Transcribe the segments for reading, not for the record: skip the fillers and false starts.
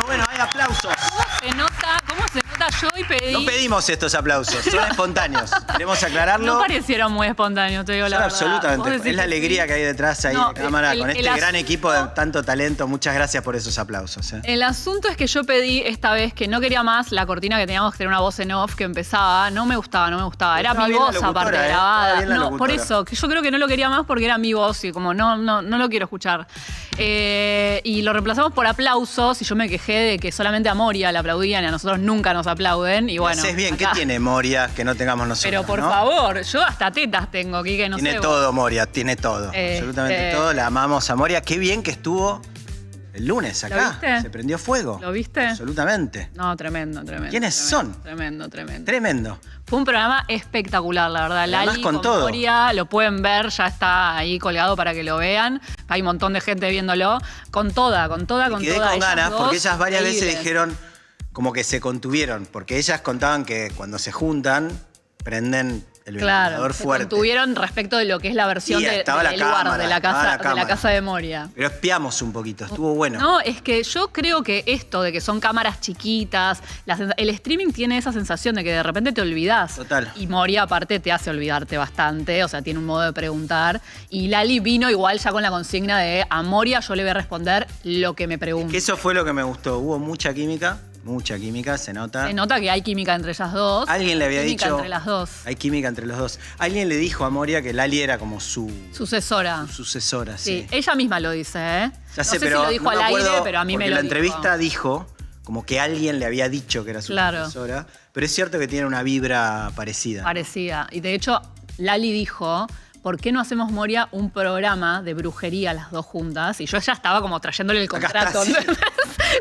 Bueno, hay aplausos. ¿Cómo se nota? Yo hoy pedí... No pedimos estos aplausos, son espontáneos. Queremos aclararlo. No parecieron muy espontáneos, te digo la verdad. Absolutamente. Es la alegría que hay detrás ahí de cámara con este gran equipo de tanto talento. Muchas gracias por esos aplausos. El asunto es que yo pedí esta vez que no quería más la cortina que teníamos que tener una voz en off que empezaba. No me gustaba. Era mi voz aparte grabada. No, por eso, que yo creo que no lo quería más porque era mi voz y como no lo quiero escuchar. Y lo reemplazamos por aplausos y yo me quejé de que solamente a Moria le aplaudían y a nosotros nunca nos aplauden. Y bueno, haces bien, acá. ¿Qué tiene Moria que no tengamos nosotros? Pero por favor, yo hasta tetas tengo, Quique, no sé. Tiene todo, Moria, tiene todo. Absolutamente todo. La amamos a Moria. Qué bien que estuvo el lunes acá. ¿Lo viste? Se prendió fuego. ¿Lo viste? Absolutamente. No, tremendo. ¿Quiénes son? Tremendo. Fue un programa espectacular, la verdad. Lali con todo. Moria, lo pueden ver, ya está ahí colgado para que lo vean. Hay un montón de gente viéndolo. Con toda. Quedé con ganas, porque ellas varias veces dijeron como que se contuvieron, porque ellas contaban que cuando se juntan, prenden el ventilador fuerte. Se contuvieron respecto de lo que es la versión del lugar, de la casa de Moria. Pero espiamos un poquito, estuvo bueno. No, es que yo creo que esto de que son cámaras chiquitas, el streaming tiene esa sensación de que de repente te olvidás. Total. Y Moria aparte te hace olvidarte bastante, o sea, tiene un modo de preguntar. Y Lali vino igual ya con la consigna de a Moria yo le voy a responder lo que me pregunte. Que eso fue lo que me gustó, hubo mucha química, se nota. Se nota que hay química entre ellas dos. Alguien le había dicho... entre las dos. Hay química entre los dos. Alguien le dijo a Moria que Lali era como su... Sucesora. Su sucesora, sí. Ella misma lo dice, ¿eh? Ya sé, no sé pero si lo dijo al aire, pero a mí me lo dijo. En la entrevista dijo como que alguien le había dicho que era su sucesora. Pero es cierto que tiene una vibra parecida. Parecida. Y de hecho, Lali dijo... ¿Por qué no hacemos, Moria, un programa de brujería las dos juntas? Y yo ya estaba como trayéndole el contrato. Está, sí.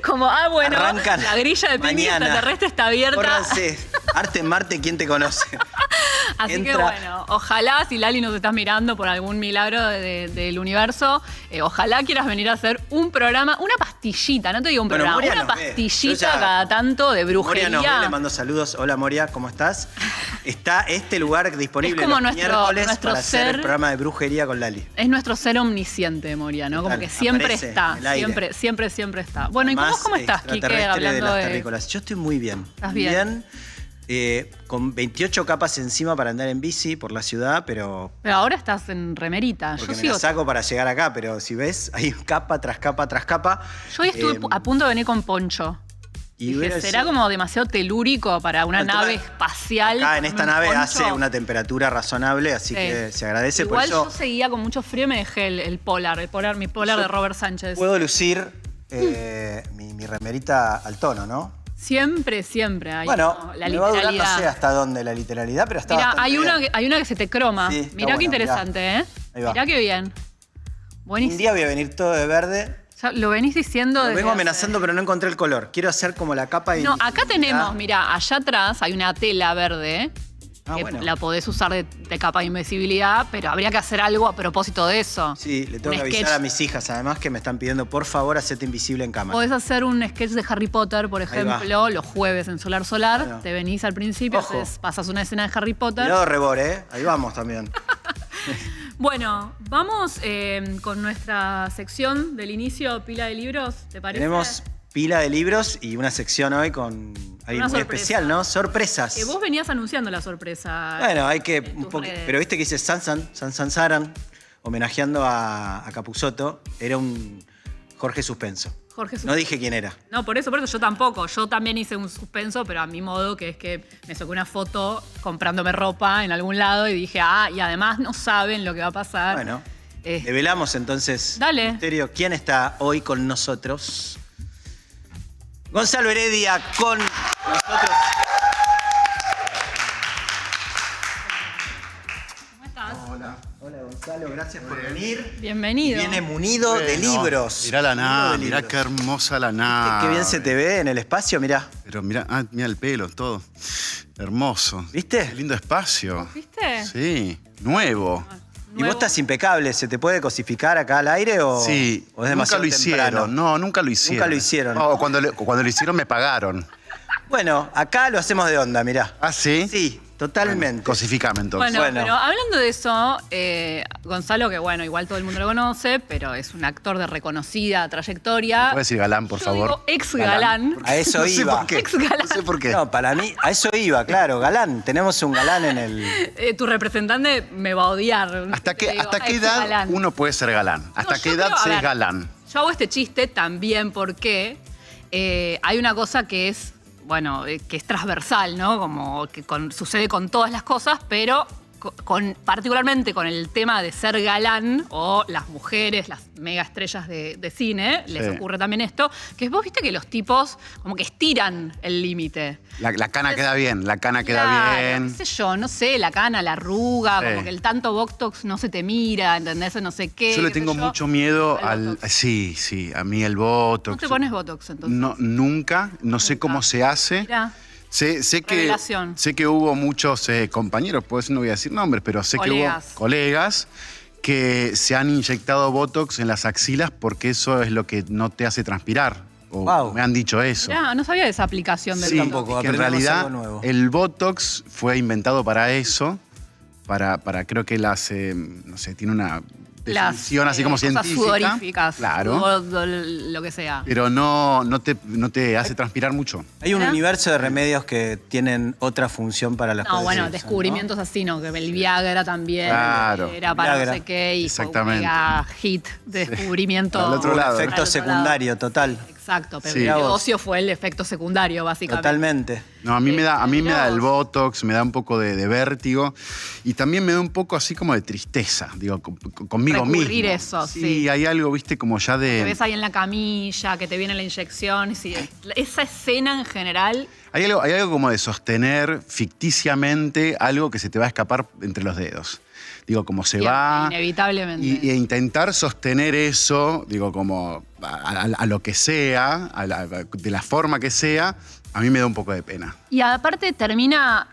Como, bueno, arrancan la grilla de ping extraterrestre está abierta. Córranse. Arte en Marte, ¿quién te conoce? Así que bueno, ojalá, si Lali nos estás mirando por algún milagro del universo, ojalá quieras venir a hacer un programa, una pastillita, no te digo un programa, una pastillita cada tanto de brujería. Moria nos ve, le mando saludos. Hola Moria, ¿cómo estás? Está este lugar disponible es como los miércoles para ser, hacer el programa de brujería con Lali. Es nuestro ser omnisciente, Moria, ¿no? Como que siempre está, siempre está. Bueno, además, ¿y cómo estás, Quique, hablando de las terrícolas? Yo estoy muy bien. ¿Estás bien? Con 28 capas encima para andar en bici por la ciudad, pero ahora estás en remerita. Porque me la saco para llegar acá, pero si ves, hay capa tras capa tras capa. Yo hoy estuve a punto de venir con poncho. Y dije, ¿será como demasiado telúrico para una nave espacial? Acá en esta nave hace una temperatura razonable, así que se agradece. Igual por eso yo seguía con mucho frío y me dejé mi polar de Robert Sánchez. Puedo lucir mi remerita al tono, ¿no? Siempre hay la literalidad. Va a durar, no sé hasta dónde la literalidad, pero está bastante bien. Hay una que se te croma. Sí, mirá qué interesante, ¿eh? Mirá qué bien. Buenísimo. Un día voy a venir todo de verde. Ya lo venís diciendo. Lo vengo amenazando, pero no encontré el color. Quiero hacer como la capa de... No, acá tenemos, mirá, allá atrás hay una tela verde. La podés usar de capa de invisibilidad, pero habría que hacer algo a propósito de eso. Sí, le tengo que avisar a mis hijas, además, que me están pidiendo, por favor, hacete invisible en cámara. Podés hacer un sketch de Harry Potter, por ejemplo, los jueves en Solar. Bueno. Te venís al principio, pasas una escena de Harry Potter. Cuidado, rebor, ¿eh? Ahí vamos también. Bueno, vamos con nuestra sección del inicio, pila de libros, ¿te parece? Tenemos pila de libros y una sección hoy con alguien muy especial, ¿no? Sorpresas. Vos venías anunciando la sorpresa. Bueno, hay que un poco. Pero viste que dice Sansaran, homenajeando a Capusotto, era un Jorge Suspenso. No dije quién era. No, por eso yo tampoco. Yo también hice un suspenso, pero a mi modo, que es que me saqué una foto comprándome ropa en algún lado y dije, y además no saben lo que va a pasar. Bueno, develamos entonces. Dale. Misterio. ¿Quién está hoy con nosotros? Gonzalo Heredia con nosotros. ¿Cómo estás? Hola Gonzalo, gracias por venir. Bienvenido. Viene munido de libros. Mirá la nave, mirá qué hermosa la nave. Qué bien se te ve en el espacio, mirá. Pero mirá, mirá el pelo, todo. Hermoso. ¿Viste? Qué lindo espacio. ¿Viste? Sí, nuevo. ¿Y vos estás impecable? ¿Se te puede cosificar acá al aire o, sí, o es demasiado nunca lo hicieron. temprano? No, nunca lo hicieron. Nunca lo hicieron. No, cuando lo hicieron me pagaron. Bueno, acá lo hacemos de onda, mirá. ¿Ah, sí? Sí. Totalmente. Cosificame entonces. Bueno, pero hablando de eso, Gonzalo, que bueno, igual todo el mundo lo conoce, pero es un actor de reconocida trayectoria. ¿Puedes decir galán, por favor? Digo ex galán. A eso No sé iba. por qué. Ex galán. No sé por qué. No, para mí, a eso iba, claro, galán. Tenemos un galán en el... Tu representante me va a odiar. ¿Hasta qué Ex edad galán. uno puede ser galán? ¿Hasta No, qué yo edad creo, a se es ver, galán? Yo hago este chiste también porque hay una cosa que es, bueno, que es transversal, ¿no? Como que sucede con todas las cosas, pero particularmente con el tema de ser galán o las mujeres, las mega estrellas de cine, les ocurre también esto, que vos viste que los tipos como que estiran el límite. La cana queda bien, la cana queda Claro, bien. qué sé yo, no sé, la cana, la arruga, Sí. como que el tanto Botox no se te mira, ¿entendés? No sé qué. Yo le qué sé tengo yo. mucho miedo Al al... Botox. Sí, a mí el Botox. ¿No te pones Botox entonces? No, nunca, no sé cómo se hace. Mirá. Sé Revelación. que hubo muchos compañeros, pues no voy a decir nombres, pero sé que hubo colegas que se han inyectado Botox en las axilas porque eso es lo que no te hace transpirar. O Wow. me han dicho eso. Mirá, no sabía de esa aplicación del Sí, Botox. tampoco. que en aprendemos realidad algo nuevo. el Botox fue inventado para eso, para creo que las, no sé, tiene una definición así como cosas científica. sudoríficas, Claro. lo que sea. Pero no te hace transpirar mucho. Hay un ¿Ah? universo de remedios que tienen otra función para las No, cosas. bueno, descubrimientos así, ¿no? Que el Viagra también Claro. era para Viagra. no sé qué y fue un Exactamente. mega hit de descubrimiento. Al otro lado. Efecto Para el otro secundario, lado. total. Exacto, pero Sí. el Mirá vos. negocio fue el efecto secundario, básicamente. Totalmente. No, a mí me da mirá el vos. Botox, me da un poco de vértigo y también me da un poco así como de tristeza, digo, conmigo Recurrir mismo. eso, sí. sí. Hay algo, viste, como ya Te de... ves ahí en la camilla, que te viene la inyección. Y sí, esa escena en general. Hay algo como de sostener ficticiamente algo que se te va a escapar entre los dedos. Digo, como se va... Inevitablemente. E intentar sostener eso, digo, como a lo que sea, de la forma que sea, a mí me da un poco de pena. Y aparte termina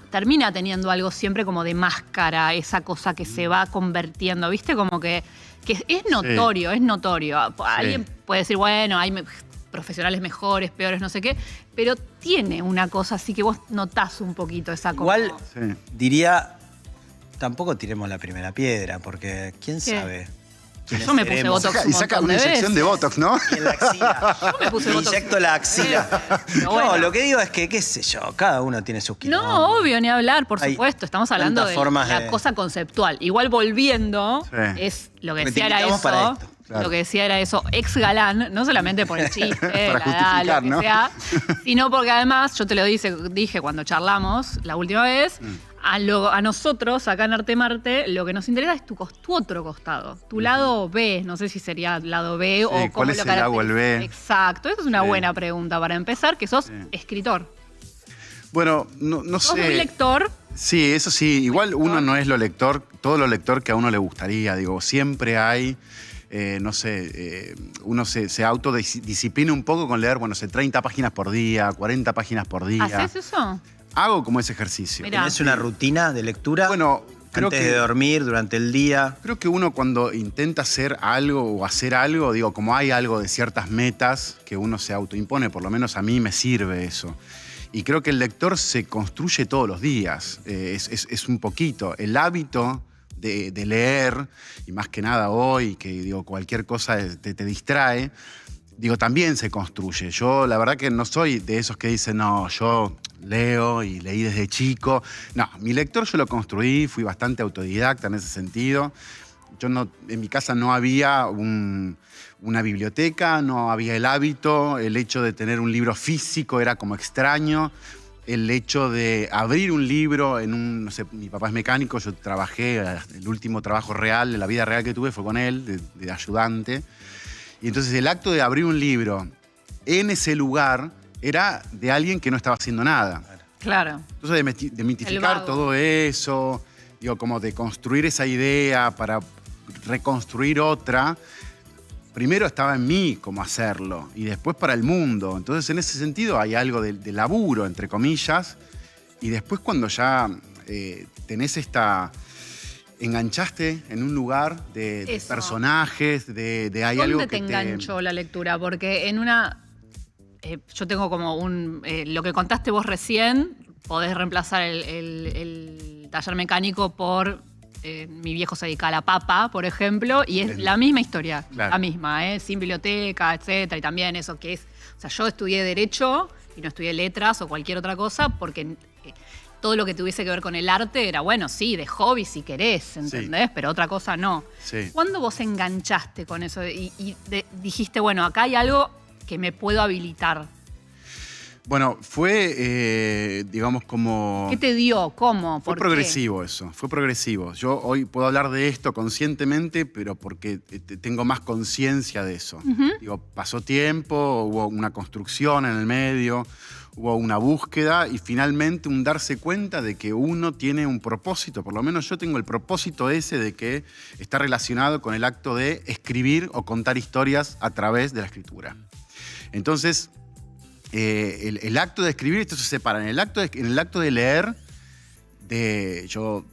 teniendo algo siempre como de máscara, esa cosa que se va convirtiendo, ¿viste? Como que es notorio, es notorio. Alguien puede decir, bueno, hay profesionales mejores, peores, no sé qué, pero tiene una cosa así que vos notás un poquito esa cosa. Igual diría, tampoco tiremos la primera piedra, porque quién sabe. Yo me puse Botox Y saca una inyección de Botox, ¿no? Y en la axila. Yo me puse Botox. Inyecto la axila. Pero No, bueno. lo que digo es que, qué sé yo, cada uno tiene sus quilombos. No, obvio, ni hablar, por Hay supuesto. Estamos hablando tantas de formas la de- cosa conceptual. Igual volviendo, Sí. es lo que Porque te decía era invitamos eso. para esto, claro. Lo que decía era eso, ex galán, no solamente por el chiste, Para la edad, justificar, lo que ¿no? sea, sino porque además, yo te lo dije cuando charlamos la última vez, a nosotros, acá en Arte Marte, lo que nos interesa es tu otro costado, tu lado B, no sé si sería lado B o ¿cuál cómo es lo el A o el B? Exacto, esa es una Sí. buena pregunta para empezar, que sos escritor. Bueno, no Sos sé. muy lector. Sí, eso sí. Igual uno no es todo lo lector que a uno le gustaría. Digo, siempre hay, no sé, uno se autodisciplina un poco con leer, bueno, 30 páginas por día, 40 páginas por día. ¿Haces eso? Hago como ese ejercicio. Mirá. ¿Tenés una rutina de lectura? Bueno, creo antes que... de dormir, durante el día. Creo que uno cuando intenta hacer algo o hacer algo, digo, como hay algo de ciertas metas que uno se autoimpone, por lo menos a mí me sirve eso. Y creo que el lector se construye todos los días, es un poquito. El hábito de leer, y más que nada hoy, que digo, cualquier cosa te distrae, digo, también se construye. Yo la verdad que no soy de esos que dicen, no, yo leo y leí desde chico. No, mi lector yo lo construí, fui bastante autodidacta en ese sentido. En mi casa no había una biblioteca, no había el hábito, el hecho de tener un libro físico era como extraño. El hecho de abrir un libro no sé, mi papá es mecánico, yo trabajé, el último trabajo real, de la vida real que tuve fue con él, de ayudante. Y entonces el acto de abrir un libro en ese lugar era de alguien que no estaba haciendo nada. Claro. Entonces de mitificar todo eso, digo, como de construir esa idea para reconstruir otra, primero estaba en mí cómo hacerlo y después para el mundo. Entonces en ese sentido hay algo de laburo, entre comillas, y después cuando ya tenés enganchaste en un lugar de personajes, hay algo que ¿Dónde te enganchó la lectura? Porque en una... yo tengo como lo que contaste vos recién, podés reemplazar el taller mecánico por mi viejo se dedica a la papa, por ejemplo, y es la misma historia, la misma, sin biblioteca, etcétera, y también eso que es, o sea, yo estudié Derecho y no estudié Letras o cualquier otra cosa porque todo lo que tuviese que ver con el arte era, bueno, sí, de hobby si querés, ¿entendés? Sí. Pero otra cosa no. Sí. ¿Cuándo vos enganchaste con eso y dijiste, bueno, acá hay algo que me puedo habilitar? Bueno, fue, digamos, como... ¿Qué te dio? ¿Cómo? Fue progresivo eso, fue progresivo. Yo hoy puedo hablar de esto conscientemente, pero porque tengo más conciencia de eso. Digo, pasó tiempo, hubo una construcción en el medio, hubo una búsqueda y finalmente un darse cuenta de que uno tiene un propósito. Por lo menos yo tengo el propósito ese de que está relacionado con el acto de escribir o contar historias a través de la escritura. Entonces... el acto de escribir, esto se separa. En el acto de leer, yo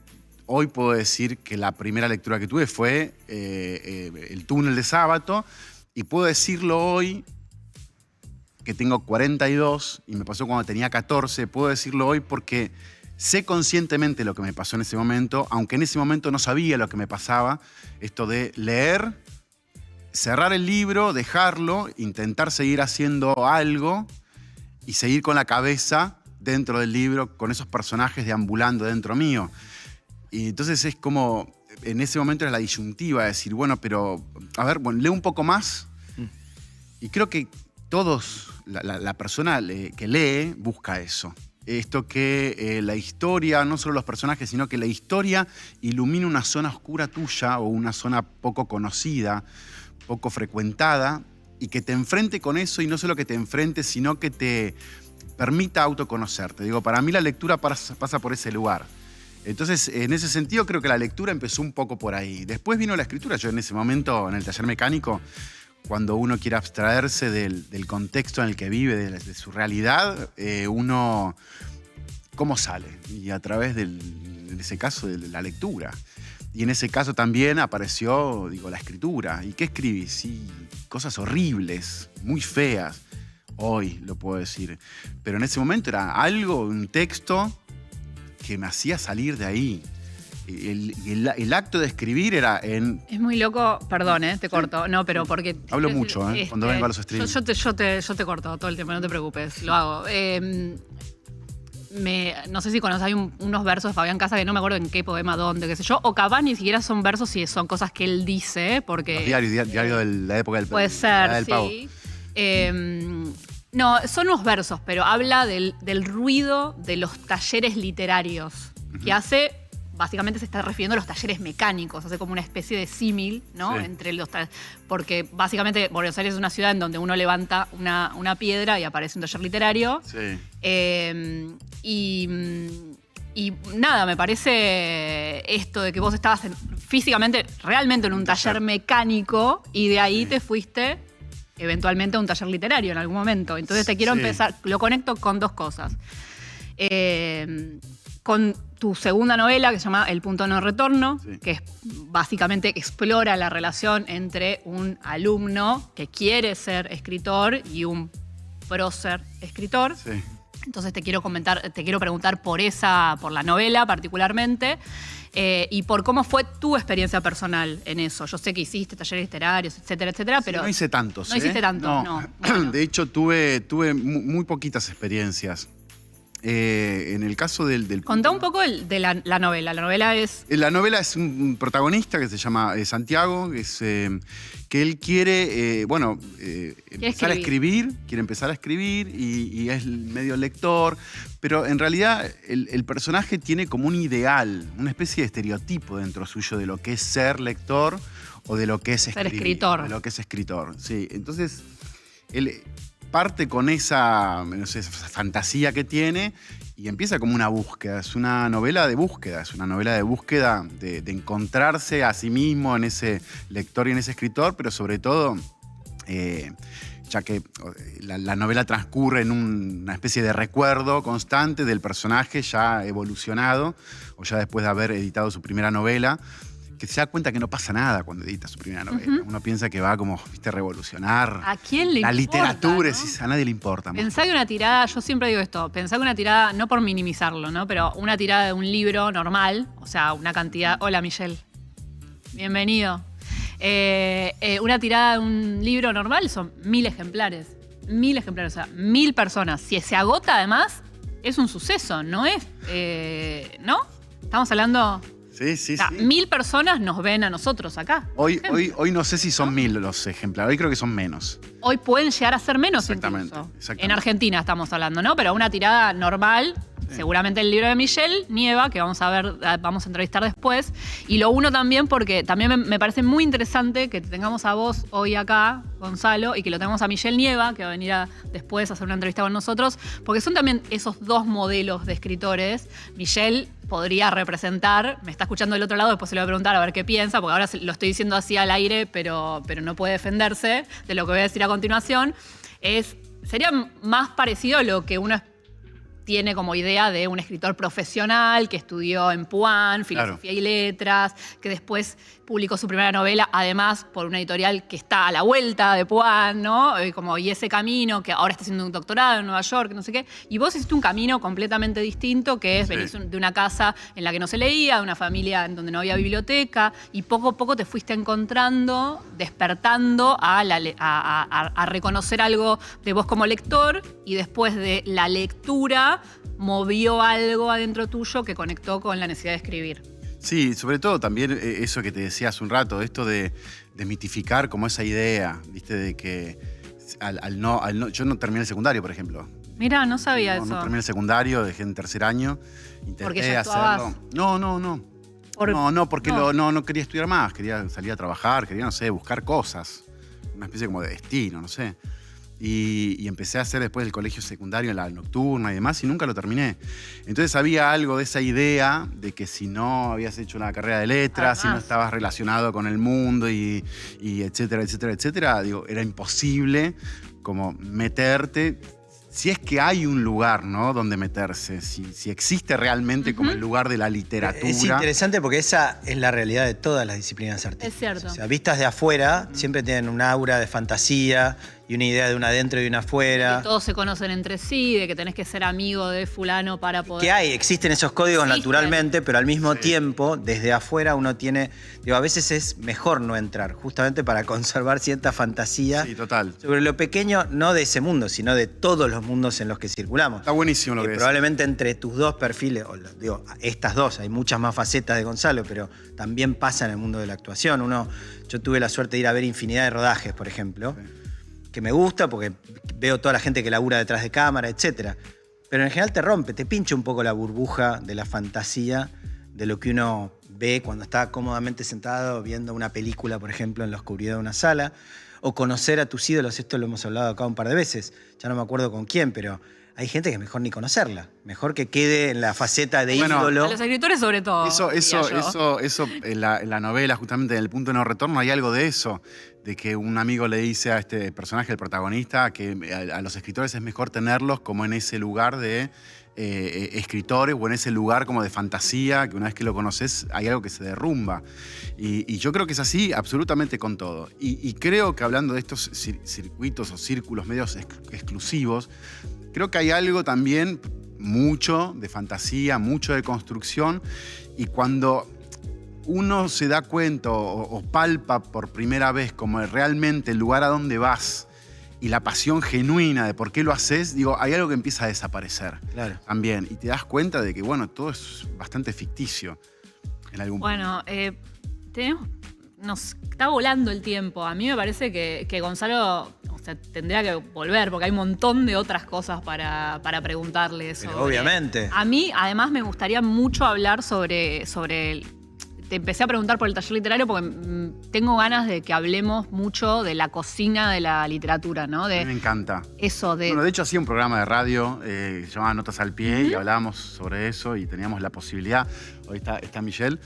hoy puedo decir que la primera lectura que tuve fue El túnel de Sábato, y puedo decirlo hoy, que tengo 42, y me pasó cuando tenía 14, puedo decirlo hoy porque sé conscientemente lo que me pasó en ese momento, aunque en ese momento no sabía lo que me pasaba, esto de leer, cerrar el libro, dejarlo, intentar seguir haciendo algo, y seguir con la cabeza dentro del libro, con esos personajes deambulando dentro mío. Y entonces es como, en ese momento era la disyuntiva, de decir, bueno, pero, a ver, bueno, leo un poco más. Y creo que todos, la persona que lee, busca eso. Esto que la historia, no solo los personajes, sino que la historia ilumina una zona oscura tuya o una zona poco conocida, poco frecuentada, y que te enfrente con eso, y no solo que te enfrente, sino que te permita autoconocerte. Digo, para mí la lectura pasa por ese lugar. Entonces, en ese sentido, creo que la lectura empezó un poco por ahí. Después vino la escritura. Yo en ese momento, en el taller mecánico, cuando uno quiere abstraerse del contexto en el que vive, de su realidad, uno, ¿cómo sale? Y a través en ese caso, de la lectura. Y en ese caso también apareció, digo, la escritura. ¿Y qué escribí? Sí, cosas horribles, muy feas. Hoy lo puedo decir. Pero en ese momento era algo, un texto que me hacía salir de ahí. El acto de escribir era en... Es muy loco, perdón, te corto. Sí. No, pero porque... Hablo mucho, cuando vengo a los streams. Yo te corto todo el tiempo, no te preocupes, lo hago. No sé si conoces, hay unos versos de Fabián Casas que no me acuerdo en qué poema, dónde, qué sé yo, o capaz ni siquiera son versos y son cosas que él dice, porque... Diario de la época del Pavo. Puede ser, sí. No, son unos versos, pero habla del ruido de los talleres literarios que hace... Básicamente se está refiriendo a los talleres mecánicos, hace como una especie de símil, ¿no? Sí. Entre los porque básicamente Buenos Aires es una ciudad en donde uno levanta una piedra y aparece un taller literario. Sí. Y nada, me parece esto de que vos estabas físicamente, realmente en un taller mecánico y de ahí te fuiste eventualmente a un taller literario en algún momento. Entonces te quiero empezar, lo conecto con dos cosas. Con tu segunda novela, que se llama El punto de no retorno, que básicamente explora la relación entre un alumno que quiere ser escritor y un prócer escritor. Sí. Entonces te quiero preguntar por la novela particularmente, y por cómo fue tu experiencia personal en eso. Yo sé que hiciste talleres literarios, etcétera, etcétera, pero... No hice tantos. No hiciste tantos, no. Bueno. De hecho, tuve muy poquitas experiencias. En el caso del... Contá un poco de la novela. La novela es... La novela es un protagonista que se llama Santiago, que él quiere, empezar a escribir, quiere empezar a escribir y es medio lector, pero en realidad el personaje tiene como un ideal, una especie de estereotipo dentro suyo de lo que es ser lector o de lo que es ser escritor. De lo que es escritor, sí. Entonces, él parte con esa fantasía que tiene y empieza como una búsqueda. Es una novela de búsqueda, de encontrarse a sí mismo en ese lector y en ese escritor, pero sobre todo, ya que la novela transcurre en una especie de recuerdo constante del personaje ya evolucionado, o ya después de haber editado su primera novela, que se da cuenta que no pasa nada cuando edita su primera novela. Uno piensa que va como, viste, revolucionar. ¿A quién le la importa? La literatura, ¿no? A nadie le importa. Pensá que una tirada, yo siempre digo esto, pensá que una tirada, no por minimizarlo, ¿no? Pero una tirada de un libro normal, o sea, una cantidad... Hola, Michelle. Bienvenido. Una tirada de un libro normal son 1000 ejemplares. 1000 ejemplares, o sea, 1000 personas. Si se agota, además, es un suceso, ¿no es? ¿No? Estamos hablando... Sí, sí, o sea, 1000 personas nos ven a nosotros acá. Hoy no sé si son 1000 los ejemplares, hoy creo que son menos. Hoy pueden llegar a ser menos Exactamente. En Argentina estamos hablando, ¿no? Pero una tirada normal, seguramente el libro de Michelle Nieva, que vamos a entrevistar después. Y lo uno también porque también me parece muy interesante que te tengamos a vos hoy acá, Gonzalo, y que lo tengamos a Michelle Nieva, que va a venir después a hacer una entrevista con nosotros, porque son también esos dos modelos de escritores. Michelle podría representar, me está escuchando del otro lado, después se le voy a preguntar a ver qué piensa, porque ahora lo estoy diciendo así al aire, pero no puede defenderse de lo que voy a decir a continuación. Sería más parecido a lo que uno tiene como idea de un escritor profesional que estudió en Puan, filosofía y letras, que después publicó su primera novela, además por una editorial que está a la vuelta de Puan, ¿no? Y ese camino, que ahora está haciendo un doctorado en Nueva York, no sé qué. Y vos hiciste un camino completamente distinto, que es venís de una casa en la que no se leía, de una familia en donde no había biblioteca, y poco a poco te fuiste encontrando, despertando a reconocer algo de vos como lector, y después de la lectura movió algo adentro tuyo que conectó con la necesidad de escribir. Sí, sobre todo también eso que te decía hace un rato, esto de mitificar como esa idea, ¿viste? De que yo no terminé el secundario, por ejemplo. Mirá, no sabía eso. No terminé el secundario, dejé en tercer año, intenté ¿Porque ya actuabas? hacerlo. No, porque no quería estudiar más, quería salir a trabajar, quería, no sé, buscar cosas, una especie como de destino, no sé. Y empecé a hacer después el colegio secundario en la nocturna y demás, y nunca lo terminé. Entonces había algo de esa idea de que si no habías hecho una carrera de letras, si no estabas relacionado con el mundo y etcétera, etcétera, etcétera, digo, era imposible como meterte, si es que hay un lugar, ¿no?, donde meterse, si existe realmente como el lugar de la literatura. Es interesante porque esa es la realidad de todas las disciplinas artísticas. Es cierto. O sea, vistas de afuera, siempre tienen un aura de fantasía y una idea de una adentro y una afuera. Que todos se conocen entre sí, de que tenés que ser amigo de fulano para poder... Existen esos códigos naturalmente, pero al mismo tiempo, desde afuera uno tiene... a veces es mejor no entrar, justamente para conservar cierta fantasía. Sí, total. Sobre lo pequeño, no de ese mundo, sino de todos los mundos en los que circulamos. Está buenísimo lo que decís. Probablemente entre tus dos perfiles, estas dos, hay muchas más facetas de Gonzalo, pero también pasa en el mundo de la actuación. Yo tuve la suerte de ir a ver infinidad de rodajes, por ejemplo, que me gusta porque veo toda la gente que labura detrás de cámara, etc. Pero en general te rompe, te pincha un poco la burbuja de la fantasía de lo que uno ve cuando está cómodamente sentado viendo una película, por ejemplo, en la oscuridad de una sala, o conocer a tus ídolos. Esto lo hemos hablado acá un par de veces, ya no me acuerdo con quién, pero hay gente que es mejor ni conocerla, mejor que quede en la faceta de ídolo. A los escritores sobre todo. Eso en la novela, justamente en el punto de no retorno, hay algo de eso, de que un amigo le dice a este personaje, el protagonista, que a los escritores es mejor tenerlos como en ese lugar de escritores o en ese lugar como de fantasía, que una vez que lo conoces hay algo que se derrumba. Y yo creo que es así absolutamente con todo. Y creo que hablando de estos circuitos o círculos medios exclusivos, creo que hay algo también, mucho de fantasía, mucho de construcción, y cuando uno se da cuenta o palpa por primera vez como realmente el lugar a donde vas y la pasión genuina de por qué lo haces, hay algo que empieza a desaparecer también. Y te das cuenta de que, todo es bastante ficticio en algún punto. Nos está volando el tiempo. A mí me parece que Gonzalo tendría que volver, porque hay un montón de otras cosas para preguntarle. Obviamente. A mí, además, me gustaría mucho hablar sobre te empecé a preguntar por el taller literario porque tengo ganas de que hablemos mucho de la cocina de la literatura, ¿no? A mí me encanta. Eso de... Bueno, de hecho hacía un programa de radio que se llamaba Notas al Pie y hablábamos sobre eso y teníamos la posibilidad. Hoy está Michelle.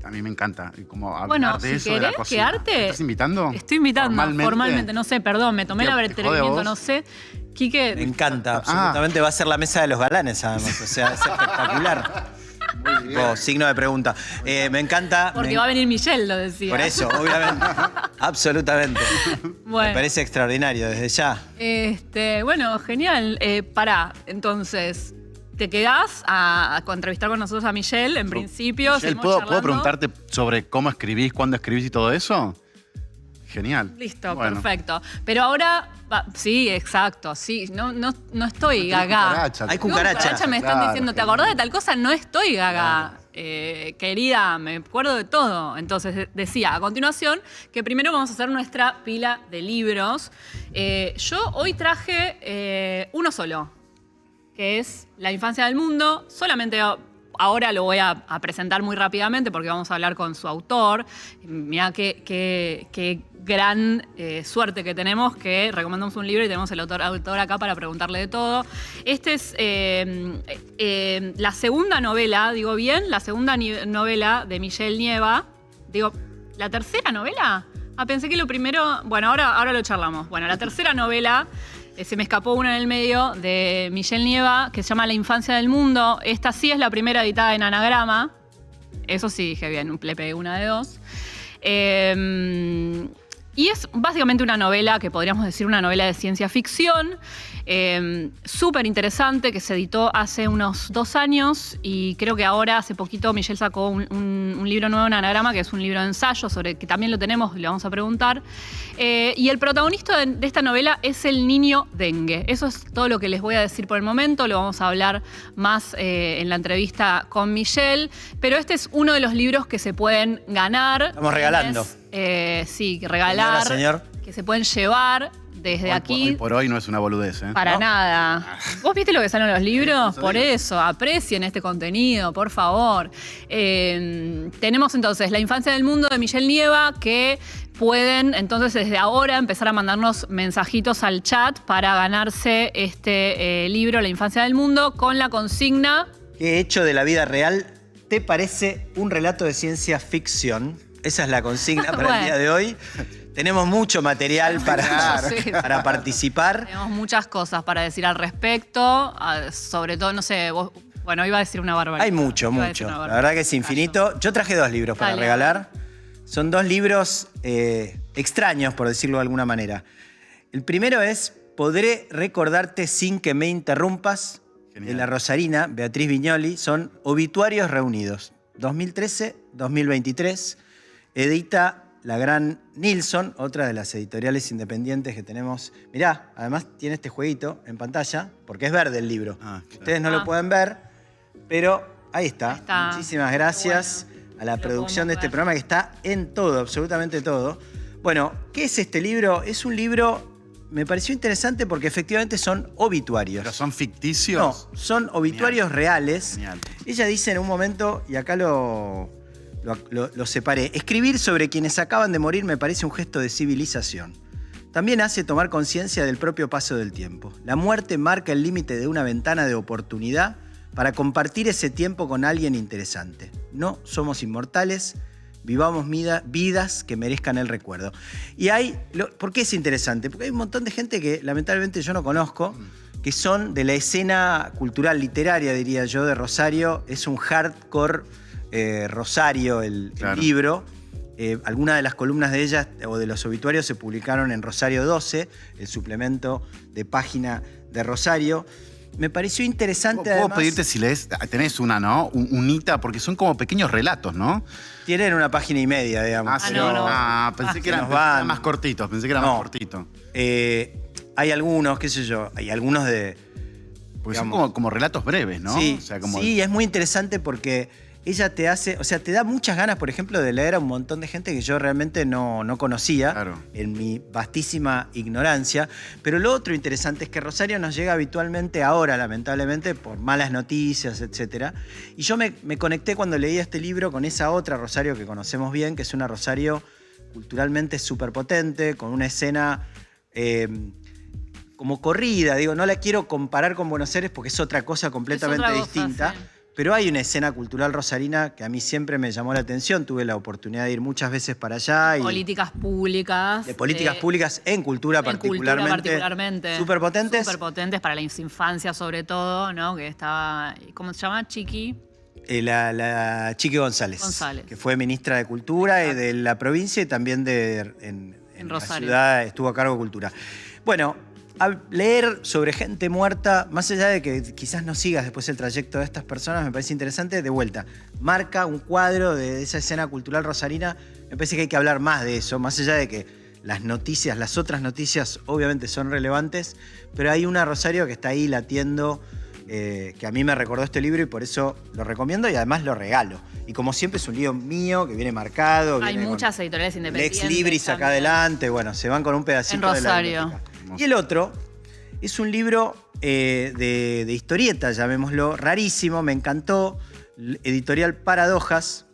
A mí me encanta como hablar de eso, de la cocina. Quedarte, ¿Me estás invitando? Te estoy invitando formalmente. No sé, perdón, me tomé el atrevimiento, no sé. Quique... Me encanta, absolutamente. Va a ser la mesa de los galanes, además. O sea, es espectacular. Muy tipo signo de pregunta. Me encanta. Porque va a venir Michelle, lo decía. Por eso, obviamente. Absolutamente. Bueno. Me parece extraordinario desde ya. Bueno, genial. Pará, entonces, ¿te quedás a entrevistar con nosotros a Michelle en principio? Michelle, seguimos ¿puedo preguntarte sobre cómo escribís, cuándo escribís y todo eso? Genial. Listo, bueno. Perfecto. Pero ahora, sí, exacto, sí, no estoy gaga. Hay cucaracha. Me están diciendo, ¿te acordás de tal cosa? No estoy gaga. Claro. Querida, me acuerdo de todo. Entonces decía a continuación que primero vamos a hacer nuestra pila de libros. Yo hoy traje uno solo, que es La infancia del mundo. Solamente ahora lo voy a presentar muy rápidamente porque vamos a hablar con su autor. Mirá qué gran suerte que tenemos, que recomendamos un libro y tenemos el autor acá para preguntarle de todo. Este es la segunda novela, digo bien, la segunda novela de Michelle Nieva. Digo, ¿la tercera novela? Pensé que lo primero... Bueno, ahora lo charlamos. Bueno, la tercera novela, se me escapó una en el medio, de Michelle Nieva, que se llama La infancia del mundo. Esta sí es la primera editada en Anagrama. Eso sí dije bien, le pegué una de dos. Y es básicamente una novela que podríamos decir una novela de ciencia ficción, súper interesante, que se editó hace unos 2 años y creo que ahora, hace poquito, Michelle sacó un libro nuevo en Anagrama, que es un libro de ensayo, sobre que también lo tenemos y le vamos a preguntar. Y el protagonista de esta novela es el niño dengue. Eso es todo lo que les voy a decir por el momento, lo vamos a hablar más en la entrevista con Michelle, pero este es uno de los libros que se pueden ganar. Estamos regalando. Sí, regalar, señor. Que se pueden llevar desde aquí. Hoy por hoy no es una boludez, ¿eh? Para nada. ¿Vos viste lo que salen los libros? Por eso, aprecien este contenido, por favor. Tenemos entonces La infancia del mundo de Michelle Nieva, que pueden entonces desde ahora empezar a mandarnos mensajitos al chat para ganarse este libro, La infancia del mundo, con la consigna... ¿Qué hecho de la vida real te parece un relato de ciencia ficción? Esa es la consigna para el día de hoy. Tenemos mucho material para participar. Tenemos muchas cosas para decir al respecto. Sobre todo, no sé, vos... Bueno, iba a decir una barbaridad. Hay mucho. La verdad que es infinito. Yo traje 2 libros para regalar. Son 2 libros extraños, por decirlo de alguna manera. El primero es Podré recordarte sin que me interrumpas, de la rosarina Beatriz Viñoli. Son Obituarios Reunidos, 2013-2023. Edita la gran Nilsson, otra de las editoriales independientes que tenemos. Mirá, además tiene este jueguito en pantalla, porque es verde el libro. Claro. Ustedes no lo pueden ver, pero ahí está. Muchísimas gracias a la producción de este programa, que está en todo, absolutamente todo. Bueno, ¿qué es este libro? Es un libro, me pareció interesante porque efectivamente son obituarios. ¿Pero son ficticios? No, son obituarios reales. Genial. Ella dice en un momento, y acá lo separé: escribir sobre quienes acaban de morir me parece un gesto de civilización. También hace tomar conciencia del propio paso del tiempo. La muerte marca el límite de una ventana de oportunidad para compartir ese tiempo con alguien interesante. No somos inmortales, vivamos vidas que merezcan el recuerdo. Y ¿por qué es interesante? Porque hay un montón de gente que lamentablemente yo no conozco, que son de la escena cultural, literaria, diría yo, de Rosario. Es un hardcore Rosario, el libro. Algunas de las columnas de ella o de los obituarios se publicaron en Rosario 12, el suplemento de página de Rosario. Me pareció interesante. ¿Puedo pedirte si lees? Tenés una, ¿no? Unita, porque son como pequeños relatos, ¿no? Tienen una página y media, digamos. Pensé que eran más cortitos. Pensé que eran más cortitos. Hay algunos, qué sé yo, hay algunos de... Porque digamos, son como relatos breves, ¿no? Sí, o sea, como... sí, es muy interesante porque ella te hace, o sea, te da muchas ganas, por ejemplo, de leer a un montón de gente que yo realmente no conocía, en mi vastísima ignorancia. Pero lo otro interesante es que Rosario nos llega habitualmente ahora, lamentablemente, por malas noticias, etc. Y yo me conecté cuando leí este libro con esa otra Rosario que conocemos bien, que es una Rosario culturalmente súper potente, con una escena como corrida. Digo, no la quiero comparar con Buenos Aires porque es otra cosa completamente distinta. Sí. Pero hay una escena cultural rosarina que a mí siempre me llamó la atención. Tuve la oportunidad de ir muchas veces para allá. Políticas públicas. De políticas públicas en cultura particularmente. Súper potentes. Súper potentes para la infancia sobre todo, ¿no? Que estaba, ¿cómo se llama? Chiqui. La Chiqui González, que fue ministra de Cultura de la provincia y también en la ciudad estuvo a cargo de Cultura. Bueno, leer sobre gente muerta, más allá de que quizás no sigas después el trayecto de estas personas, me parece interesante. De vuelta, marca un cuadro de esa escena cultural rosarina. Me parece que hay que hablar más de eso, más allá de que las noticias, las otras noticias obviamente son relevantes, pero hay una Rosario que está ahí latiendo, que a mí me recordó este libro y por eso lo recomiendo y además lo regalo. Y como siempre es un libro mío que viene marcado. Hay muchas editoriales independientes. Lex Libris acá adelante, bueno, se van con un pedacito en Rosario. De la biblioteca. Y el otro es un libro de historieta, llamémoslo, rarísimo, me encantó, editorial Paradojas.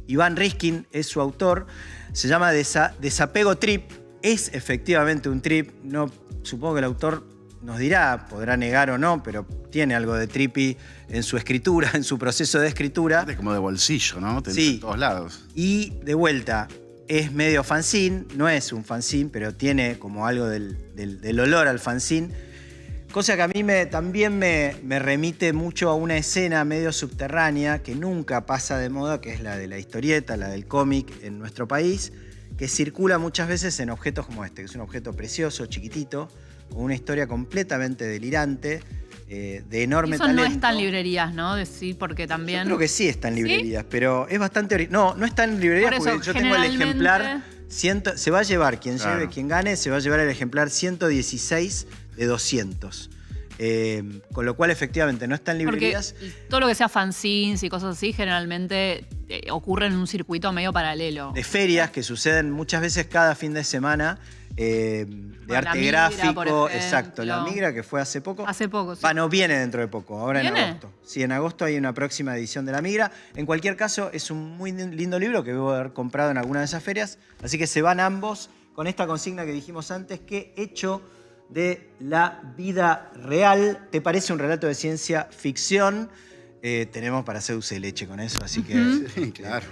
Iván Riskin es su autor, se llama Desapego Trip. Es efectivamente un trip, no, supongo que el autor nos dirá, podrá negar o no, pero tiene algo de trippy en su escritura, en su proceso de escritura. Es como de bolsillo, ¿no? Sí. En todos lados. Y de vuelta, es medio fanzine, no es un fanzine, pero tiene como algo del olor al fanzine. Cosa que a mí también me remite mucho a una escena medio subterránea que nunca pasa de moda, que es la de la historieta, la del cómic en nuestro país, que circula muchas veces en objetos como este, que es un objeto precioso, chiquitito, con una historia completamente delirante, de enorme talento. Eso no está en librerías, ¿no? Sí, porque también... Yo creo que sí está en librerías, ¿sí? Pero es bastante... No está en librerías porque yo tengo el ejemplar... Se va a llevar, quien gane, se va a llevar el ejemplar 116 de 200. Con lo cual, efectivamente, no está en librerías. Porque todo lo que sea fanzines y cosas así, generalmente ocurre en un circuito medio paralelo. De ferias que suceden muchas veces cada fin de semana, de arte gráfico. Exacto, la Migra, que fue hace poco. Hace poco, sí. No, viene dentro de poco, ahora ¿Viene? En agosto. Sí, en agosto hay una próxima edición de la Migra. En cualquier caso, es un muy lindo libro que debo haber comprado en alguna de esas ferias. Así que se van ambos con esta consigna que dijimos antes, que hecho de la vida real. ¿Te parece un relato de ciencia ficción? Tenemos para hacer dulce de leche con eso, así que... Sí, claro.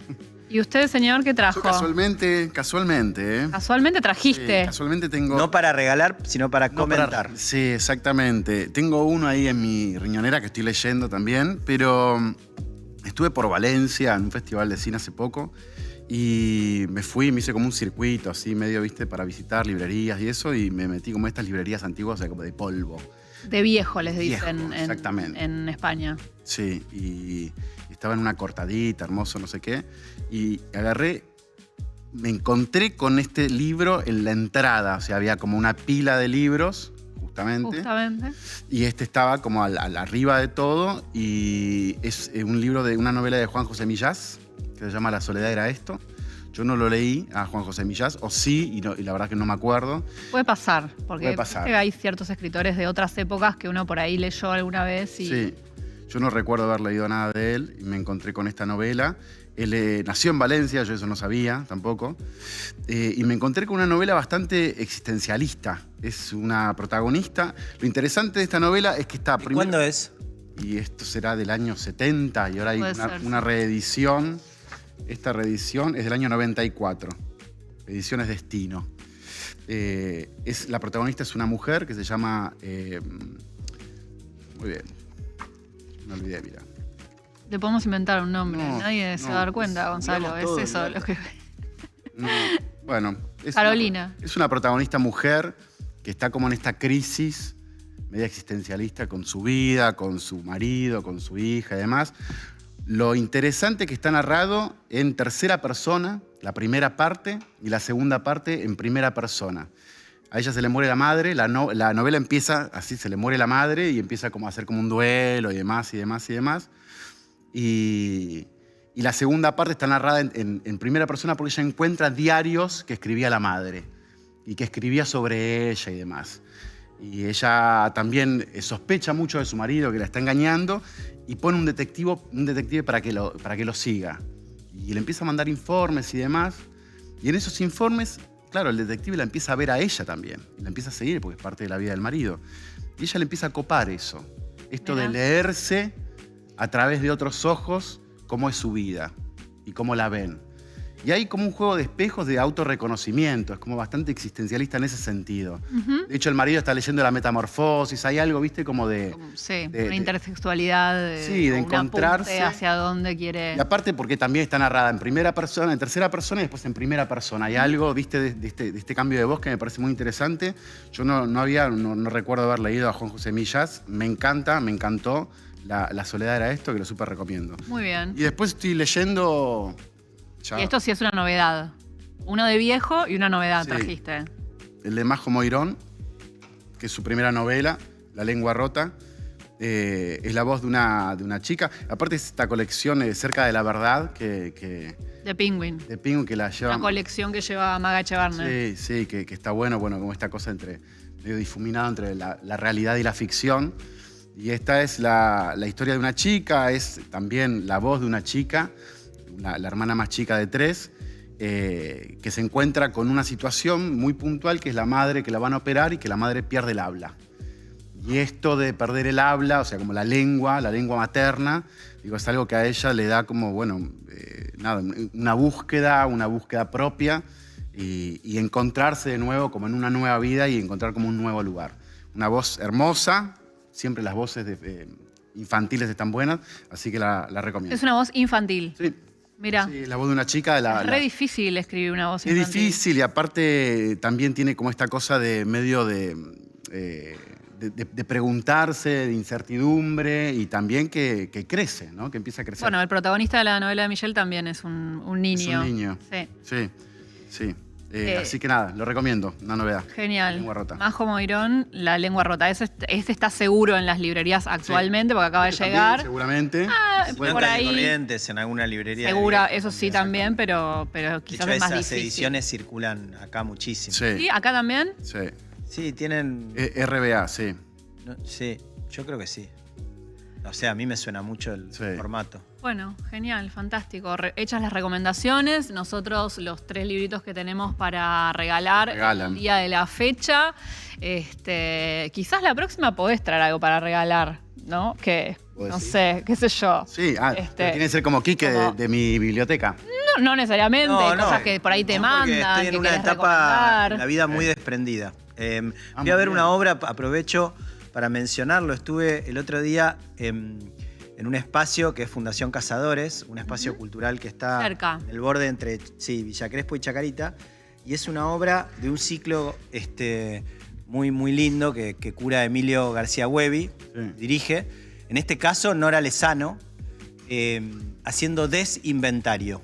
¿Y usted, señor, qué trajo? Yo casualmente, Casualmente trajiste. Sí, casualmente tengo... No para regalar, sino para comentar. Sí, exactamente. Tengo uno ahí en mi riñonera que estoy leyendo también, pero estuve por Valencia en un festival de cine hace poco y me hice como un circuito así medio, viste, para visitar librerías y eso, y me metí como estas librerías antiguas, o sea, como de polvo. De viejo, les dicen exactamente. En España. Sí, y estaba en una cortadita, hermoso, no sé qué, y me encontré con este libro en la entrada, o sea, había como una pila de libros, justamente. Y este estaba como arriba de todo, y es un libro de una novela de Juan José Millás, que se llama La soledad era esto. Yo no lo leí a Juan José Millás, o sí, y la verdad que no me acuerdo. Puede pasar, porque hay ciertos escritores de otras épocas que uno por ahí leyó alguna vez. Sí, yo no recuerdo haber leído nada de él, y me encontré con esta novela. Él nació en Valencia, yo eso no sabía tampoco, y me encontré con una novela bastante existencialista. Es una protagonista. Lo interesante de esta novela es que está... ¿Cuándo es? Y esto será del año 70, y ahora hay una reedición. Esta reedición es del año 94, Ediciones Destino. La protagonista es una mujer que se llama... muy bien, me olvidé, mira. Le podemos inventar un nombre, nadie se va a dar cuenta, Gonzalo, es eso lo que... Bueno, Carolina. Es una protagonista mujer que está como en esta crisis media existencialista con su vida, con su marido, con su hija y demás. Lo interesante es que está narrado en tercera persona, la primera parte, y la segunda parte en primera persona. A ella se le muere la madre, la novela empieza así, se le muere la madre y empieza como a hacer como un duelo y demás, y demás, y demás. Y la segunda parte está narrada en primera persona porque ella encuentra diarios que escribía la madre y que escribía sobre ella y demás. Y ella también sospecha mucho de su marido, que la está engañando, y pone un detective para que lo siga. Y le empieza a mandar informes y demás. Y en esos informes, claro, el detective la empieza a ver a ella también. Y la empieza a seguir porque es parte de la vida del marido. Y ella le empieza a copar eso. Esto de leerse a través de otros ojos cómo es su vida y cómo la ven. Y hay como un juego de espejos de autorreconocimiento, es como bastante existencialista en ese sentido. De hecho, el marido está leyendo La Metamorfosis, hay algo, ¿viste? Como de... Sí, una intersexualidad. Sí, de encontrarse. Hacia dónde quiere... Y aparte porque también está narrada en primera persona, en tercera persona y después en primera persona. Hay algo, ¿viste? De este cambio de voz que me parece muy interesante. Yo no recuerdo haber leído a Juan José Millás. Me encantó. La soledad era esto, que lo súper recomiendo. Muy bien. Y después estoy leyendo... Y esto sí es una novedad. Uno de viejo y una novedad Sí. trajiste. El de Majo Moirón, que es su primera novela, La lengua rota. Es la voz de una chica. Aparte es esta colección Cerca de la verdad De Penguin. de Penguin que la lleva... Una colección que lleva Maga Echevarne. Sí, que está bueno, como esta cosa medio difuminada entre la realidad y la ficción. Y esta es la historia de una chica, es también la voz de una chica, la hermana más chica de 3, que se encuentra con una situación muy puntual, que es la madre que la van a operar y que la madre pierde el habla. Y esto de perder el habla, o sea, como la lengua materna, digo, es algo que a ella le da como, una búsqueda propia y encontrarse de nuevo como en una nueva vida y encontrar como un nuevo lugar. Una voz hermosa, siempre las voces infantiles están buenas, así que la recomiendo. Es una voz infantil. Sí. Mira. Sí, la voz de una chica. Es re difícil escribir una voz infantil. Es difícil y aparte también tiene como esta cosa de medio de preguntarse, de incertidumbre y también que crece, ¿no? Que empieza a crecer. Bueno, el protagonista de la novela de Michelle también es un niño. Es un niño. Sí. Así que nada, lo recomiendo, una novedad. Genial. Lengua rota. Majo Moirón, La lengua rota. Ese está seguro en las librerías actualmente porque acaba de También, llegar. Seguramente. Por ahí. Corrientes, en alguna librería. Segura, eso sí también, pero De quizás hecho, es más esas difícil. ediciones circulan acá muchísimo. ¿Sí? ¿Acá también? Sí. Sí, tienen... RBA, sí. Sí, yo creo que sí. O sea, a mí me suena mucho el formato. Bueno, genial, fantástico. Hechas las recomendaciones, nosotros los 3 libritos que tenemos para regalar el día de la fecha. Quizás la próxima podés traer algo para regalar, ¿no? Que no sé, qué sé yo. Sí, tiene que ser como Quique de mi biblioteca. No necesariamente, cosas que por ahí te mandan, estoy en una etapa en la vida muy desprendida. Fui a ver una obra, aprovecho para mencionarlo. Estuve el otro día en un espacio que es Fundación Cazadores, un espacio cultural que está cerca, en el borde entre Villa Crespo y Chacarita, y es una obra de un ciclo muy, muy lindo que cura Emilio García Huevi, dirige. En este caso, Nora Lezano, haciendo Desinventario.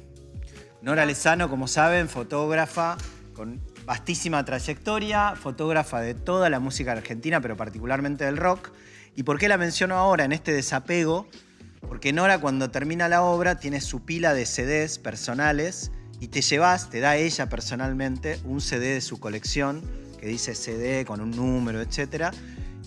Nora Lezano, como saben, fotógrafa con vastísima trayectoria, fotógrafa de toda la música argentina, pero particularmente del rock. ¿Y por qué la menciono ahora en este desapego? Porque Nora, cuando termina la obra, tiene su pila de CDs personales y te da ella personalmente un CD de su colección que dice CD con un número, etc.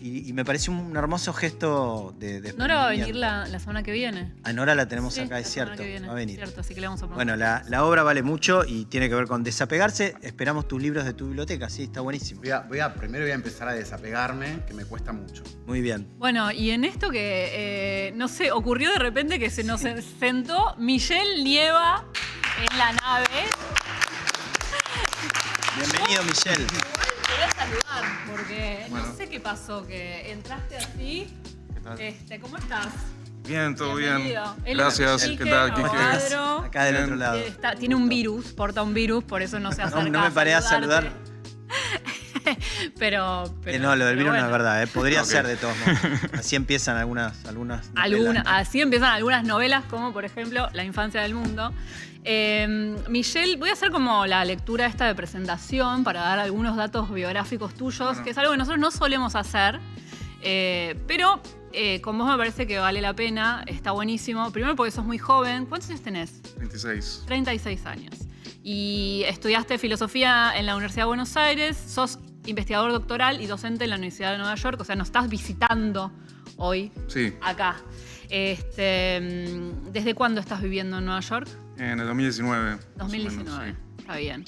Y me pareció un hermoso gesto de Nora va a venir la semana que viene. A Nora la tenemos acá, es cierto. Va a venir. Cierto, así que le vamos a preguntar. Bueno, la obra vale mucho y tiene que ver con desapegarse. Esperamos tus libros de tu biblioteca, sí, está buenísimo. Primero voy a empezar a desapegarme, que me cuesta mucho. Muy bien. Bueno, y en esto que, no sé, ocurrió de repente que se nos sentó Michelle Nieva en la nave. Bienvenido, Michelle. Te voy a saludar porque no sé qué pasó, que entraste así. ¿Cómo estás? Bien, todo bien. Gracias. ¿Qué tal? ¿Qué quieres? Acá del otro lado. Tiene un virus, porta un virus, por eso no se acerca. No me paré a saludar. pero no, lo del virus bueno. No es verdad, podría ser de todos modos. Así empiezan algunas novelas. Así empiezan algunas novelas, como por ejemplo La infancia del mundo. Michelle, voy a hacer como la lectura esta de presentación para dar algunos datos biográficos tuyos, que es algo que nosotros no solemos hacer, pero con vos me parece que vale la pena, está buenísimo. Primero porque sos muy joven. ¿Cuántos años tenés? 36. 36 años. Y estudiaste filosofía en la Universidad de Buenos Aires, sos investigador doctoral y docente en la Universidad de Nueva York, o sea, nos estás visitando hoy acá. ¿Desde cuándo estás viviendo en Nueva York? En el 2019. 2019, menos, está bien.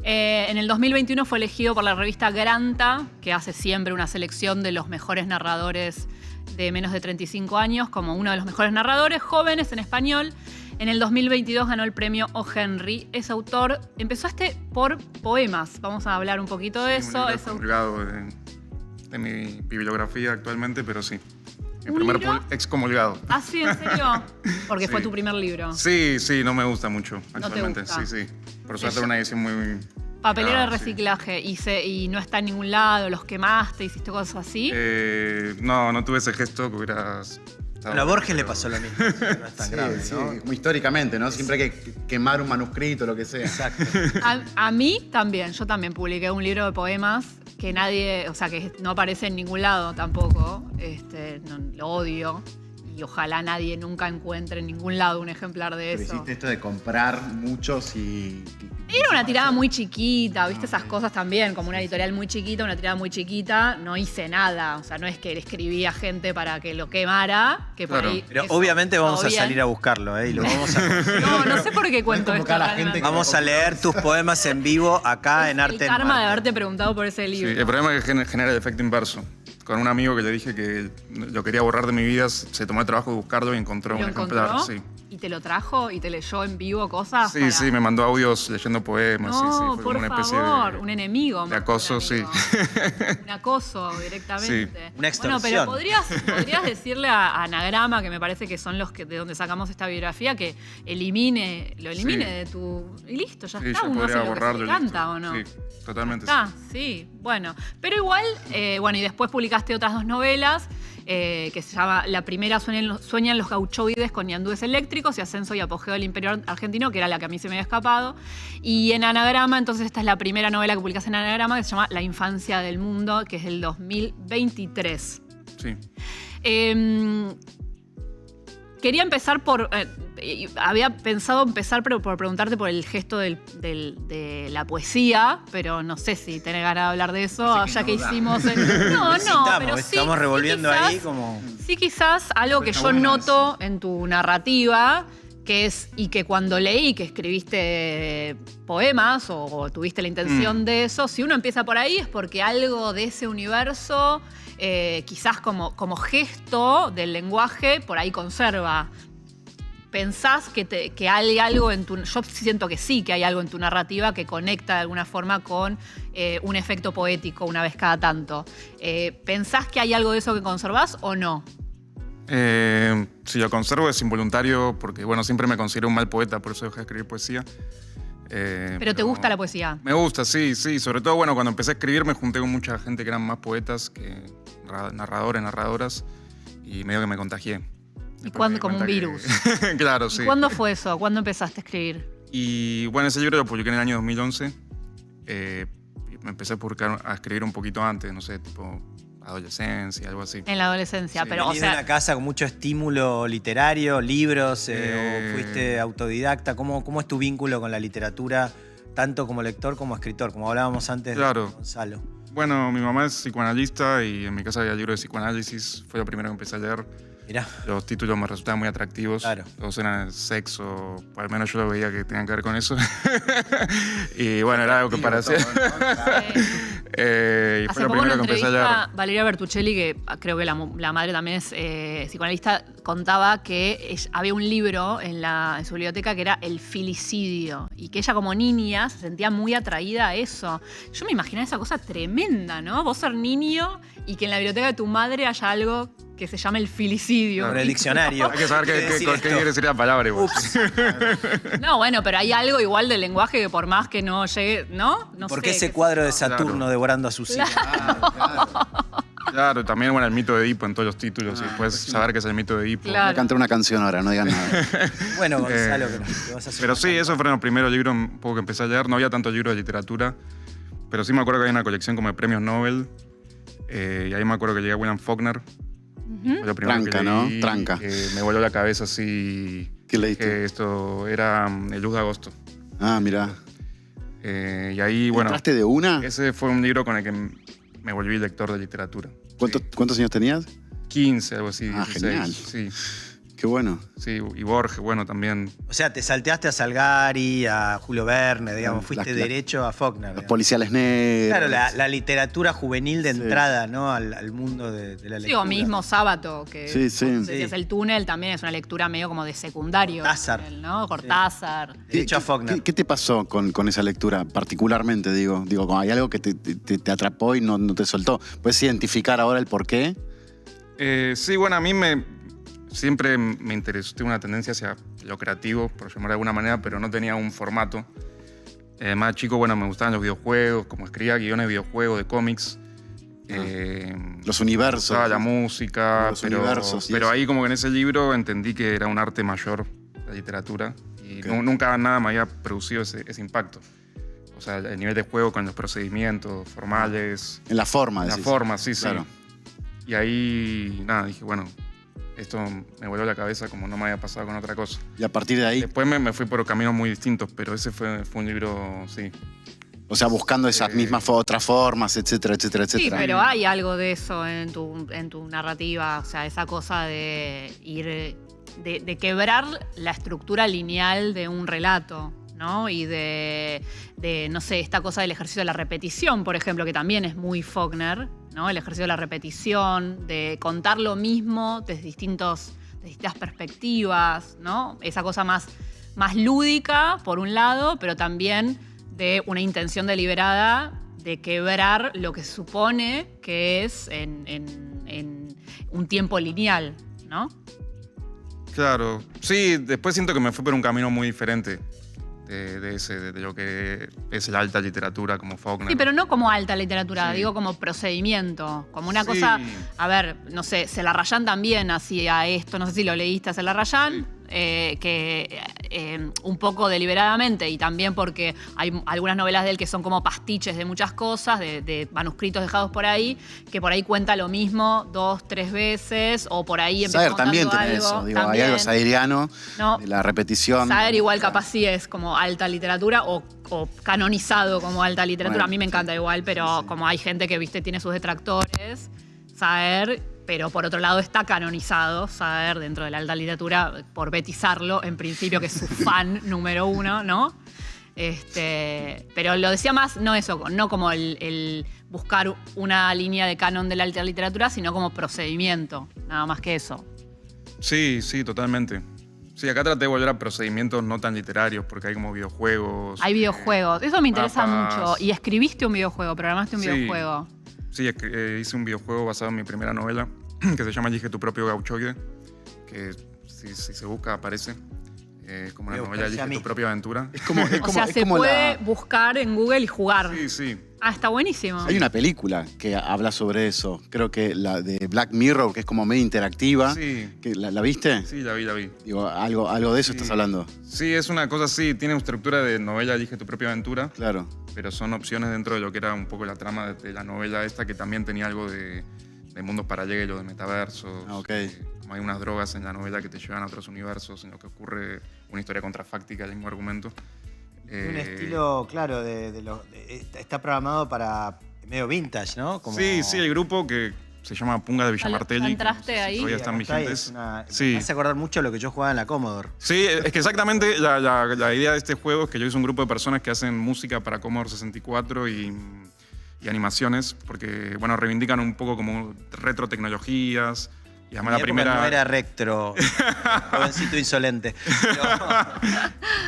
En el 2021 fue elegido por la revista Granta, que hace siempre una selección de los mejores narradores de menos de 35 años, como uno de los mejores narradores jóvenes en español. En el 2022 ganó el premio O. Henry. Es autor, empezaste por poemas. Vamos a hablar un poquito de eso. Es excomulgado de mi bibliografía actualmente, pero sí. Mi primer excomulgado. ¿Ah, sí? ¿En serio? Porque Sí. fue tu primer libro. Sí, no me gusta mucho te actualmente. gusta. Sí. Por suerte era una edición muy... Papelera de sí. reciclaje y no está en ningún lado, los quemaste, hiciste cosas así. No tuve ese gesto que hubieras... Bueno, a Borges le pasó lo mismo. No es tan grave, Sí, ¿no? como históricamente, ¿no? Siempre hay que quemar un manuscrito, lo que sea. Exacto. A mí también, yo también publiqué un libro de poemas que nadie, o sea, que no aparece en ningún lado tampoco. Lo odio y ojalá nadie nunca encuentre en ningún lado un ejemplar de Pero eso. hiciste esto de comprar muchos y... Era una tirada muy chiquita, ¿viste? Esas cosas también, como una editorial muy chiquita, una tirada muy chiquita. No hice nada, o sea, no es que le escribí a gente para que lo quemara, que por Claro. ahí... Pero eso, obviamente vamos todo a bien. salir a buscarlo, ¿eh? Y lo vamos a... No sé por qué cuento esto. convocar a la realmente. gente que- Vamos a leer tus poemas en vivo acá en Arte El en karma de Marte. haberte preguntado por ese Sí, libro. el problema es que genera el efecto inverso. Con un amigo que le dije que lo quería borrar de mi vida, se tomó el trabajo de buscarlo y encontró ¿Lo un encontró? ejemplar. Sí. ¿Y te lo trajo? ¿Y te leyó en vivo cosas? Sí, me mandó audios leyendo poemas. No, sí, fue por como una especie favor, de... un enemigo. de acoso, más que un amigo. Un acoso directamente. Sí, una extorsión. Bueno, pero podrías decirle a Anagrama, que me parece que son los que de donde sacamos esta biografía, que lo elimine Sí. de tu... Y listo, ya Sí, está. yo Uno hace podría lo que se borrarlo. le y canta, listo. ¿o no? Sí, totalmente. Ah, sí, bueno. Pero igual, y después publicaste otras dos novelas, que se llama La primera Sueñan los gauchoides con ñandúes eléctricos y Ascenso y Apogeo del Imperio Argentino, que era la que a mí se me había escapado. Y en Anagrama, entonces esta es la primera novela que publicaste en Anagrama, que se llama La infancia del mundo, que es del 2023. Sí. Quería empezar por... había pensado empezar por preguntarte por el gesto de la poesía, pero no sé si tenés ganas de hablar de eso, Así que ya no que da. hicimos... No, pero sí. Estamos revolviendo sí, quizás- ahí como... Sí, quizás algo que Está yo bueno noto en tu narrativa, que es, y que cuando leí que escribiste poemas o tuviste la intención de eso, si uno empieza por ahí es porque algo de ese universo, quizás como gesto del lenguaje, por ahí conserva. ¿Pensás que hay algo en tu... Yo siento que sí, que hay algo en tu narrativa que conecta de alguna forma con un efecto poético una vez cada tanto. ¿Pensás que hay algo de eso que conservás o no? Si lo conservo es involuntario porque, bueno, siempre me considero un mal poeta, por eso dejé de escribir poesía. ¿Pero te gusta la poesía? Me gusta, sí. Sobre todo, bueno, cuando empecé a escribir me junté con mucha gente que eran más poetas que narradores, narradoras, y medio que me contagié. ¿Y Después cuándo? me di Como un cuenta virus. Claro, sí. ¿Y cuándo fue eso? ¿Cuándo empezaste a escribir? Y bueno, ese libro lo publiqué en el año 2011. Me empecé a escribir un poquito antes, no sé, tipo adolescencia, algo así. En la adolescencia, Sí. pero o ¿Venís de una sea, casa con mucho estímulo literario, libros, o Eh. fuiste autodidacta? ¿Cómo es tu vínculo con la literatura, tanto como lector como escritor, como hablábamos antes Claro. de Gonzalo? Bueno, mi mamá es psicoanalista y en mi casa había libros de psicoanálisis. Fue lo primero que empecé a leer. Mirá, Los títulos me resultaban muy atractivos. Claro. Todos eran sexo, o al menos yo lo veía que tenían que ver con eso. Y bueno, era algo que para hacer. Y hace fue lo poco en primero una que empecé a entrevista, leer. Valeria Bertuccelli, que creo que la madre también es psicoanalista, contaba que había un libro en su biblioteca que era El filicidio y que ella como niña se sentía muy atraída a eso. Yo me imaginaba esa cosa tremenda, ¿no? Vos ser niño y que en la biblioteca de tu madre haya algo que se llama el filicidio. con el diccionario. Hay que saber qué quiere decir la palabra igual. No, bueno, pero hay algo igual del lenguaje que por más que no llegue, ¿no? No Porque sé, ese qué cuadro sé de yo. Saturno Claro. devorando a sus hijos. Claro, también bueno, el mito de Edipo en todos los títulos. Y después sí. saber qué es el mito de Edipo. Claro. Voy a cantar una canción ahora, no digan nada. Bueno, Gonzalo, Eh, que vas a hacer Pero una sí, esos fueron los primeros libros un poco que empecé a leer. No había tantos libros de literatura, pero sí me acuerdo que había una colección como de premios Nobel. Y ahí me acuerdo que llegué a William Faulkner. Fue lo primero Tranca, que ¿no? leí, Tranca. que me voló la cabeza así. ¿Qué leíste? Que esto era El Luz de Agosto. Ah, mirá. Y ahí, bueno, ¿Entraste de una? ese fue un libro con el que me volví lector de literatura. ¿Cuántos años tenías? 15, algo así. Ah, 16, genial. Sí. qué bueno. Sí, y Borges, bueno, también. O sea, te salteaste a Salgari, a Julio Verne, digamos, fuiste derecho a Faulkner. Los digamos. policiales negros. Claro, la literatura juvenil de entrada, ¿no? Al mundo de la lectura. Sí, o mismo Sábato, que Sí, sí. decías El túnel, también es una lectura medio como de secundario. Cortázar. ¿No? Cortázar. Derecho a Faulkner. ¿Qué te pasó con esa lectura, particularmente, digo? Digo, hay algo que te atrapó y no te soltó. ¿Puedes identificar ahora el porqué? Sí, bueno, a mí siempre me interesó, tengo una tendencia hacia lo creativo, por llamarlo de alguna manera, pero no tenía un formato. Más chico, bueno, me gustaban los videojuegos, como escribía guiones de videojuegos, de cómics. Los universos. Me gustaba la música, Los universos, pero eso. ahí como que en ese libro entendí que era un arte mayor, la literatura, y nunca nada me había producido ese impacto. O sea, el nivel de juego con los procedimientos formales. En la forma, En la decís. forma, sí, Claro. sí. Y ahí, nada, dije, bueno, esto me voló la cabeza como no me había pasado con otra cosa. Y a partir de ahí, Después me fui por caminos muy distintos, pero ese fue un libro, sí. o sea, buscando esas mismas otras formas, etcétera, etcétera, Sí, etcétera. pero hay algo de eso en tu narrativa, o sea, esa cosa de ir, de quebrar la estructura lineal de un relato, ¿no? Y de, no sé, esta cosa del ejercicio de la repetición, por ejemplo, que también es muy Faulkner, ¿no? El ejercicio de la repetición, de contar lo mismo desde distintas perspectivas, ¿no? Esa cosa más lúdica, por un lado, pero también de una intención deliberada de quebrar lo que se supone que es en un tiempo lineal, ¿no? Claro. Sí, después siento que me fui por un camino muy diferente de lo que es la alta literatura como Faulkner. Sí, pero no como alta literatura, Sí. digo como procedimiento, como una Sí. cosa, a ver, no sé, Celarrayán también hacía esto, no sé si lo leíste a Celarrayán, que un poco deliberadamente y también porque hay algunas novelas de él que son como pastiches de muchas cosas, de manuscritos dejados por ahí, que por ahí cuenta lo mismo 2, 3 veces, o por ahí empieza Saer también contando tiene algo. eso. Digo, hay también. algo saeriano No. de la repetición. Saer igual capaz sí es como alta literatura o canonizado como alta literatura. Bueno, a mí me encanta sí. igual, pero Sí. como hay gente que, viste, tiene sus detractores, Saer, pero por otro lado está canonizado Saer dentro de la alta literatura por Betty Sarlo, en principio, que es su fan número 1, ¿no? Pero lo decía más, no eso, no como el buscar una línea de canon de la alta literatura, sino como procedimiento, nada más que eso. Sí, sí, totalmente. Sí, acá traté de volver a procedimientos no tan literarios, porque hay como videojuegos. Hay videojuegos, eso me interesa mapas. mucho. Y escribiste un videojuego, programaste un Sí. videojuego. Sí, hice un videojuego basado en mi primera novela, que se llama Elige tu propio gauchoide, que si se busca aparece. Como una Voy a novela buscar Elige ya tu mismo. propia aventura. Es como, es O como, sea, es se como puede buscar en Google y jugar. Sí, sí. Ah, está buenísimo. Hay una película que habla sobre eso. Creo que la de Black Mirror, que es como medio interactiva. Sí. Que, ¿la viste? Sí, la vi. Digo, algo de eso Sí. estás hablando. Sí, es una cosa así, tiene una estructura de novela Elige tu propia aventura, Claro. pero son opciones dentro de lo que era un poco la trama de la novela esta, que también tenía algo de mundos paralelos, de metaversos. Ah, ok. Como hay unas drogas en la novela que te llevan a otros universos, en lo que ocurre una historia contrafáctica del mismo argumento. Un estilo, claro, está programado para medio vintage, ¿no? Como- Sí, el grupo que se llama Punga de Villamartelli. que ¿Entraste ahí? Todavía Sí, están acá está, vigentes. Me hace acordar mucho lo que yo jugaba en la Commodore. Sí, es que exactamente la idea de este juego es que yo hice un grupo de personas que hacen música para Commodore 64 y animaciones, porque, bueno, reivindican un poco como retrotecnologías. Y además Mi la época primera... no era retro, jovencito insolente. Pero,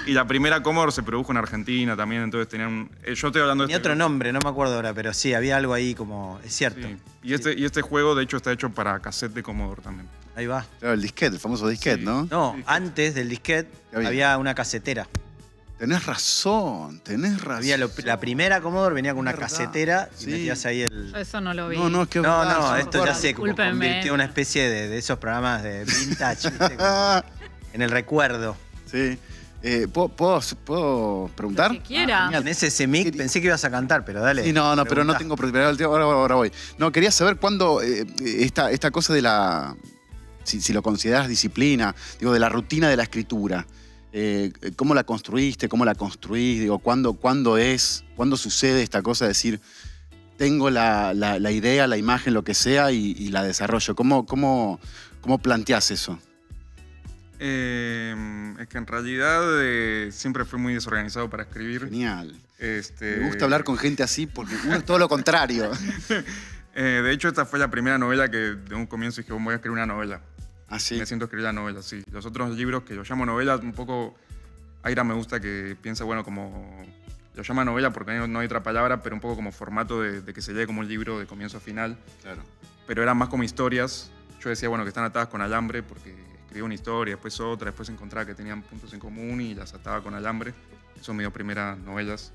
Y la primera Commodore se produjo en Argentina también, entonces tenían... yo estoy hablando de... tenía otro nombre, no me acuerdo ahora, pero sí, había algo ahí como... Es cierto. Sí. Y este juego, de hecho, está hecho para cassette de Commodore también. Ahí va. Claro, el disquete, el famoso disquete, Sí. ¿no? No, Sí. antes del disquete Había. había una casetera. Tenés razón. Había la primera Commodore venía con una Es verdad. casetera y Sí. metías ahí el... Yo eso no lo vi. No, es que No, esto ya se como Discúlpenme. convirtió en una especie de esos programas de vintage, ¿viste? Como en el recuerdo. Sí. ¿Puedo preguntar? Lo que quiera. genial. Tenés ese mic, pensé que ibas a cantar, pero dale. Sí, no, pero no preguntá. tengo preparado el tiempo. Ahora voy. No, quería saber cuándo esta cosa de la... Si lo consideras disciplina, digo, de la rutina de la escritura. ¿Cómo la construiste? ¿Cómo la construís? Digo, ¿cuándo sucede esta cosa de decir, tengo la idea, la imagen, lo que sea, y la desarrollo? ¿Cómo planteás eso? Es que en realidad siempre fui muy desorganizado para escribir. Genial. Me gusta hablar con gente así porque uno es todo lo contrario. De hecho, esta fue la primera novela que de un comienzo dije, voy a escribir una novela. ¿Ah, sí? Me siento a escribir la novela, sí. Los otros libros que yo llamo novelas, un poco... Aira me gusta que piensa, bueno, como... Lo llama novela porque no hay otra palabra, pero un poco como formato de que se lee como un libro de comienzo a final. Claro. Pero eran más como historias. Yo decía, bueno, que están atadas con alambre porque escribía una historia, después otra, después encontraba que tenían puntos en común y las ataba con alambre. Eso me dio primeras novelas.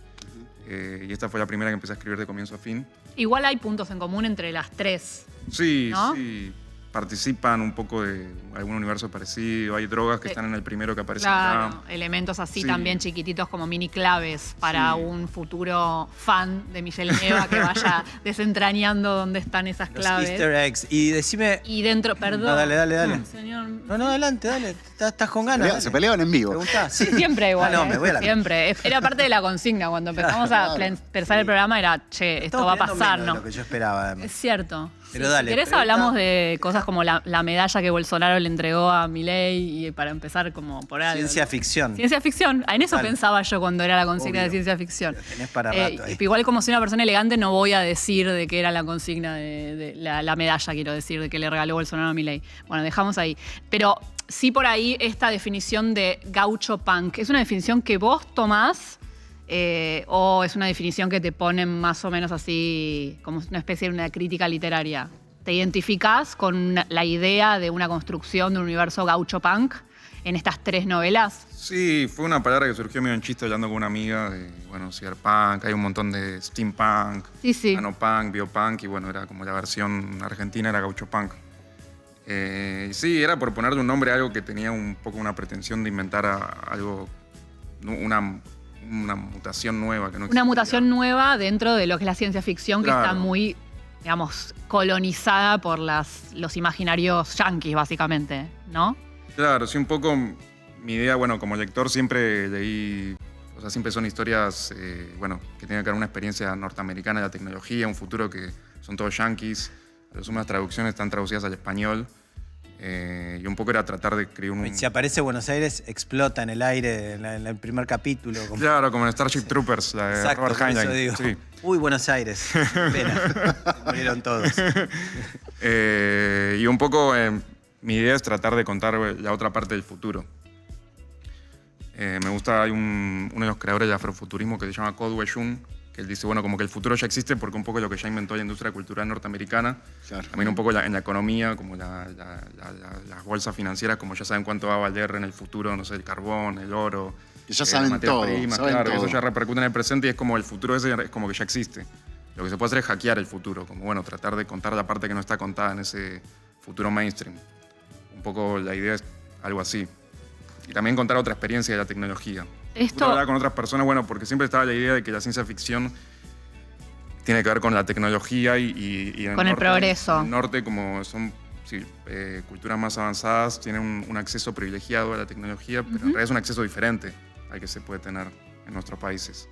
Y esta fue la primera que empecé a escribir de comienzo a fin. Igual hay puntos en común entre las tres. Sí, ¿no? sí. Participan un poco de algún universo parecido. Hay drogas que están en el primero que aparecen Claro, acá. elementos así Sí. también chiquititos como mini claves para Sí. un futuro fan de Michelle Nieva que vaya desentrañando dónde están esas Los claves. Easter eggs. Y decime... Y dentro, perdón. No, dale. Señor. No, adelante, dale. Estás con ganas. dale. Se peleaban en vivo. Preguntá. Sí. Siempre igual. No, me voy a la... Siempre. Era parte de la consigna. Cuando empezamos a pensar el programa era, che, esto Estamos va a peleando pasar, menos de ¿no? lo que yo esperaba, además. Es cierto. Pero Sí, dale, si querés pregunta. hablamos de cosas como la medalla que Bolsonaro le entregó a Milei y para empezar como por algo. Ciencia ficción. Ciencia ficción. En eso Vale. pensaba yo cuando era la consigna Obvio. de ciencia ficción. Lo tenés para rato ahí. Igual como soy una persona elegante no voy a decir de qué era la consigna de la medalla, quiero decir, de que le regaló Bolsonaro a Milei. Bueno, dejamos ahí. Pero sí por ahí esta definición de gaucho punk, ¿es una definición que vos tomás o es una definición que te ponen más o menos así como una especie de una crítica literaria? ¿Te identificás con la idea de una construcción de un universo gaucho punk en estas tres novelas? Sí, fue una palabra que surgió medio en chiste hablando con una amiga de, bueno, cyberpunk, hay un montón de steampunk, Sí. nanopunk, biopunk, y bueno, era como la versión argentina, era gaucho punk. Sí, era por ponerle un nombre a algo que tenía un poco una pretensión de inventar algo, una mutación nueva que no existía. Una mutación nueva dentro de lo que es la ciencia ficción, que Claro. está muy, digamos, colonizada por los imaginarios yanquis, básicamente, ¿no? Claro, sí, un poco mi idea, bueno, como lector siempre leí, o sea, siempre son historias, bueno, que tienen que ver una experiencia norteamericana de la tecnología, un futuro que son todos yanquis, las últimas traducciones están traducidas al español, y un poco era tratar de escribir un... Y si aparece Buenos Aires, explota en el aire en el primer capítulo. Como... Claro, como en Starship Troopers, la de Exacto, Robert por eso Heinlein. digo. Sí. Uy, Buenos Aires. Pena. Se murieron todos. Y un poco mi idea es tratar de contar la otra parte del futuro. Me gusta, hay uno de los creadores del afrofuturismo que se llama Kodwe Jung, que él dice, bueno, como que el futuro ya existe porque un poco lo que ya inventó la industria cultural norteamericana, Claro. también un poco en la economía, como las bolsas financieras, como ya saben cuánto va a valer en el futuro, no sé, el carbón, el oro, Que ya saben materias todo, primas, saben claro, todo. eso ya repercute en el presente y es como el futuro ese es como que ya existe. Lo que se puede hacer es hackear el futuro, como bueno, tratar de contar la parte que no está contada en ese futuro mainstream. Un poco la idea es algo así. Y también contar otra experiencia de la tecnología. Esto- Hablar con otras personas, bueno, porque siempre estaba la idea de que la ciencia ficción tiene que ver con la tecnología y en Con el progreso. En el norte, como son sí, culturas más avanzadas, tienen un acceso privilegiado a la tecnología, pero en realidad es un acceso diferente al que se puede tener en nuestros países.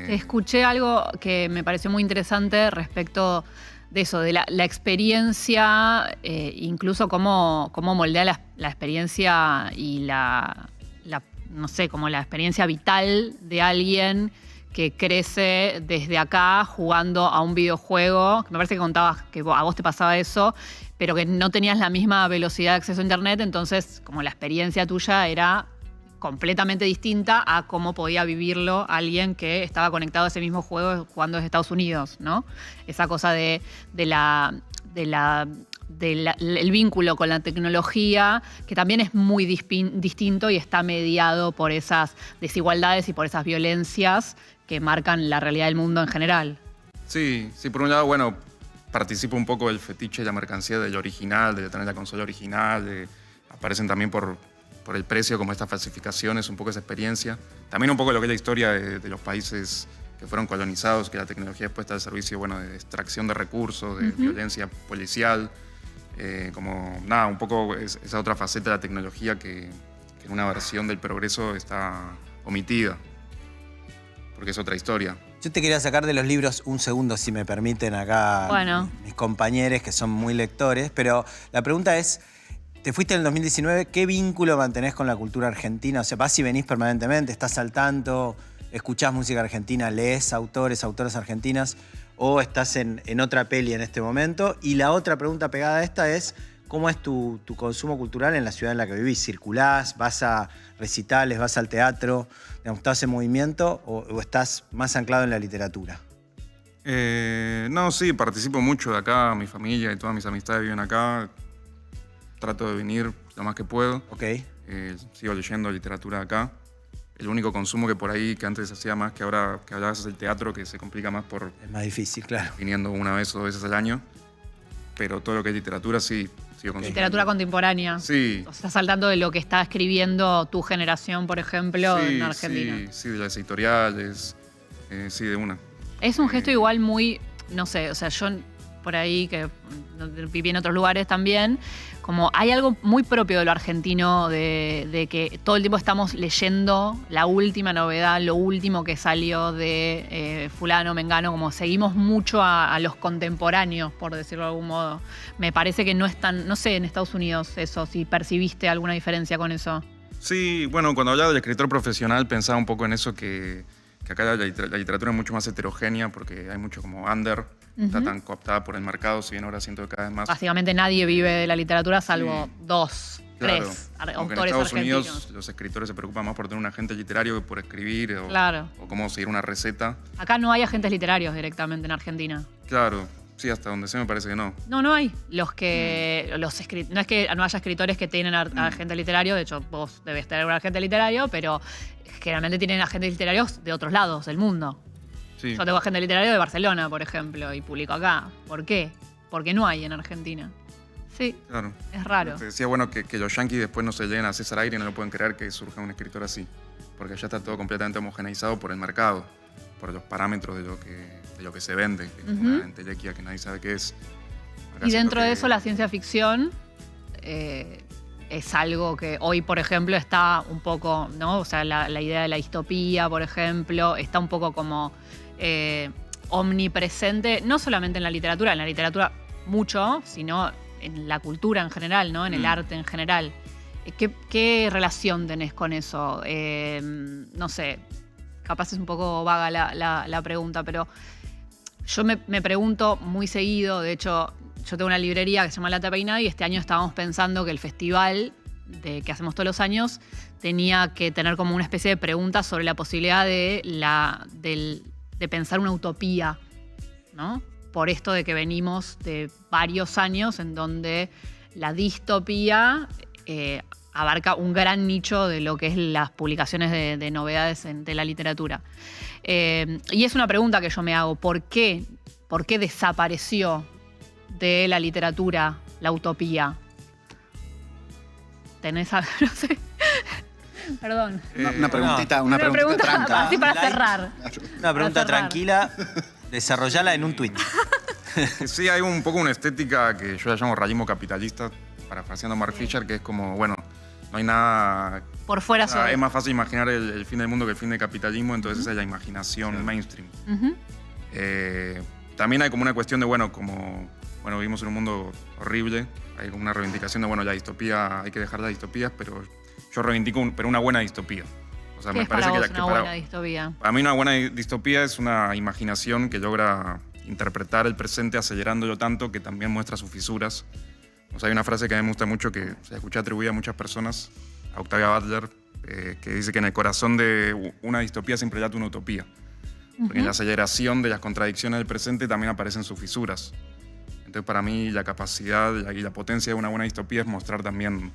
Escuché algo que me pareció muy interesante respecto de eso, de la experiencia, incluso cómo moldea la experiencia y no sé, como la experiencia vital de alguien que crece desde acá jugando a un videojuego, que me parece que contabas que a vos te pasaba eso, pero que no tenías la misma velocidad de acceso a internet, entonces como la experiencia tuya era completamente distinta a cómo podía vivirlo alguien que estaba conectado a ese mismo juego jugando desde Estados Unidos, ¿no? Esa cosa el vínculo con la tecnología, que también es muy distinto y está mediado por esas desigualdades y por esas violencias que marcan la realidad del mundo en general. Sí, por un lado, bueno, participo un poco del fetiche de la mercancía del original, de tener la consola original, aparecen también por el precio, como estas falsificaciones, un poco esa experiencia. También un poco lo que es la historia de los países que fueron colonizados, que la tecnología es puesta al servicio, bueno, de extracción de recursos, de violencia policial. Como, nada, un poco esa otra faceta de la tecnología que en una versión del progreso está omitida, porque es otra historia. Yo te quería sacar de los libros un segundo, si me permiten acá Bueno. mis compañeros que son muy lectores, pero la pregunta es, Te fuiste en el 2019, ¿qué vínculo mantenés con la cultura argentina? O sea, vas y venís permanentemente, estás al tanto, escuchás música argentina, lees autores, autoras argentinas, o estás en otra peli en este momento. Y la otra pregunta pegada a esta es, ¿cómo es tu consumo cultural en la ciudad en la que vivís? ¿Circulás, vas a recitales, vas al teatro? Digamos, ¿estás en movimiento o estás más anclado en la literatura? No, sí, participo mucho de acá, mi familia y todas mis amistades viven acá. Trato de venir lo más que puedo. Ok. Sigo leyendo literatura de acá. El único consumo que por ahí, que antes hacía más que ahora que hablabas, es el teatro, que se complica más por Es más difícil, claro. viniendo una vez o 2 veces al año. Pero todo lo que es literatura sí, sigo consumiendo. Literatura contemporánea. Sí. O sea, estás saltando de lo que está escribiendo tu generación, por ejemplo, en Argentina. Sí, de las editoriales, sí, de una. Es un gesto igual muy, no sé, o sea, yo por ahí, que viví en otros lugares también, como hay algo muy propio de lo argentino, de que todo el tiempo estamos leyendo la última novedad, lo último que salió de fulano, mengano, como seguimos mucho a los contemporáneos, por decirlo de algún modo. Me parece que no es tan, no sé, en Estados Unidos eso, si percibiste alguna diferencia con eso. Sí, bueno, cuando hablaba del escritor profesional pensaba un poco en eso, que acá la literatura es mucho más heterogénea porque hay mucho como under, está tan cooptada por el mercado, si bien ahora siento que cada vez más... Básicamente nadie vive de la literatura salvo Sí. 2, Claro, 3 aunque autores en Estados argentinos. Unidos los escritores se preocupan más por tener un agente literario que por escribir o, Claro. o cómo seguir una receta. Acá no hay agentes literarios directamente en Argentina. Claro, sí, hasta donde sé me parece que no. No hay. No es que no haya escritores que tienen agente literario, de hecho vos debes tener un agente literario, pero generalmente tienen agentes literarios de otros lados del mundo. Sí. Yo tengo agente literario de Barcelona, por ejemplo, y publico acá. ¿Por qué? Porque no hay en Argentina. Sí, Claro. es raro. Te decía, bueno, que los yanquis después no se lleguen a César Aire y no lo pueden creer que surja un escritor así. Porque ya está todo completamente homogeneizado por el mercado, por los parámetros de lo que se vende, que es una entelequia que nadie sabe qué es. Acá Y siento dentro de que- eso la ciencia ficción es algo que hoy, por ejemplo, está un poco, ¿no? O sea, la idea de la distopía, por ejemplo, está un poco como omnipresente, no solamente en la literatura mucho, sino en la cultura en general, ¿no? En el arte en general. ¿Qué relación tenés con eso? No sé, capaz es un poco vaga la pregunta, pero yo me pregunto muy seguido, de hecho, yo tengo una librería que se llama La Tapeinada y este año estábamos pensando que el festival que hacemos todos los años tenía que tener como una especie de pregunta sobre la posibilidad de pensar una utopía, ¿no? Por esto de que venimos de varios años en donde la distopía abarca un gran nicho de lo que es las publicaciones de novedades de la literatura. Y es una pregunta que yo me hago, ¿por qué desapareció de la literatura la utopía? ¿Tenés algo? No sé. Perdón. Una preguntita, una preguntita tranca. así para cerrar. Una pregunta cerrar. tranquila, desarrollala en un tuit. Sí, hay un poco una estética que yo la llamo realismo capitalista, parafraseando a Mark Fisher, que es como, bueno, no hay nada... Por fuera Es más fácil imaginar el fin del mundo que el fin del capitalismo, entonces esa es la imaginación mainstream. También hay como una cuestión de, bueno, vivimos en un mundo horrible, hay como una reivindicación de, bueno, la distopía, hay que dejar las distopías, pero yo reivindico una buena distopía. O sea, ¿Qué me es para parece vos una buena distopía? Para mí una buena distopía es una imaginación que logra interpretar el presente acelerándolo tanto que también muestra sus fisuras. O sea, hay una frase que a mí me gusta mucho que se escucha atribuida a muchas personas, a Octavia Butler, que dice que en el corazón de una distopía siempre late una utopía. Porque en la aceleración de las contradicciones del presente también aparecen sus fisuras. Entonces, para mí, la capacidad y la potencia de una buena distopía es mostrar también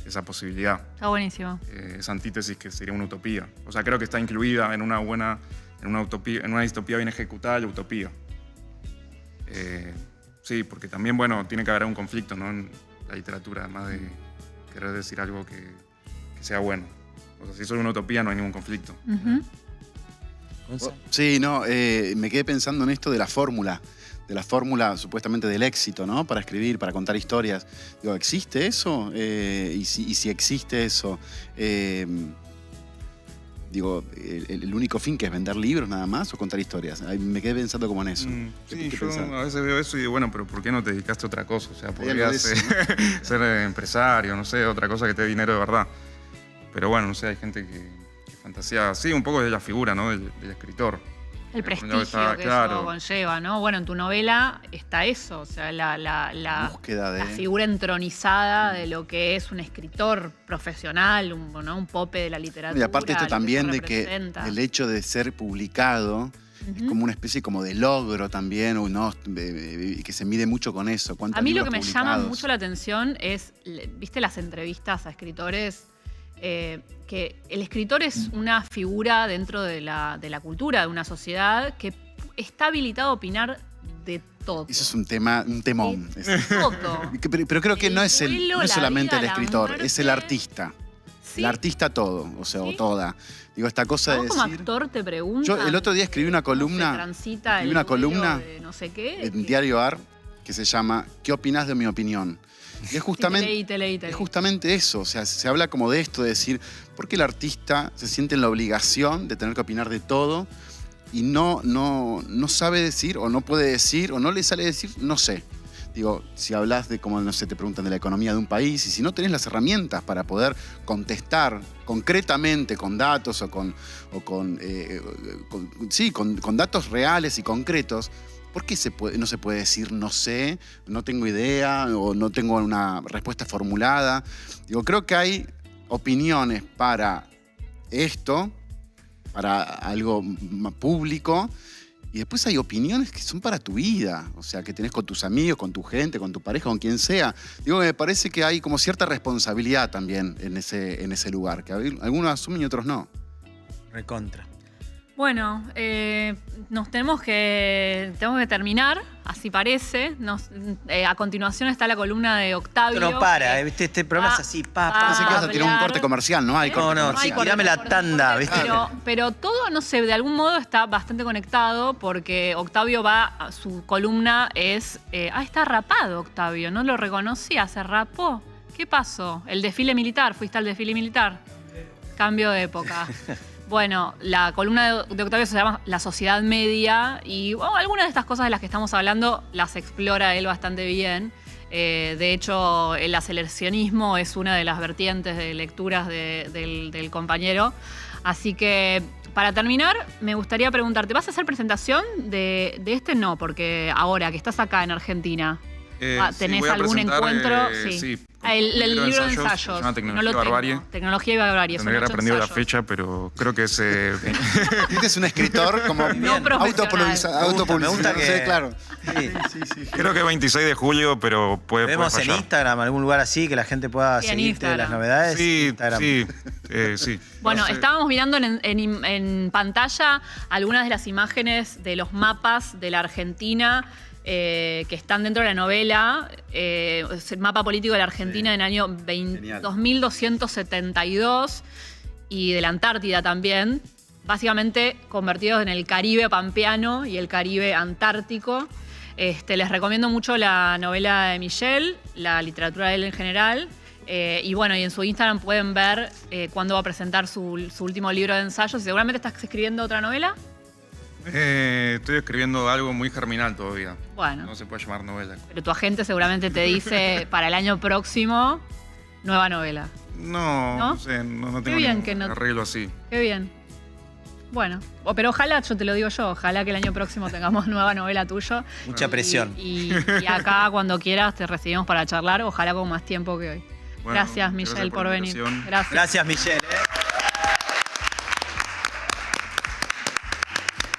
esa posibilidad. Está buenísimo. Esa antítesis que sería una utopía. O sea, creo que está incluida en una utopía, en una distopía bien ejecutada, la utopía. Sí, porque también, bueno, tiene que haber un conflicto, ¿no? En la literatura, además de querer decir algo que sea bueno. O sea, si es solo una utopía, no hay ningún conflicto. Sí, no, me quedé pensando en esto de la fórmula supuestamente del éxito, ¿no? Para escribir, para contar historias. Digo, ¿existe eso? Y si existe eso, Digo, el único fin que es vender libros nada más o contar historias. Ahí me quedé pensando como en eso. Sí, ¿Qué yo pensás? a veces veo eso y digo, bueno, pero ¿por qué no te dedicaste a otra cosa? O sea, algo podrías de eso, ser empresario, no sé, otra cosa que te dé dinero de verdad. Pero bueno, no sé, hay gente que fantasea, sí, un poco de la figura, ¿no? Del escritor. El prestigio que claro. eso conlleva, ¿no? Bueno, en tu novela está eso, o sea, la Búsqueda de... la figura entronizada de lo que es un escritor profesional, un pope de la literatura. Y aparte esto lo que también eso de que representa. el hecho de ser publicado es como una especie como de logro también, ¿no? Que se mide mucho con eso. A mí lo que me libros llama publicados. mucho la atención es, ¿viste las entrevistas a escritores? Que el escritor es una figura dentro de la cultura, de una sociedad que está habilitado a opinar de todo. Eso es un temón. De todo. Pero creo que El no es duelo, la solamente vida, el escritor, la es el muerte. artista. Sí. El artista todo, o sea, Sí. o toda. Digo, esta cosa ¿A de vos como decir... actor te preguntan? Yo el otro día escribí una columna, ¿Cómo se transita escribí el una duelo columna de no sé qué? en Diario AR que se llama ¿Qué opinás de mi opinión? Y es justamente, Te leí. es justamente eso, o sea, se habla como de esto, de decir, ¿por qué el artista se siente en la obligación de tener que opinar de todo y no sabe decir, o no puede decir, o no le sale decir, no sé? Digo, si hablas de, como no sé, te preguntan de la economía de un país, y si no tenés las herramientas para poder contestar concretamente con datos con datos reales y concretos, ¿por qué no se puede decir no sé, no tengo idea o no tengo una respuesta formulada? Digo, creo que hay opiniones para esto, para algo público, y después hay opiniones que son para tu vida, o sea, que tenés con tus amigos, con tu gente, con tu pareja, con quien sea. Digo, me parece que hay como cierta responsabilidad también en ese lugar, que algunos asumen y otros no. Recontra. Bueno, nos tenemos que terminar, así parece. A continuación está la columna de Octavio. Esto no para, ¿viste? Este programa es así, Pensé que ibas a tirar un corte comercial, no hay corte No, comercial. sí, tirame la tanda, ¿viste? Pero todo, no sé, de algún modo está bastante conectado porque Octavio su columna es... está rapado Octavio, no lo reconocía, se rapó. ¿Qué pasó? El desfile militar, ¿fuiste al desfile militar? Cambio de época. Bueno, la columna de Octavio se llama La Sociedad Media y algunas de estas cosas de las que estamos hablando las explora él bastante bien. De hecho, el aceleracionismo es una de las vertientes de lecturas del compañero. Así que, para terminar, me gustaría preguntarte, ¿vas a hacer presentación de este? No, porque ahora que estás acá en Argentina, ¿tenés voy a algún presentar, encuentro? Sí. El libro de ensayos. Se llama No lo tengo. Barbarie. Tecnología y Barbarie. Tendría que haber aprendido la ensayos. fecha, pero creo que es... Este es un escritor como No profesional. autopublicizado. Me gusta que- Sí, claro. Sí. creo que 26 de julio, pero puede Vemos en fallar. Instagram, algún lugar así, que la gente pueda Sí, en seguirte Instagram. las novedades. Sí, Instagram. sí. Bueno, No sé. estábamos mirando en pantalla algunas de las imágenes de los mapas de la Argentina que están dentro de la novela. Es el mapa político de la Argentina en el año Genial. 2272 y de la Antártida también, básicamente convertidos en el Caribe pampeano y el Caribe antártico. Les recomiendo mucho la novela de Michel, la literatura de él en general. Y bueno, y en su Instagram pueden ver cuándo va a presentar su último libro de ensayos. Y seguramente estás escribiendo otra novela. Estoy escribiendo algo muy germinal todavía. Bueno, No se puede llamar novela. pero tu agente seguramente te dice para el año próximo, nueva novela. No, ¿No? no sé, no Qué tengo bien ningún que no- arreglo así. Qué bien. Bueno, pero ojalá, yo te lo digo yo, ojalá que el año próximo tengamos nueva novela tuyo. Mucha presión. Y acá cuando quieras te recibimos para charlar, ojalá con más tiempo que hoy. Bueno, Gracias, Michelle, por la venir. invitación. Gracias. Gracias, Michelle.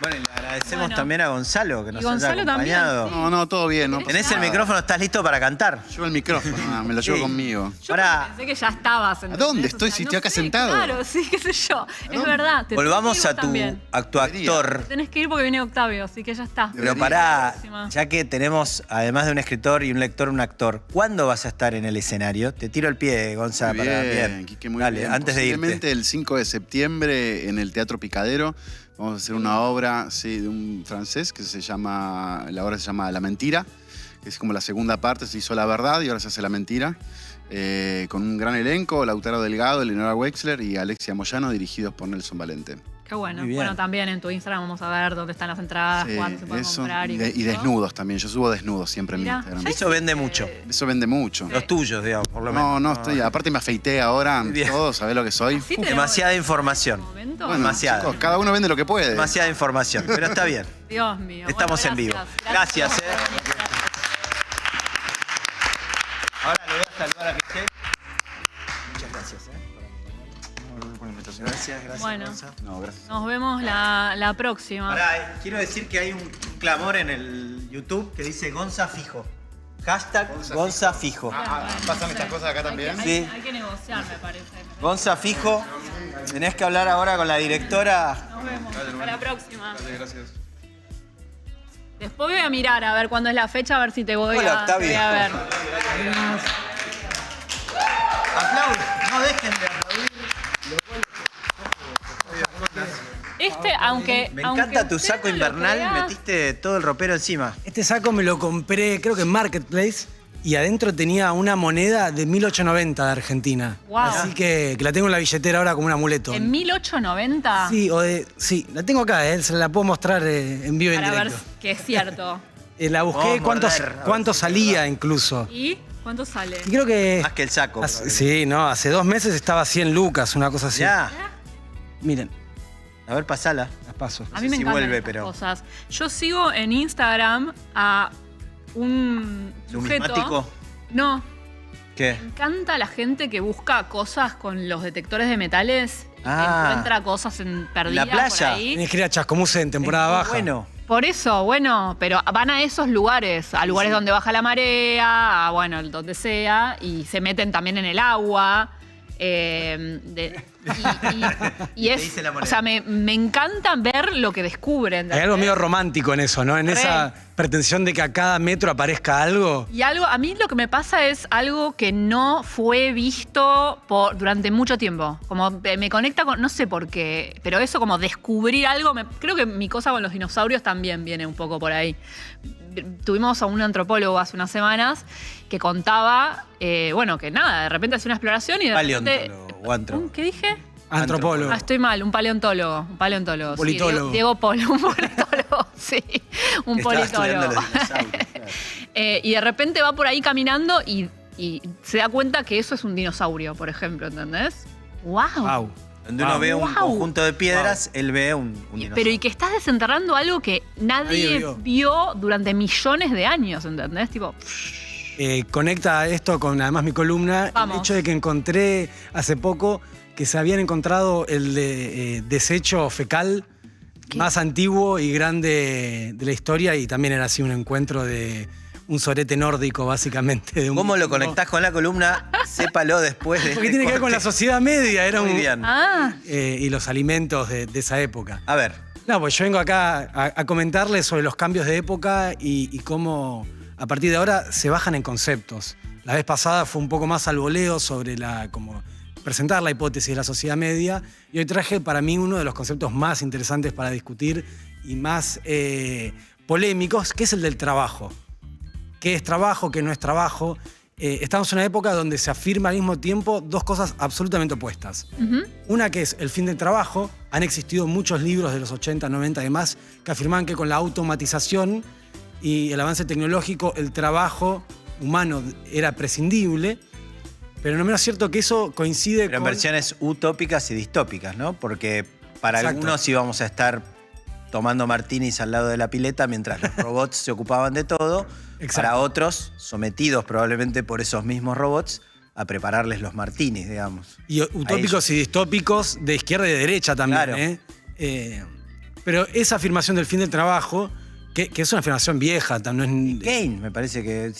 Bueno, y le agradecemos Bueno. también a Gonzalo que nos Y Gonzalo haya acompañado. también, No, todo bien. No Tenés pasa el nada. micrófono, ¿estás listo para cantar? Llevo el micrófono, me lo llevo Sí. conmigo. Yo Pará. pensé que ya estabas. ¿entendés? dónde estoy? Si estoy acá sentado. Claro, sí, qué sé yo. Es verdad. te Volvamos tenés que ir a vos tu también. actor. Tenés que ir porque viene Octavio, así que ya está. Pero Debería. pará, Próxima. ya que tenemos, además de un escritor y un lector, un actor, ¿cuándo vas a estar en el escenario? Te tiro el pie, Gonza, Muy para bien, Quique, muy Dale, bien. antes de Posiblemente irte. el 5 de septiembre en el Teatro Picadero vamos a hacer una obra de un francés que la obra se llama La Mentira, que es como la segunda parte, se hizo La Verdad y ahora se hace La Mentira. con un gran elenco, Lautaro Delgado, Eleonora Wexler y Alexia Moyano, dirigidos por Nelson Valente. Qué bueno. Bueno, también en tu Instagram vamos a ver dónde están las entradas, cuándo se pueden comprar. Y desnudos también. Yo subo desnudos siempre en mi Instagram. Eso vende mucho. Eso vende mucho. Los tuyos, digamos, por lo menos. No, aparte me afeité ahora, todo, ¿sabés lo que soy? Demasiada información. Bueno, demasiada. Chicos, cada uno vende lo que puede. Demasiada información, pero está bien. Dios mío. Estamos en vivo. Gracias. Ahora le voy a saludar a Michelle. Muchas gracias. Gracias. Bueno, No, gracias. nos vemos la próxima. Pará, quiero decir que hay un clamor en el YouTube que dice Gonza Fijo. Hashtag Gonza Fijo. ¿Pasan estas cosas acá también? Sí. Hay que negociar, me parece. Gonza Fijo. Tenés que hablar ahora con la directora. Nos vemos. Hasta la próxima. Gracias. Después voy a mirar a ver cuándo es la fecha, a ver si te voy, Hola, te voy a ver. Aplausos. No dejen de aplaudir. Aunque. Me encanta tu saco invernal, metiste metiste todo el ropero encima. Este saco me lo compré, creo que en Marketplace, y adentro tenía una moneda de 1890 de Argentina. Wow. Así que la tengo en la billetera ahora como un amuleto. ¿En 1890? Sí, la tengo acá, se la puedo mostrar en vivo y en Para ver directo. que es cierto. La busqué, cuánto salía incluso. ¿Y cuánto sale? Y creo que... Más que el saco. Sí, no, hace 2 meses estaba 100 lucas, una cosa así. Ya. Miren, A ver, pasala. las paso. A mí me si encantan vuelve, estas pero- cosas. Yo sigo en Instagram a un sujeto... ¿Numismático? No, ¿Qué? me encanta la gente que busca cosas con los detectores de metales. Ah. Encuentra cosas perdidas La playa. por ahí. Tenés que ir a Chascomús en temporada baja. Bueno. Por eso, bueno, pero van a esos lugares, a lugares donde baja la marea, a, bueno, donde sea, y se meten también en el agua. Y es, dice la moneda. o sea, me encanta ver lo que descubren. Hay algo medio romántico en eso, ¿no? En esa pretensión de que a cada metro aparezca algo. Y algo, a mí lo que me pasa es algo que no fue visto durante mucho tiempo. Como me conecta con, no sé por qué, pero eso como descubrir algo, creo que mi cosa con los dinosaurios también viene un poco por ahí. Tuvimos a un antropólogo hace unas semanas que contaba, bueno, que nada, de repente hacía una exploración y de repente... Paleontólogo o antro. ¿Qué dije? Antropólogo. Ah, estoy mal, un paleontólogo. Un paleontólogo. Politólogo. Sí, Diego Polo, un politólogo, sí. Un Estaba estudiando politólogo. los dinosaurios, claro. Y de repente va por ahí caminando y se da cuenta que eso es un dinosaurio, por ejemplo, ¿entendés? ¡Wow! Wow. Donde uno ve un Wow. conjunto de piedras, él ve un dinosaurio. Pero y que estás desenterrando algo que nadie Nadie vio durante millones de años, ¿entendés? Tipo, Conecta esto con además mi columna, Vamos. el hecho de que encontré hace poco que se habían encontrado el desecho fecal más antiguo y grande de la historia, y también era así un encuentro de un sorete nórdico, básicamente. De un ¿Cómo lo vikingo. conectás con la columna? Sépalo después de Porque este tiene que ver con la corte. sociedad media, era Muy un, bien. y los alimentos de esa época. A ver, No, pues yo vengo acá a comentarles sobre los cambios de época y cómo a partir de ahora se bajan en conceptos. La vez pasada fue un poco más al voleo sobre como presentar la hipótesis de la sociedad media, y hoy traje para mí uno de los conceptos más interesantes para discutir y más polémicos, que es el del trabajo. ¿Qué es trabajo? ¿Qué no es trabajo? Estamos en una época donde se afirma al mismo tiempo dos cosas absolutamente opuestas. Una que es el fin del trabajo. Han existido muchos libros de los 80, 90 y demás que afirman que con la automatización y el avance tecnológico el trabajo humano era prescindible, pero no menos cierto que eso coincide pero en con... versiones utópicas y distópicas, ¿no? Porque para Exacto. algunos íbamos a estar tomando martinis al lado de la pileta mientras los robots se ocupaban de todo. Exacto. Para otros, sometidos probablemente por esos mismos robots, a prepararles los martinis, digamos. Y utópicos y distópicos de izquierda y de derecha también. Claro. Pero esa afirmación del fin del trabajo, que es una afirmación vieja, no es... Keynes, me parece que...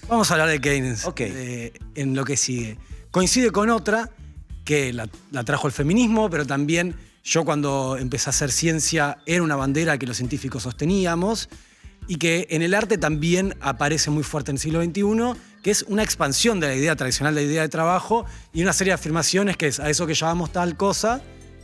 Vamos a hablar de Keynes Ok. en lo que sigue. Coincide con otra que la trajo el feminismo, pero también yo cuando empecé a hacer ciencia era una bandera que los científicos sosteníamos, y que en el arte también aparece muy fuerte en el siglo XXI, que es una expansión de la idea tradicional, de la idea de trabajo, y una serie de afirmaciones que es a eso que llamamos tal cosa,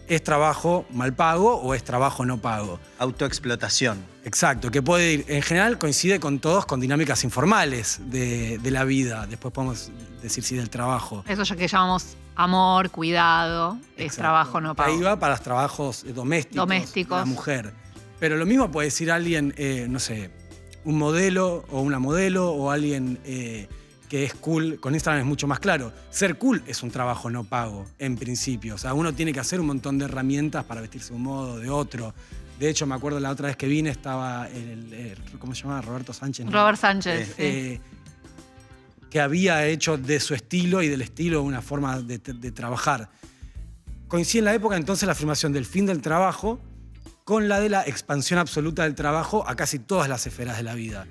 ¿es trabajo mal pago o es trabajo no pago? Autoexplotación. Exacto, que puede ir, en general coincide con todos con dinámicas informales de la vida. Después podemos decir si del trabajo. Eso ya que llamamos amor, cuidado, es Exacto. trabajo no pago. Ahí va para los trabajos domésticos. de la mujer. Pero lo mismo puede decir alguien, no sé, un modelo o una modelo o alguien que es cool. Con Instagram es mucho más claro. Ser cool es un trabajo no pago, en principio. O sea, uno tiene que hacer un montón de herramientas para vestirse de un modo o de otro. De hecho, me acuerdo la otra vez que vine estaba ¿cómo se llama? Roberto Sánchez. ¿no? Robert Sánchez, sí. Que había hecho de su estilo y del estilo una forma de trabajar. Coincide en la época entonces la afirmación del fin del trabajo con la de la expansión absoluta del trabajo a casi todas las esferas de la vida.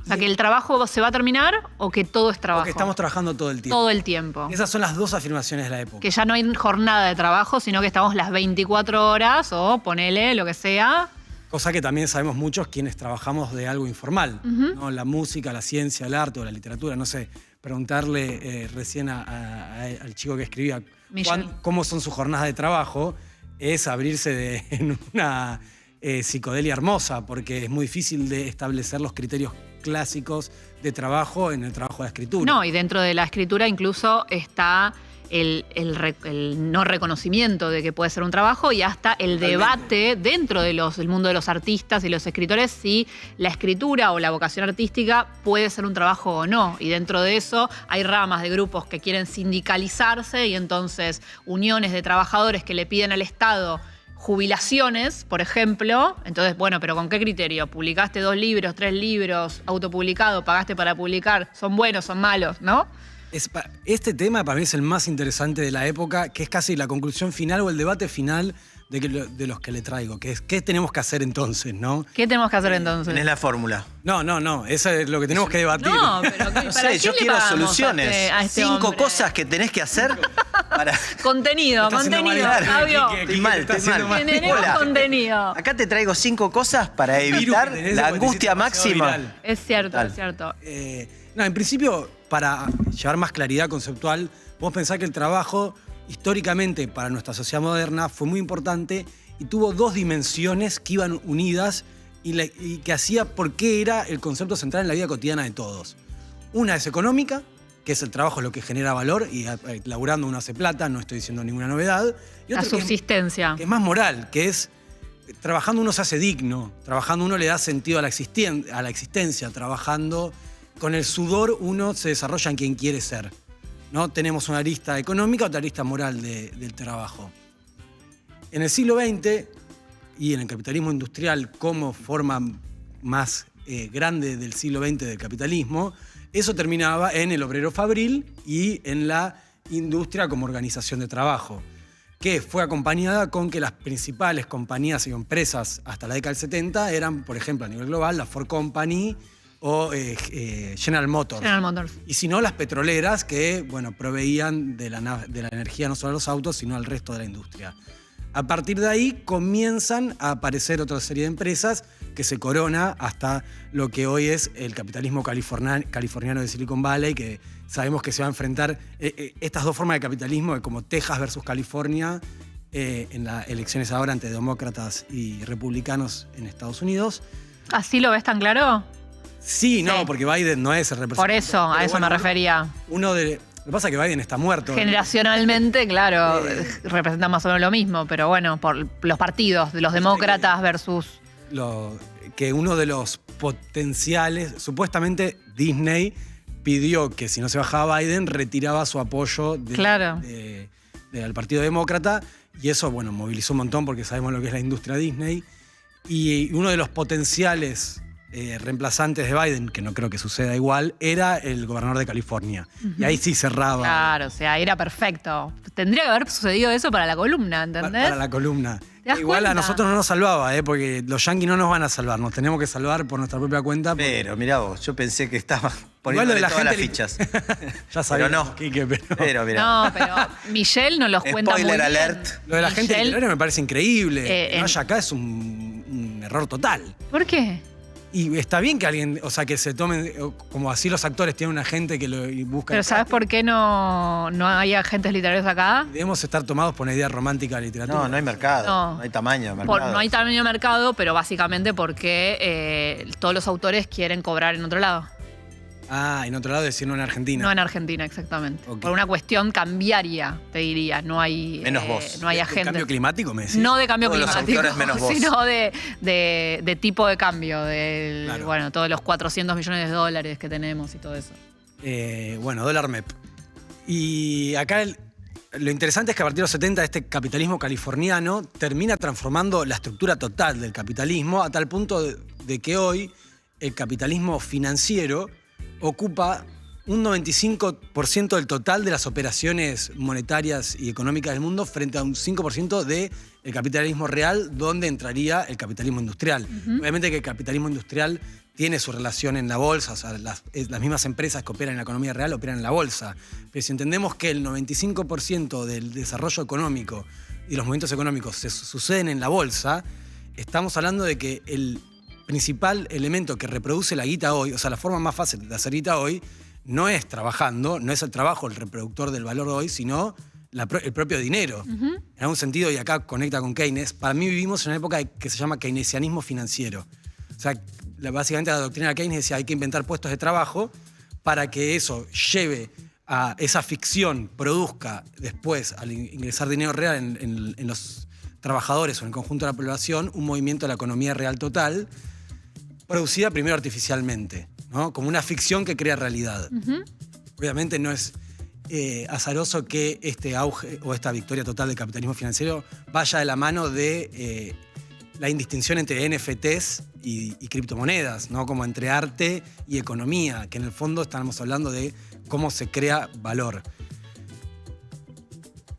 O sea, que el trabajo se va a terminar o que todo es trabajo. Porque estamos trabajando todo el tiempo. Todo el tiempo. Esas son las dos afirmaciones de la época. Que ya no hay jornada de trabajo, sino que estamos las 24 horas o ponele lo que sea. Cosa que también sabemos muchos quienes trabajamos de algo informal, ¿no? La música, la ciencia, el arte o la literatura, no sé. Preguntarle recién al chico que escribía cómo son sus jornadas de trabajo es abrirse en una psicodelia hermosa, porque es muy difícil de establecer los criterios clásicos de trabajo en el trabajo de escritura. No, y dentro de la escritura incluso está el no reconocimiento de que puede ser un trabajo y hasta el debate dentro del mundo de los artistas y los escritores si la escritura o la vocación artística puede ser un trabajo o no. Y dentro de eso hay ramas de grupos que quieren sindicalizarse y entonces uniones de trabajadores que le piden al Estado jubilaciones, por ejemplo. Entonces, bueno, pero ¿con qué criterio? ¿Publicaste 2 libros, 3 libros, autopublicado, pagaste para publicar? ¿Son buenos, son malos, no? Este tema para mí es el más interesante de la época, que es casi la conclusión final o el debate final de los que le traigo, que es ¿qué tenemos que hacer entonces, no? ¿Qué tenemos que hacer entonces? Tenés la fórmula. No, eso es lo que tenemos que debatir. No, pero No sé, yo quiero soluciones. A este 5 hombre? cosas que tenés que hacer para... Contenido, Fabio. Estoy mal. Generemos Hola. contenido. Acá te traigo 5 cosas para evitar la angustia máxima. Es cierto, Total. es cierto. No, en principio, para llevar más claridad conceptual, podemos pensar que el trabajo, históricamente, para nuestra sociedad moderna, fue muy importante y tuvo 2 dimensiones que iban unidas y que hacía por qué era el concepto central en la vida cotidiana de todos. Una es económica, que es el trabajo lo que genera valor y laburando uno hace plata, no estoy diciendo ninguna novedad. Y La otra subsistencia. que es más moral, que es trabajando uno se hace digno, trabajando uno le da sentido a la existencia, trabajando con el sudor uno se desarrolla en quien quiere ser. ¿No? Tenemos una arista económica, otra arista moral del trabajo. En el siglo XX y en el capitalismo industrial como forma más grande del siglo XX del capitalismo, eso terminaba en el obrero fabril y en la industria como organización de trabajo, que fue acompañada con que las principales compañías y empresas hasta la década del 70 eran, por ejemplo, a nivel global, la Ford Company o General Motors. General Motors. Y si no, las petroleras que, bueno, proveían de la energía no solo a los autos, sino al resto de la industria. A partir de ahí comienzan a aparecer otra serie de empresas que se corona hasta lo que hoy es el capitalismo californiano de Silicon Valley, que sabemos que se va a enfrentar estas 2 formas de capitalismo, como Texas versus California, en las elecciones ahora entre demócratas y republicanos en Estados Unidos. ¿Así lo ves tan claro? Sí, no, porque Biden no es el representante. Por eso, a eso me refería. Lo que pasa es que Biden está muerto. Generacionalmente, claro, representa más o menos lo mismo, pero bueno, por los partidos de los demócratas versus... Que uno de los potenciales, supuestamente Disney pidió que si no se bajaba Biden, retiraba su apoyo al Partido Demócrata, y eso, bueno, movilizó un montón porque sabemos lo que es la industria Disney. Y uno de los potenciales reemplazantes de Biden, que no creo que suceda igual, era el gobernador de California. Y ahí sí cerraba. Claro, o sea, era perfecto. Tendría que haber sucedido eso para la columna, ¿entendés? Para la columna. ¿Te das Igual cuenta? a nosotros no nos salvaba, porque los yanquis no nos van a salvar, nos tenemos que salvar por nuestra propia cuenta. Pero mirá vos, yo pensé que estaba Igual lo poniéndole de la todas las gente fichas. Ya sabíamos, Pero no. Quique, Pero mirá. No, pero Michelle nos los cuenta muy bien. Spoiler alert. Lo de la gente literaria me parece increíble. Que no en- haya acá es un error total. ¿Por qué? Y está bien que alguien, o sea, que se tomen, como así los actores tienen una gente que lo busca. Pero ¿sabes por qué no hay agentes literarios acá? Debemos estar tomados por una idea romántica de literatura. No hay mercado, No. no hay tamaño de mercado. No hay tamaño de mercado, pero básicamente porque todos los autores quieren cobrar en otro lado. Ah, en otro lado decir no en Argentina. No en Argentina, exactamente. Ok. Por una cuestión cambiaria, te diría. No hay, Menos vos. no hay ¿De agentes. cambio climático, me decís? No de cambio Todos los climático, autores menos vos. sino de tipo de cambio, del, Claro. bueno, todos los 400 millones de dólares que tenemos y todo eso. Bueno, dólar MEP. Y acá lo interesante es que a partir de los 70 este capitalismo californiano termina transformando la estructura total del capitalismo a tal punto de que hoy el capitalismo financiero ocupa un 95% del total de las operaciones monetarias y económicas del mundo frente a un 5% del capitalismo real, donde entraría el capitalismo industrial. Obviamente que el capitalismo industrial tiene su relación en la bolsa, o sea, las mismas empresas que operan en la economía real operan en la bolsa. Pero si entendemos que el 95% del desarrollo económico y los movimientos económicos se suceden en la bolsa, estamos hablando de que el principal elemento que reproduce la guita hoy, o sea, la forma más fácil de hacer guita hoy, no es trabajando, no es el trabajo el reproductor del valor hoy, sino el propio dinero. En algún sentido, y acá conecta con Keynes, para mí vivimos en una época que se llama keynesianismo financiero. O sea, básicamente la doctrina de Keynes decía hay que inventar puestos de trabajo para que eso lleve a esa ficción, produzca después, al ingresar dinero real en los trabajadores o en el conjunto de la población, un movimiento de la economía real total, producida primero artificialmente, ¿no? Como una ficción que crea realidad. Obviamente no es azaroso que este auge o esta victoria total del capitalismo financiero vaya de la mano de la indistinción entre NFTs y criptomonedas, ¿no? Como entre arte y economía, que en el fondo estamos hablando de cómo se crea valor.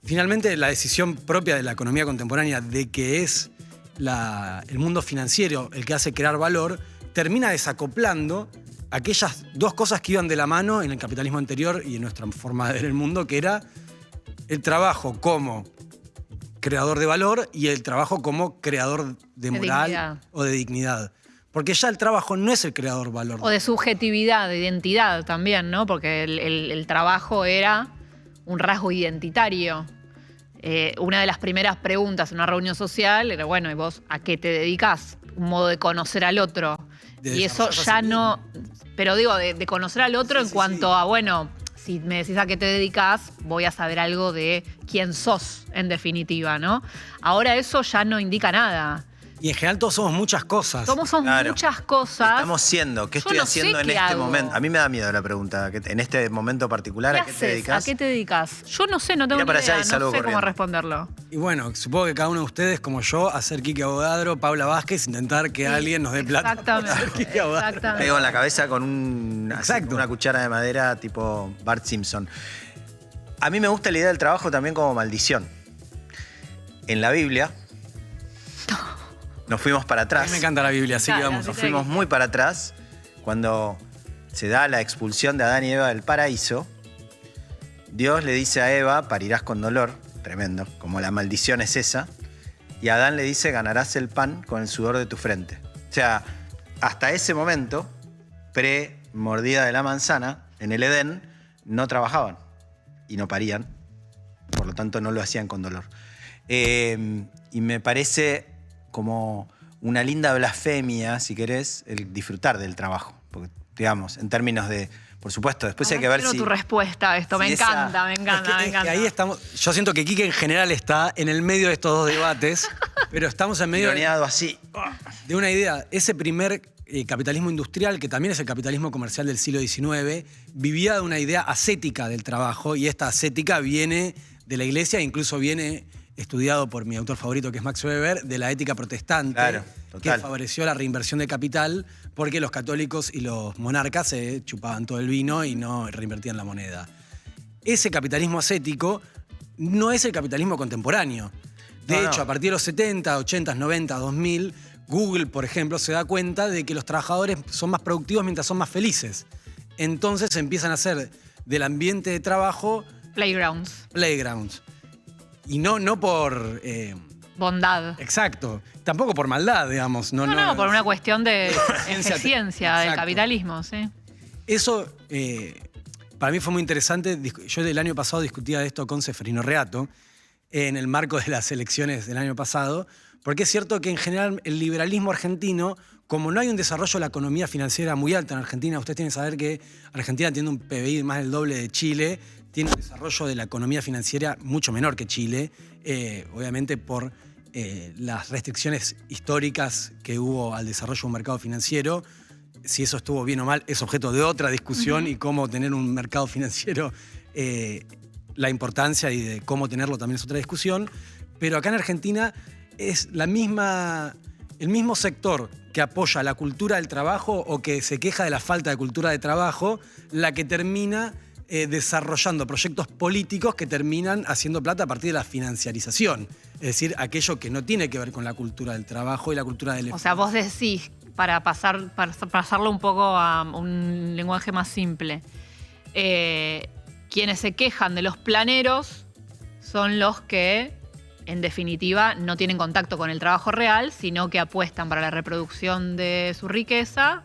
Finalmente, la decisión propia de la economía contemporánea de que es el mundo financiero el que hace crear valor, termina desacoplando aquellas dos cosas que iban de la mano en el capitalismo anterior y en nuestra forma de ver el mundo, que era el trabajo como creador de valor y el trabajo como creador de moral dignidad. O de dignidad. Porque ya el trabajo no es el creador de valor. O de subjetividad, de identidad también, ¿no? Porque el trabajo era un rasgo identitario. Una de las primeras preguntas en una reunión social era, bueno, ¿y vos a qué te dedicás? Un modo de conocer al otro. Y eso ya no... Pero digo, de conocer al otro en cuanto a, bueno, si me decís a qué te dedicás, voy a saber algo de quién sos, en definitiva, ¿no? Ahora eso ya no indica nada. Y en general todos somos muchas cosas. Somos muchas cosas. Estamos siendo. ¿Qué Yo estoy no haciendo sé en qué este hago. momento? A mí me da miedo la pregunta. En este momento particular, ¿a qué te haces? dedicas? ¿A qué te dedicas? Yo no sé, no tengo Mira ni para allá idea, y salgo no sé cómo corriendo. responderlo. Y bueno, supongo que cada uno de ustedes, como yo, hacer Quique Abogadro, Paula Vázquez, intentar que alguien nos dé plata. Exactamente. Quique Abogadro. Exactamente. Pego en la cabeza con Exacto. una cuchara de madera tipo Bart Simpson. A mí me gusta la idea del trabajo también como maldición. En la Biblia, nos fuimos para A atrás. mí me encanta la Biblia, así que Claro, vamos. Nos fuimos muy para atrás cuando se da la expulsión de Adán y Eva del paraíso. Dios le dice a Eva, parirás con dolor, tremendo, como la maldición es esa. Y a Adán le dice, ganarás el pan con el sudor de tu frente. O sea, hasta ese momento, pre-mordida de la manzana, en el Edén, no trabajaban y no parían. Por lo tanto, no lo hacían con dolor. Y me parece como una linda blasfemia, si querés, el disfrutar del trabajo. Porque, digamos, en términos de, por supuesto, después hay que ver Quiero si... tu respuesta a esto, me si esa- encanta, me encanta, me Es que encanta. ahí estamos. Yo siento que Quique en general está en el medio de estos dos debates, pero estamos en medio Ironeado así. de una idea. Ese primer capitalismo industrial, que también es el capitalismo comercial del siglo XIX, vivía de una idea ascética del trabajo, y esta ascética viene de la iglesia e incluso viene estudiado por mi autor favorito, que es Max Weber, de la ética protestante, Claro, que total. favoreció la reinversión de capital porque los católicos y los monarcas se chupaban todo el vino y no reinvertían la moneda. Ese capitalismo ascético no es el capitalismo contemporáneo. De No, hecho, no. a partir de los 70, 80, 90, 2000, Google, por ejemplo, se da cuenta de que los trabajadores son más productivos mientras son más felices. Entonces empiezan a hacer del ambiente de trabajo Playgrounds. playgrounds. Y no por bondad. Exacto. Tampoco por maldad, digamos. No, por una cuestión de eficiencia del Exacto. capitalismo, sí. Eso para mí fue muy interesante. Yo el año pasado discutía de esto con Seferino Reato en el marco de las elecciones del año pasado, porque es cierto que en general el liberalismo argentino, como no hay un desarrollo de la economía financiera muy alta en Argentina, ustedes tienen que saber que Argentina tiene un PBI más del doble de Chile, tiene un desarrollo de la economía financiera mucho menor que Chile, obviamente por las restricciones históricas que hubo al desarrollo de un mercado financiero. Si eso estuvo bien o mal es objeto de otra discusión y cómo tener un mercado financiero, la importancia y de cómo tenerlo también es otra discusión. Pero acá en Argentina es el mismo sector que apoya la cultura del trabajo o que se queja de la falta de cultura de trabajo, la que termina desarrollando proyectos políticos que terminan haciendo plata a partir de la financiarización. Es decir, aquello que no tiene que ver con la cultura del trabajo y la cultura del... O sea, vos decís, para pasarlo un poco a un lenguaje más simple, quienes se quejan de los planeros son los que, en definitiva, no tienen contacto con el trabajo real, sino que apuestan para la reproducción de su riqueza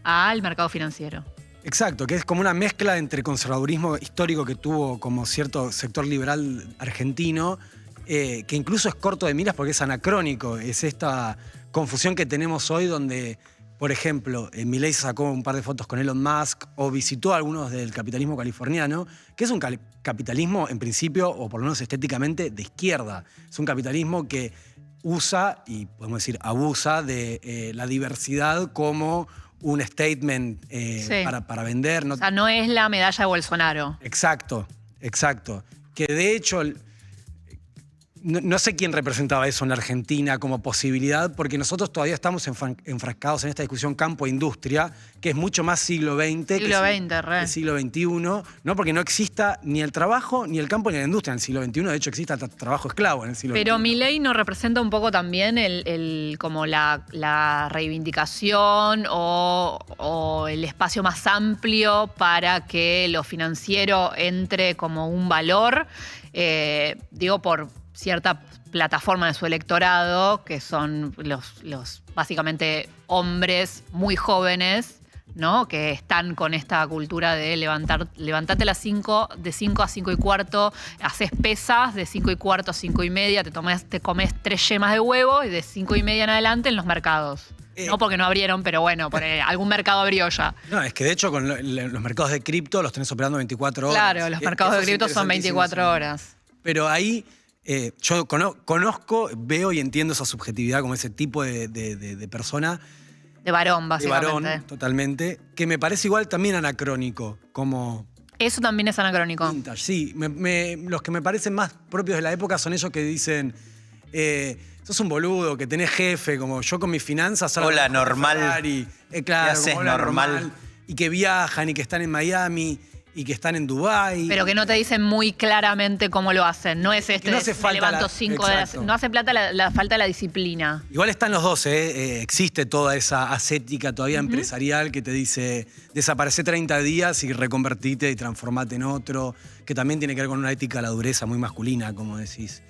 al mercado financiero. Exacto, que es como una mezcla entre conservadurismo histórico que tuvo como cierto sector liberal argentino, que incluso es corto de miras porque es anacrónico. Es esta confusión que tenemos hoy donde, por ejemplo, Milei sacó un par de fotos con Elon Musk o visitó a algunos del capitalismo californiano, que es un capitalismo en principio, o por lo menos estéticamente, de izquierda. Es un capitalismo que usa, y podemos decir abusa, de la diversidad como un statement para vender. O sea, no es la medalla de Bolsonaro. Exacto. Que de hecho, no sé quién representaba eso en la Argentina como posibilidad, porque nosotros todavía estamos enfrascados en esta discusión campo-industria, que es mucho más siglo XX que siglo XXI, ¿no? Porque no exista ni el trabajo, ni el campo, ni la industria en el siglo XXI. De hecho, existe hasta trabajo esclavo en el siglo XXI. Pero Milei nos representa un poco también como la reivindicación o el espacio más amplio para que lo financiero entre como un valor, digo, por cierta plataforma de su electorado, que son los básicamente hombres muy jóvenes, ¿no? Que están con esta cultura de levantate a las 5, de 5 a 5 y cuarto, haces pesas, de 5 y cuarto a 5 y media, te comes 3 yemas de huevo y de 5 y media en adelante en los mercados. No porque no abrieron, pero bueno, algún mercado abrió ya. No, es que de hecho con los mercados de cripto los tenés operando 24 horas. Claro, los mercados de cripto son 24 horas. Pero ahí yo conozco, veo y entiendo esa subjetividad como ese tipo de persona. De varón, básicamente. De varón, totalmente. Que me parece igual también anacrónico, como... Eso también es anacrónico. Vintage, sí. Los que me parecen más propios de la época son ellos que dicen... sos un boludo, que tenés jefe, como yo con mis finanzas... Hola, normal. Claro, ¿Qué haces, hola, normal? Y que viajan y que están en Miami... y que están en Dubái. Pero que no te dicen muy claramente cómo lo hacen. No es no hace falta me levanto 5 de las... No hace falta la falta de la disciplina. Igual están los dos, existe toda esa ascética todavía empresarial que te dice desaparece 30 días y reconvertite y transformate en otro, que también tiene que ver con una ética de la dureza muy masculina, como decís.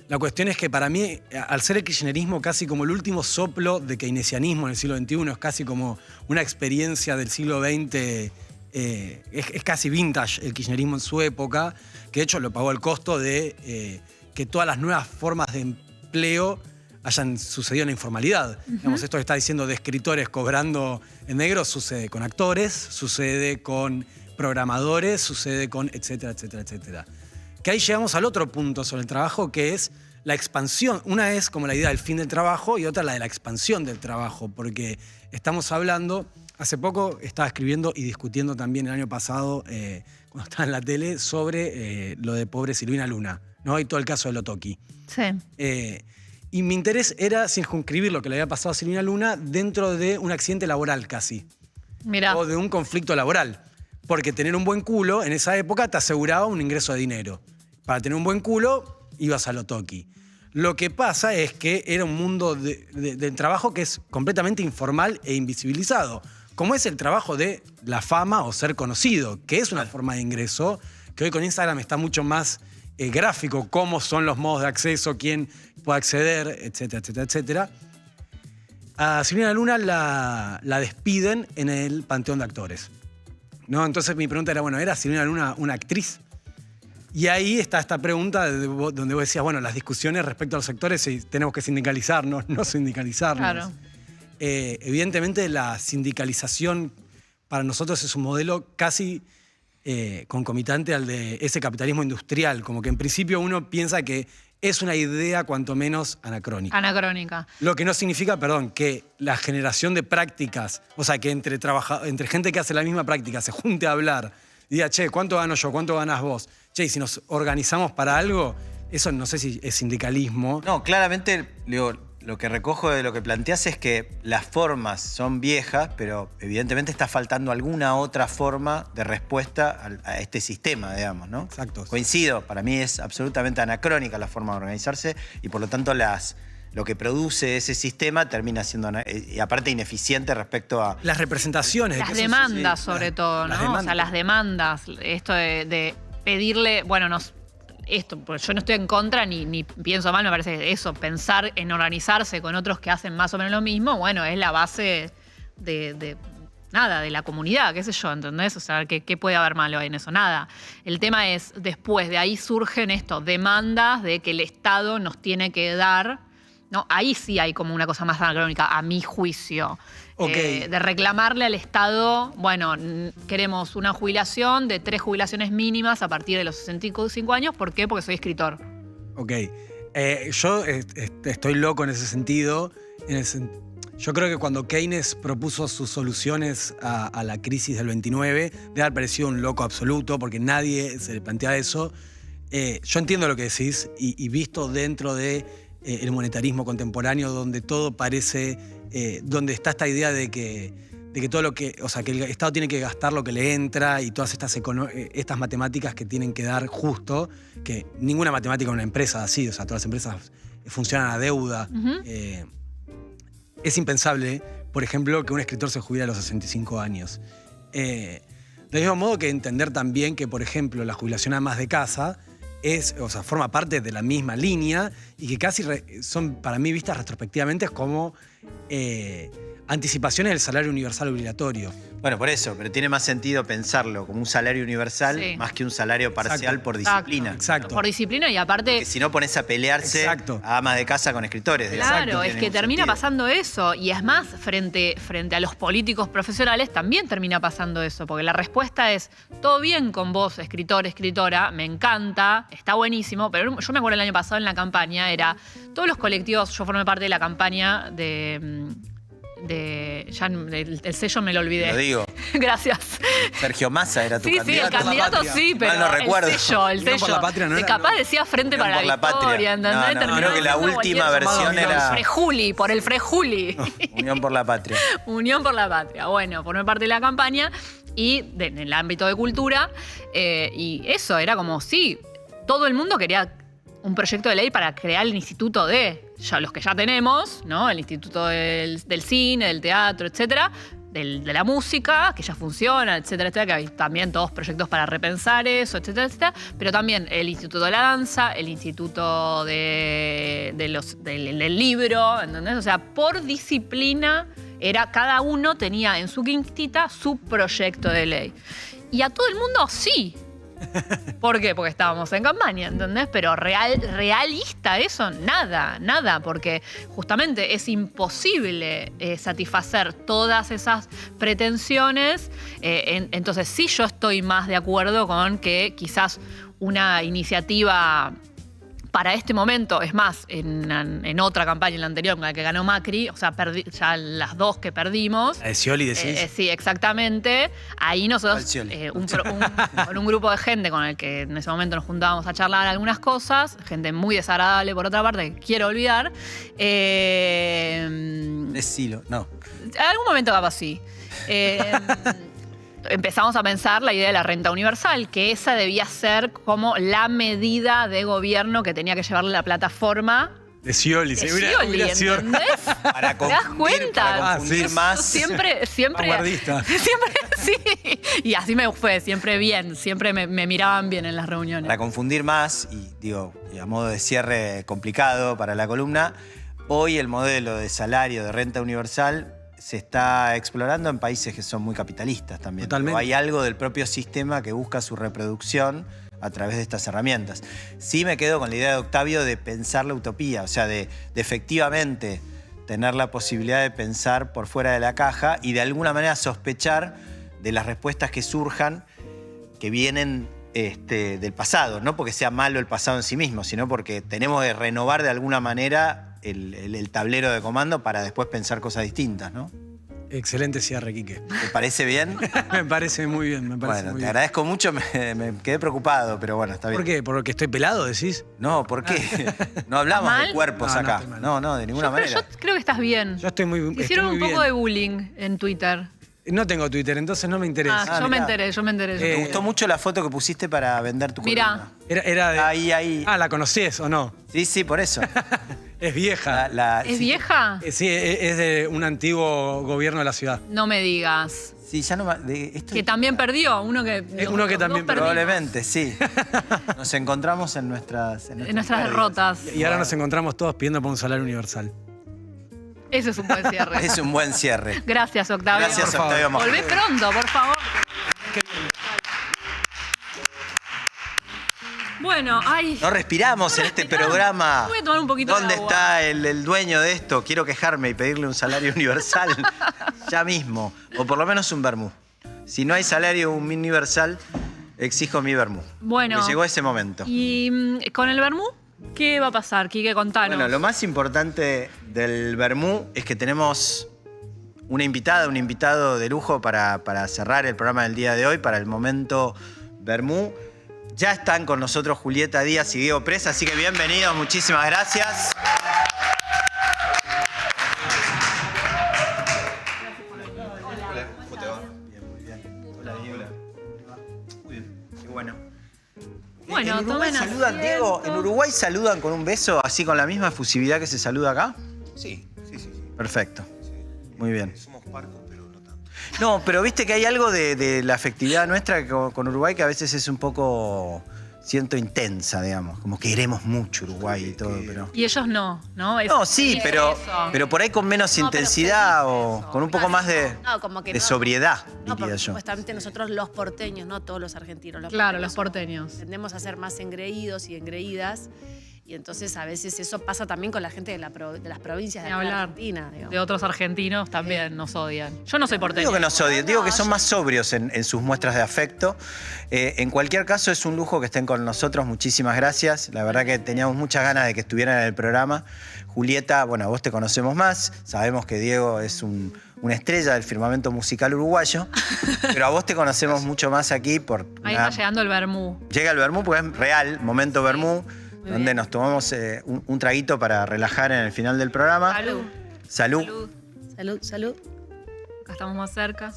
La cuestión es que para mí, al ser el kirchnerismo casi como el último soplo de keynesianismo en el siglo XXI, es casi como una experiencia del siglo XX... es casi vintage el kirchnerismo en su época, que de hecho lo pagó el costo de que todas las nuevas formas de empleo hayan sucedido en la informalidad. Digamos, esto que está diciendo de escritores cobrando en negro sucede con actores, sucede con programadores, sucede con etcétera, etcétera, etcétera. Que ahí llegamos al otro punto sobre el trabajo, que es la expansión. Una es como la idea del fin del trabajo y otra la de la expansión del trabajo, porque estamos hablando... Hace poco estaba escribiendo y discutiendo también el año pasado, cuando estaba en la tele, sobre lo de pobre Silvina Luna, ¿no? Y todo el caso de Lotoki. Sí. Y mi interés era circunscribir lo que le había pasado a Silvina Luna dentro de un accidente laboral casi. Mirá. O de un conflicto laboral. Porque tener un buen culo en esa época te aseguraba un ingreso de dinero. Para tener un buen culo, ibas a Lotoki. Lo que pasa es que era un mundo del trabajo que es completamente informal e invisibilizado. Como es el trabajo de la fama o ser conocido, que es una forma de ingreso, que hoy con Instagram está mucho más gráfico, cómo son los modos de acceso, quién puede acceder, etcétera, etcétera, etcétera. A Silvina Luna la despiden en el Panteón de Actores, ¿no? Entonces mi pregunta era, bueno, ¿era Silvina Luna una actriz? Y ahí está esta pregunta donde vos decías, bueno, las discusiones respecto a los sectores, si tenemos que sindicalizarnos, no sindicalizarnos. Claro. Evidentemente la sindicalización para nosotros es un modelo casi concomitante al de ese capitalismo industrial, como que en principio uno piensa que es una idea cuanto menos anacrónica. Anacrónica. Lo que no significa, perdón, que la generación de prácticas, o sea, que entre gente que hace la misma práctica se junte a hablar, y diga, che, ¿cuánto gano yo? ¿Cuánto ganás vos? Che, y si nos organizamos para algo, eso no sé si es sindicalismo. No, claramente, lo que recojo de lo que planteas es que las formas son viejas, pero evidentemente está faltando alguna otra forma de respuesta a este sistema, digamos, ¿no? Exacto. Coincido, para mí es absolutamente anacrónica la forma de organizarse y por lo tanto lo que produce ese sistema termina siendo, y aparte, ineficiente respecto a... Las representaciones. Las demandas, sobre todo, ¿no? O sea, las demandas, esto de pedirle, bueno, porque yo no estoy en contra ni pienso mal, me parece que eso, pensar en organizarse con otros que hacen más o menos lo mismo, bueno, es la base de la comunidad, qué sé yo, ¿entendés? O sea, ¿qué puede haber malo en eso? Nada. El tema es, después de ahí surgen demandas de que el Estado nos tiene que dar, ¿no? Ahí sí hay como una cosa más anacrónica, a mi juicio. Okay. De reclamarle al Estado, bueno, queremos una jubilación de 3 jubilaciones mínimas a partir de los 65 años. ¿Por qué? Porque soy escritor. Ok. Yo estoy loco en ese sentido. Yo creo que cuando Keynes propuso sus soluciones a la crisis del 29, debe haber parecido un loco absoluto, porque nadie se le plantea eso. Yo entiendo lo que decís, y visto dentro de el monetarismo contemporáneo, donde todo parece, donde está esta idea de que todo lo que, o sea, que el Estado tiene que gastar lo que le entra y todas estas matemáticas que tienen que dar justo, que ninguna matemática en una empresa así, o sea, todas las empresas funcionan a deuda. Es impensable, por ejemplo, que un escritor se jubile a los 65 años. Del mismo modo que entender también que, por ejemplo, la jubilación a más de casa forma parte de la misma línea y que casi son, para mí, vistas retrospectivamente como anticipaciones del salario universal obligatorio. Bueno, por eso, pero tiene más sentido pensarlo como un salario universal más que un salario parcial por disciplina. Exacto. Por disciplina y aparte... Porque si no pones a pelearse a amas de casa con escritores. Claro, es que termina pasando eso. Y es más, frente a los políticos profesionales también termina pasando eso. Porque la respuesta es, todo bien con vos, escritor, escritora, me encanta, está buenísimo. Pero yo me acuerdo el año pasado en la campaña, era todos los colectivos, yo formé parte de la campaña el sello me lo olvidé. Lo digo. Gracias. Sergio Massa era tu candidato. Sí, el candidato sí, pero mal no recuerdo. el sello. Unión por la Patria no era, capaz ¿no? decía Frente Unión para por la Victoria, ¿entendés? No, creo que la última versión era... Por el Frejuli. Unión por la Patria. Unión por la Patria. Bueno, formé parte de la campaña y en el ámbito de cultura. Y eso, era como, sí, todo el mundo quería un proyecto de ley para crear el instituto los que ya tenemos, ¿no? El instituto del cine, del teatro, etcétera, de la música, que ya funciona, etcétera, etcétera, que hay también todos proyectos para repensar eso, etcétera, etcétera, pero también el instituto de la danza, el instituto del libro, ¿entendés? O sea, por disciplina cada uno tenía en su quintita su proyecto de ley. Y a todo el mundo sí. ¿Por qué? Porque estábamos en campaña, ¿entendés? Pero realista eso, nada, porque justamente es imposible satisfacer todas esas pretensiones. Entonces sí, yo estoy más de acuerdo con que quizás una iniciativa para este momento, es más, en otra campaña, en la anterior, con la que ganó Macri, o sea, ya las dos que perdimos. ¿La de Scioli decís? Sí, exactamente. Ahí nosotros, con un grupo de gente con el que en ese momento nos juntábamos a charlar algunas cosas, gente muy desagradable, por otra parte, que quiero olvidar. Decilo, no. En algún momento capaz sí. Empezamos a pensar la idea de la renta universal, que esa debía ser como la medida de gobierno que tenía que llevarle la plataforma de Scioli. ¿Entendés? Para ¿Te das cuenta? Para confundir más. Siempre vanguardista. Sí, y así me fue, siempre bien, siempre me miraban bien en las reuniones. Para confundir más, y digo, y a modo de cierre complicado para la columna, hoy el modelo de salario de renta universal se está explorando en países que son muy capitalistas también. Totalmente. Hay algo del propio sistema que busca su reproducción a través de estas herramientas. Sí me quedo con la idea de Octavio de pensar la utopía, o sea, de efectivamente tener la posibilidad de pensar por fuera de la caja y de alguna manera sospechar de las respuestas que surjan, que vienen del pasado. No porque sea malo el pasado en sí mismo, sino porque tenemos que renovar de alguna manera el tablero de comando para después pensar cosas distintas, ¿no? Excelente cierre, Quique. ¿Te parece bien? Me parece muy bien, me parece Bueno, muy te bien. agradezco mucho, me quedé preocupado, pero bueno, está bien. ¿Por qué? ¿Porque estoy pelado, decís? No, ¿por qué? No hablamos ¿Mal? de cuerpos No, no, acá. estoy mal. No, de ninguna manera. Yo creo que estás bien. Yo estoy muy Te estoy hicieron muy un poco bien. de bullying en Twitter. No tengo Twitter, entonces no me interesa. Ah, yo me mirá. enteré. Me gustó mucho la foto que pusiste para vender tu Mirá. columna. Era de... Ahí. Ah, ¿la conocés o no? Sí, por eso. Es vieja. ¿Es sí, vieja? Sí, es de un antiguo gobierno de la ciudad. No me digas. Sí, ya no esto Que también perdió. Uno que uno que también perdió. probablemente, sí. Nos encontramos en nuestras nuestras pérdidas. derrotas. Y ahora nos encontramos todos pidiendo por un salario universal. Ese es un buen cierre. Es un buen cierre. Gracias, Octavio. Gracias, Por favor. Octavio Majul. Volvé pronto, por favor. Bueno, ay. No respiramos en este programa. Voy a tomar un poquito de ¿Dónde agua. está el dueño de esto? Quiero quejarme y pedirle un salario universal ya mismo. O por lo menos un vermú. Si no hay salario universal, exijo mi vermú. Bueno. Me llegó ese momento. ¿Y con el vermú? ¿Qué va a pasar, Quique? Contanos. Bueno, lo más importante del vermú es que tenemos una invitada, un invitado de lujo para cerrar el programa del día de hoy, para el momento vermú. Ya están con nosotros Julieta Díaz y Diego Presa, así que bienvenidos, muchísimas gracias. Hola, ¿cómo te va? Bien, muy bien. Hola, Diego. Muy bien, qué bueno. Bueno, ¿En Uruguay tomen saludan, Diego? ¿En Uruguay saludan con un beso así con la misma efusividad que se saluda acá? Sí. Perfecto. Muy bien. Somos parcos, pero no tanto. No, pero viste que hay algo de la afectividad nuestra con Uruguay que a veces es un poco, siento, intensa, digamos. Como que queremos mucho Uruguay y todo, pero... Y ellos no, ¿no? No, sí, pero por ahí con menos No, pero intensidad se o dice eso. con un poco más de, No, como que de no. sobriedad, No, diría porque yo. supuestamente nosotros los porteños, no todos los argentinos. Claro, los porteños. Tendemos a ser más engreídos y engreídas. Y entonces a veces eso pasa también con la gente de las provincias de Ni acá de hablar. Argentina. digamos. De otros argentinos también nos odian. Yo no soy No porteña. digo que nos odien, digo que son más sobrios en sus muestras de afecto. En cualquier caso, es un lujo que estén con nosotros. Muchísimas gracias. La verdad que teníamos muchas ganas de que estuvieran en el programa. Julieta, bueno, a vos te conocemos más. Sabemos que Diego es una estrella del firmamento musical uruguayo. Pero a vos te conocemos mucho más aquí por... Ahí está llegando el vermú. Llega el vermú, porque es real, momento vermú, Muy donde bien. nos tomamos un traguito para relajar en el final del programa. Salud. Salud. Salud. Salud, salud. Acá estamos más cerca.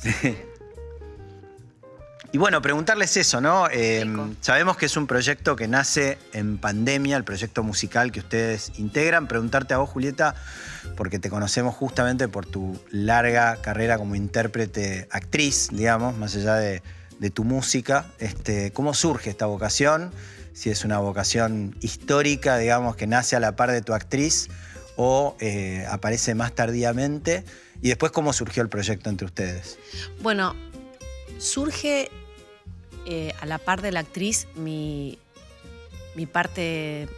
Y bueno, preguntarles eso, ¿no? Rico. Sabemos que es un proyecto que nace en pandemia, el proyecto musical que ustedes integran. Preguntarte a vos, Julieta, porque te conocemos justamente por tu larga carrera como intérprete, actriz, digamos, más allá de tu música. ¿Cómo surge esta vocación? Si es una vocación histórica, digamos, que nace a la par de tu actriz o aparece más tardíamente. Y después, ¿cómo surgió el proyecto entre ustedes? Bueno, surge a la par de la actriz mi parte,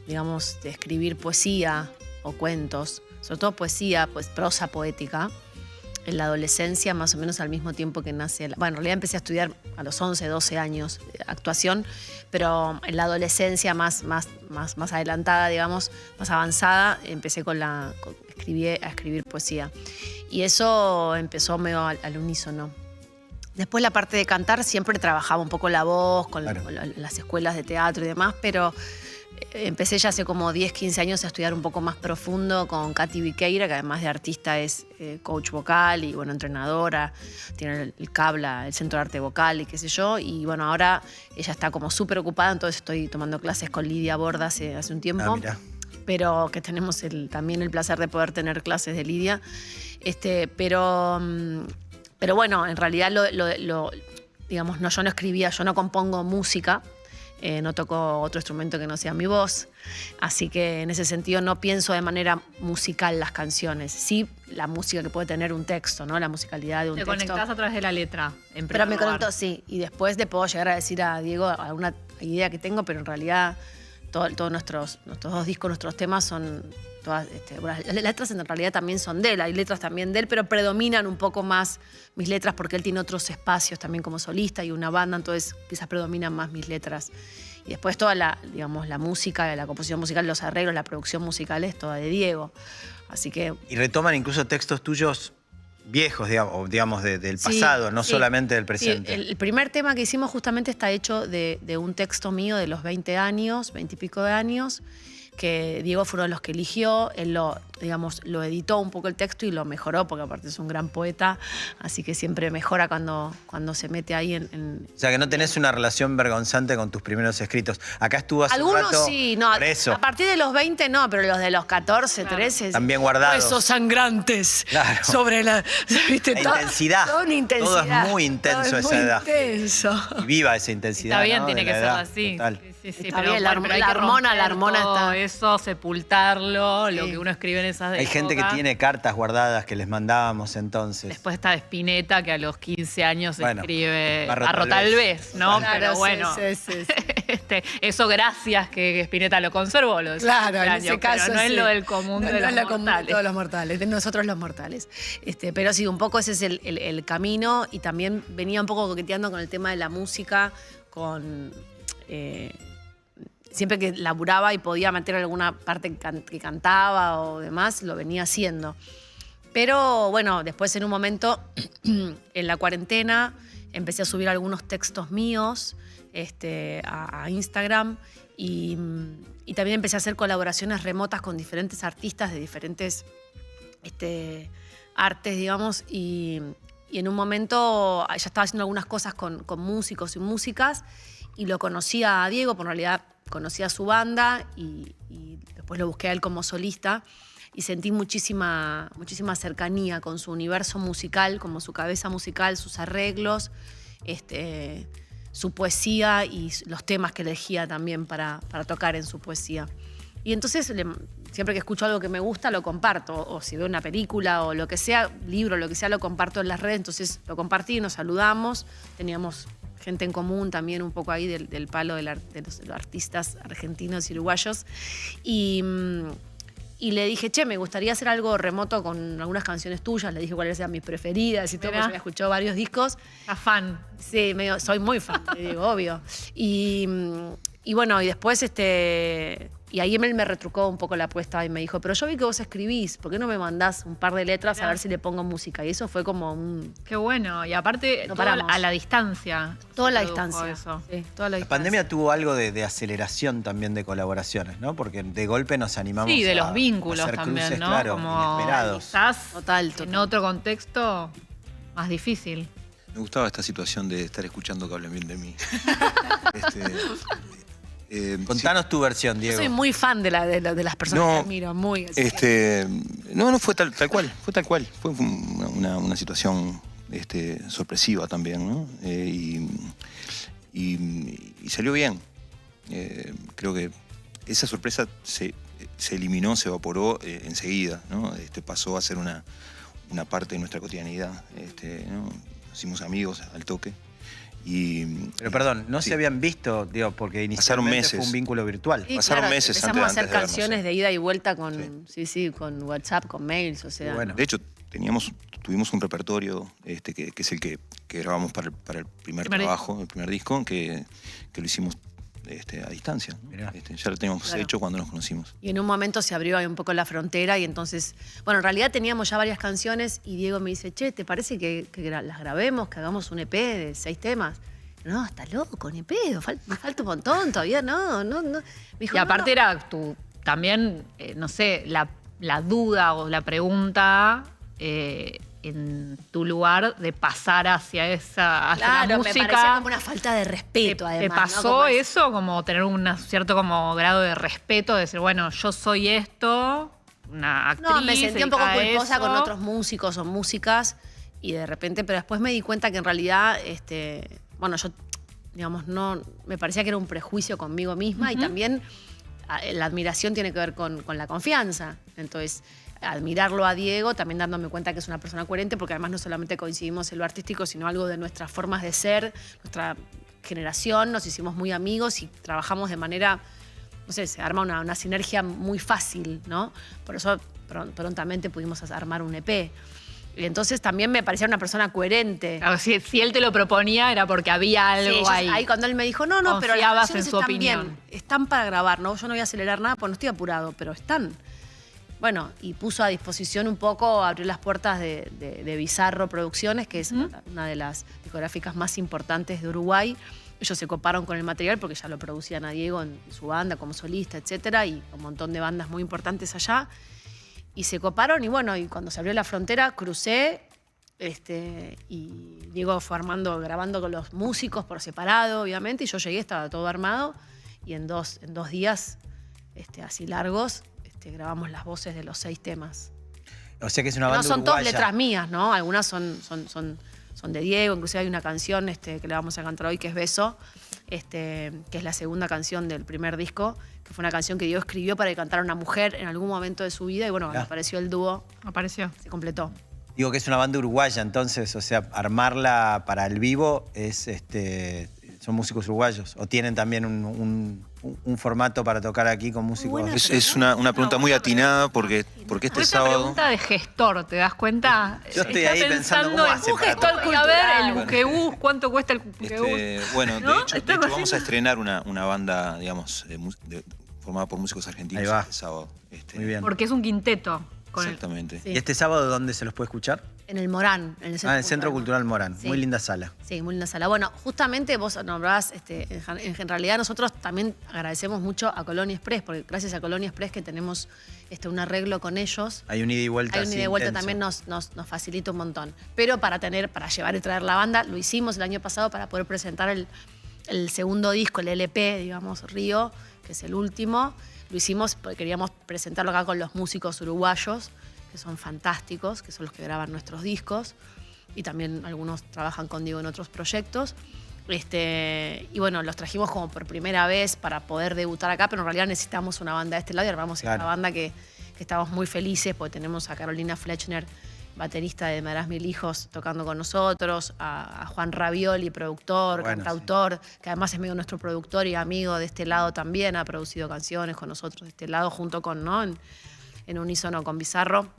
digamos, de escribir poesía o cuentos, sobre todo poesía, pues prosa poética, en la adolescencia, más o menos al mismo tiempo que nace. Bueno, en realidad empecé a estudiar a los 11, 12 años actuación, pero en la adolescencia más adelantada, digamos, más avanzada, empecé a escribir poesía. Y eso empezó medio al unísono. Después la parte de cantar, siempre trabajaba un poco la voz, con las escuelas de teatro y demás, pero empecé ya hace como 10, 15 años a estudiar un poco más profundo con Katy Viqueira, que además de artista es coach vocal y bueno, entrenadora, tiene el CABLA, el Centro de Arte Vocal y qué sé yo, y bueno, ahora ella está como súper ocupada, entonces estoy tomando clases con Lidia Borda hace un tiempo. Mirá. Pero que tenemos también el placer de poder tener clases de Lidia. Pero Pero bueno, en realidad digamos, no, yo no escribía, yo no compongo música, no toco otro instrumento que no sea mi voz, así que en ese sentido no pienso de manera musical las canciones, sí la música que puede tener un texto, ¿no? La musicalidad de un texto. Te conectás a través de la letra, en Pero me primer lugar. conecto, sí, y después le puedo llegar a decir a Diego alguna idea que tengo, pero en realidad todos nuestros 2 discos, nuestros temas son todas, bueno, las letras en realidad también son de él, hay letras también de él, pero predominan un poco más mis letras porque él tiene otros espacios también como solista y una banda, entonces quizás predominan más mis letras. Y después toda digamos, la música, la composición musical, los arreglos, la producción musical es toda de Diego. Así que... Y retoman incluso textos tuyos viejos, digamos del pasado, no solamente del presente. Sí, el primer tema que hicimos justamente está hecho de un texto mío de los 20 años, 20 y pico de años, que Diego fue uno de los que eligió, él lo editó un poco el texto y lo mejoró, porque aparte es un gran poeta, así que siempre mejora cuando se mete ahí en... O sea, que no tenés una relación vergonzante con tus primeros escritos. Acá estuvo hace un rato... Algunos sí, no, por eso. a partir de los 20 no, pero los de los 14, 13... También guardados. Huesos sangrantes. Claro. Sobre ¿viste? La intensidad. Toda una intensidad. Todo es muy intenso Todo a es esa muy edad. intenso. Y viva esa intensidad. Está bien, ¿no? tiene de que la ser edad. así. Total. Sí, Está pero bien, hay que la hormona romper está... todo eso, sepultarlo, Sí. lo que uno escribe en esas Hay gente que épocas. tiene cartas guardadas que les mandábamos entonces. Después está Spinetta, que a los 15 años Bueno, escribe Barro Barro tal tal vez. vez, ¿no? Claro, Pero sí, bueno, sí. eso gracias que Spinetta lo conservó. Lo de Claro, en 15 ese años, caso pero no es sí. lo del común No, de no los es lo común de mortales. todos los mortales, de nosotros los mortales. Pero sí, un poco ese es el camino, y también venía un poco coqueteando con el tema de la música, con... siempre que laburaba y podía meter alguna parte que cantaba o demás, lo venía haciendo. Pero bueno, después en un momento, en la cuarentena, empecé a subir algunos textos míos a Instagram y también empecé a hacer colaboraciones remotas con diferentes artistas de diferentes artes, digamos, y en un momento ya estaba haciendo algunas cosas con músicos y músicas, y lo conocía a Diego, por realidad conocía a su banda y después lo busqué a él como solista y sentí muchísima cercanía con su universo musical, como su cabeza musical, sus arreglos, su poesía y los temas que elegía también para tocar en su poesía. Y entonces siempre que escucho algo que me gusta lo comparto, o si veo una película o lo que sea, libro, lo que sea, lo comparto en las redes, entonces lo compartí, nos saludamos, teníamos gente en común también un poco ahí del palo de los artistas argentinos y uruguayos. Y le dije, che, me gustaría hacer algo remoto con algunas canciones tuyas. Le dije cuáles eran mis preferidas y todo, porque yo había escuchado varios discos. ¿Estás fan? Sí, soy muy fan, te digo, obvio. Y bueno, y después y ahí él me retrucó un poco la apuesta y me dijo, pero yo vi que vos escribís, ¿por qué no me mandás un par de letras a ver si le pongo música? Y eso fue como un... Qué bueno. Y aparte, No todo paramos. a la distancia. Toda la se produjo distancia. eso. Sí, toda la La pandemia tuvo algo de aceleración también de colaboraciones, ¿no? Porque de golpe nos animamos Sí, de a los vínculos hacer también, cruces, ¿no? claro, Como inesperados. quizás Total. en otro contexto más difícil. Me gustaba esta situación de estar escuchando que hablen bien de mí. Contanos tu versión, Yo Diego. soy muy fan de las personas No, que admiro, muy. Así no fue tal cual, fue tal cual. Fue una situación sorpresiva también, ¿no? Y salió bien. Creo que esa sorpresa se eliminó, se evaporó enseguida, ¿no? Pasó a ser una parte de nuestra cotidianidad. ¿No? Nos hicimos amigos al toque. Pero perdón, no sí. se habían visto, digo, porque Pasaron inicialmente meses. fue un vínculo virtual. Sí, Pasaron meses empezamos a hacer antes de vernos, canciones sí. de ida y vuelta con WhatsApp, con mails, o sea. Bueno. De hecho, tuvimos un repertorio que es el que grabamos para el primer trabajo, el primer disco, que lo hicimos a distancia, ¿no? Mirá. Ya lo teníamos hecho cuando nos conocimos. Y en un momento se abrió ahí un poco la frontera y entonces, bueno, en realidad teníamos ya varias canciones y Diego me dice, che, ¿te parece que las grabemos, que hagamos un EP de 6 temas? No, está loco, ni pedo, me falta un montón todavía, no. Me dijo, Y aparte no. era también, no sé, la duda o la pregunta en tu lugar de pasar hacia la Claro, música. me parecía como una falta de respeto, ¿Te además. ¿no? pasó Como eso? Como tener un cierto como grado de respeto, de decir, bueno, yo soy esto, una actriz. No, me sentí un poco dedicada a culposa eso. con otros músicos o músicas Y de repente, pero después me di cuenta que en realidad, bueno, yo, digamos, no, me parecía que era un prejuicio conmigo misma y también la admiración tiene que ver con la confianza. Entonces, admirarlo a Diego, también dándome cuenta que es una persona coherente, porque además no solamente coincidimos en lo artístico, sino algo de nuestras formas de ser, nuestra generación, nos hicimos muy amigos y trabajamos de manera, no sé, se arma una sinergia muy fácil, ¿no? Por eso prontamente pudimos armar un EP. Y entonces también me parecía una persona coherente. Claro, si él te lo proponía era porque había algo ahí. Ahí cuando él me dijo, no, pero las canciones están bien, están para grabar, ¿no? Yo no voy a acelerar nada, pues no estoy apurado, pero están. Bueno, y puso a disposición un poco, abrió las puertas de Bizarro Producciones, que es una de las discográficas más importantes de Uruguay. Ellos se coparon con el material porque ya lo producían a Diego en su banda como solista, etcétera, y un montón de bandas muy importantes allá. Y se coparon y bueno, y cuando se abrió la frontera crucé y Diego fue grabando con los músicos por separado, obviamente, y yo llegué, estaba todo armado y en dos días así largos grabamos las voces de los 6 temas. O sea que es una banda no son uruguaya. todas letras mías, ¿no? Algunas son de Diego, inclusive hay una canción que le vamos a cantar hoy que es Beso, que es la segunda canción del primer disco, que fue una canción que Diego escribió para que cantara una mujer en algún momento de su vida y bueno, cuando apareció el dúo, se completó. Digo que es una banda uruguaya, entonces, o sea, armarla para el vivo es, son músicos uruguayos, o tienen también un formato para tocar aquí con músicos. Es una pregunta muy atinada porque este sábado. Es una pregunta de gestor, ¿te das cuenta? Yo estoy ahí pensando cómo hace un gestor cultural. A ver, el buquebús, ¿cuánto cuesta el buquebús? Bueno, de hecho vamos a estrenar una banda, digamos, formada por músicos argentinos este sábado. Muy bien. Porque es un quinteto. Exactamente. ¿Y este sábado dónde se los puede escuchar? En el Morán. En el Centro Cultural Morán. Sí. Muy linda sala. Sí, muy linda sala. Bueno, justamente vos nombrás, en realidad nosotros también agradecemos mucho a Colonia Express, porque gracias a Colonia Express que tenemos un arreglo con ellos. Hay un ida y vuelta. Hay un ida y vuelta también nos facilita un montón. Pero para llevar y traer la banda, lo hicimos el año pasado para poder presentar el segundo disco, el LP, digamos, Río, que es el último. Lo hicimos porque queríamos presentarlo acá con los músicos uruguayos, que son fantásticos, que son los que graban nuestros discos. Y también algunos trabajan con Diego en otros proyectos. Y bueno, los trajimos como por primera vez para poder debutar acá, pero en realidad necesitamos una banda de este lado y armamos esta banda que estamos muy felices porque tenemos a Carolina Flechner, baterista de Me Darás Mil Hijos, tocando con nosotros, a Juan Ravioli, productor, cantautor, que además es medio nuestro productor y amigo de este lado también, ha producido canciones con nosotros de este lado, junto con, ¿no? en unísono con Bizarro.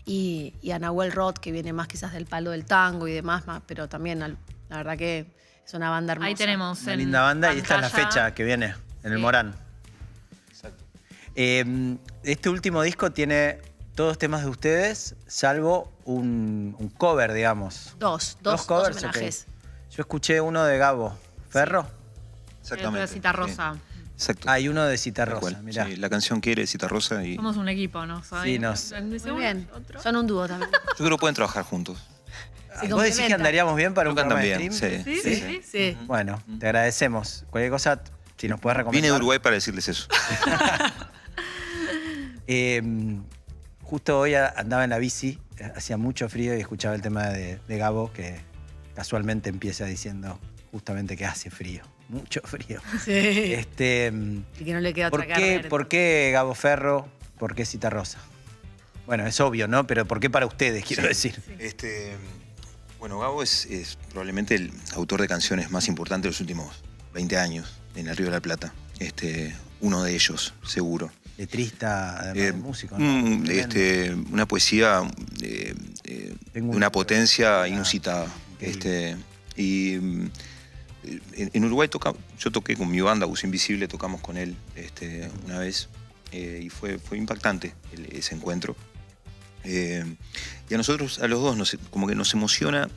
Y a Nahuel Roth, que viene más quizás del palo del tango y demás, pero también la verdad que es una banda hermosa. Ahí tenemos una linda banda y esta es la fecha que viene, en el Morán. Exacto. Este último disco tiene todos temas de ustedes, salvo un cover, digamos. Dos covers, homenajes. Okay. Yo escuché uno de Gabo Ferro. Exactamente. De Cita Rosa. Exacto. Hay uno de Cita Rosa, mirá. Sí, la canción quiere de Cita Rosa y... Somos un equipo, ¿no? Sí, Muy bien. Son un dúo también. Yo creo que pueden trabajar juntos. ¿Vos decís que andaríamos bien para un programa de stream? Sí. Bueno, te agradecemos. Cualquier cosa, si nos puedes recomendar. Vine de Uruguay para decirles eso. Justo hoy andaba en la bici, hacía mucho frío y escuchaba el tema de Gabo, que casualmente empieza diciendo justamente que hace frío, mucho frío. Sí. Y que no le queda otra carrera. ¿Por qué Gabo Ferro? ¿Por qué Cita Rosa? Bueno, es obvio, ¿no? Pero ¿por qué para ustedes, quiero decir? Bueno, Gabo es probablemente el autor de canciones más importantes de los últimos 20 años en el Río de la Plata. Uno de ellos, seguro. Letrista, además de músico, ¿no? Una poesía de una potencia inusitada. En Uruguay yo toqué con mi banda, Bus Invisible, tocamos con él una vez y fue impactante ese encuentro. Y a nosotros, a los dos, como que nos emociona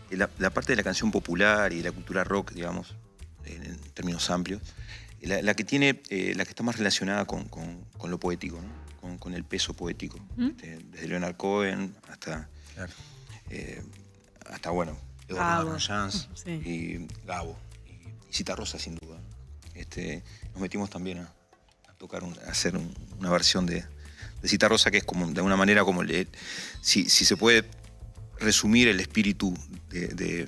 la parte de la canción popular y de la cultura rock, digamos, en términos amplios. La que está más relacionada con lo poético, ¿no? con el peso poético. Desde Leonard Cohen hasta bueno, Eduardo Jans y Gabo. Y Cita Rosa, sin duda. Nos metimos también a hacer una versión de Cita Rosa, que es como, de alguna manera, como si se puede resumir el espíritu de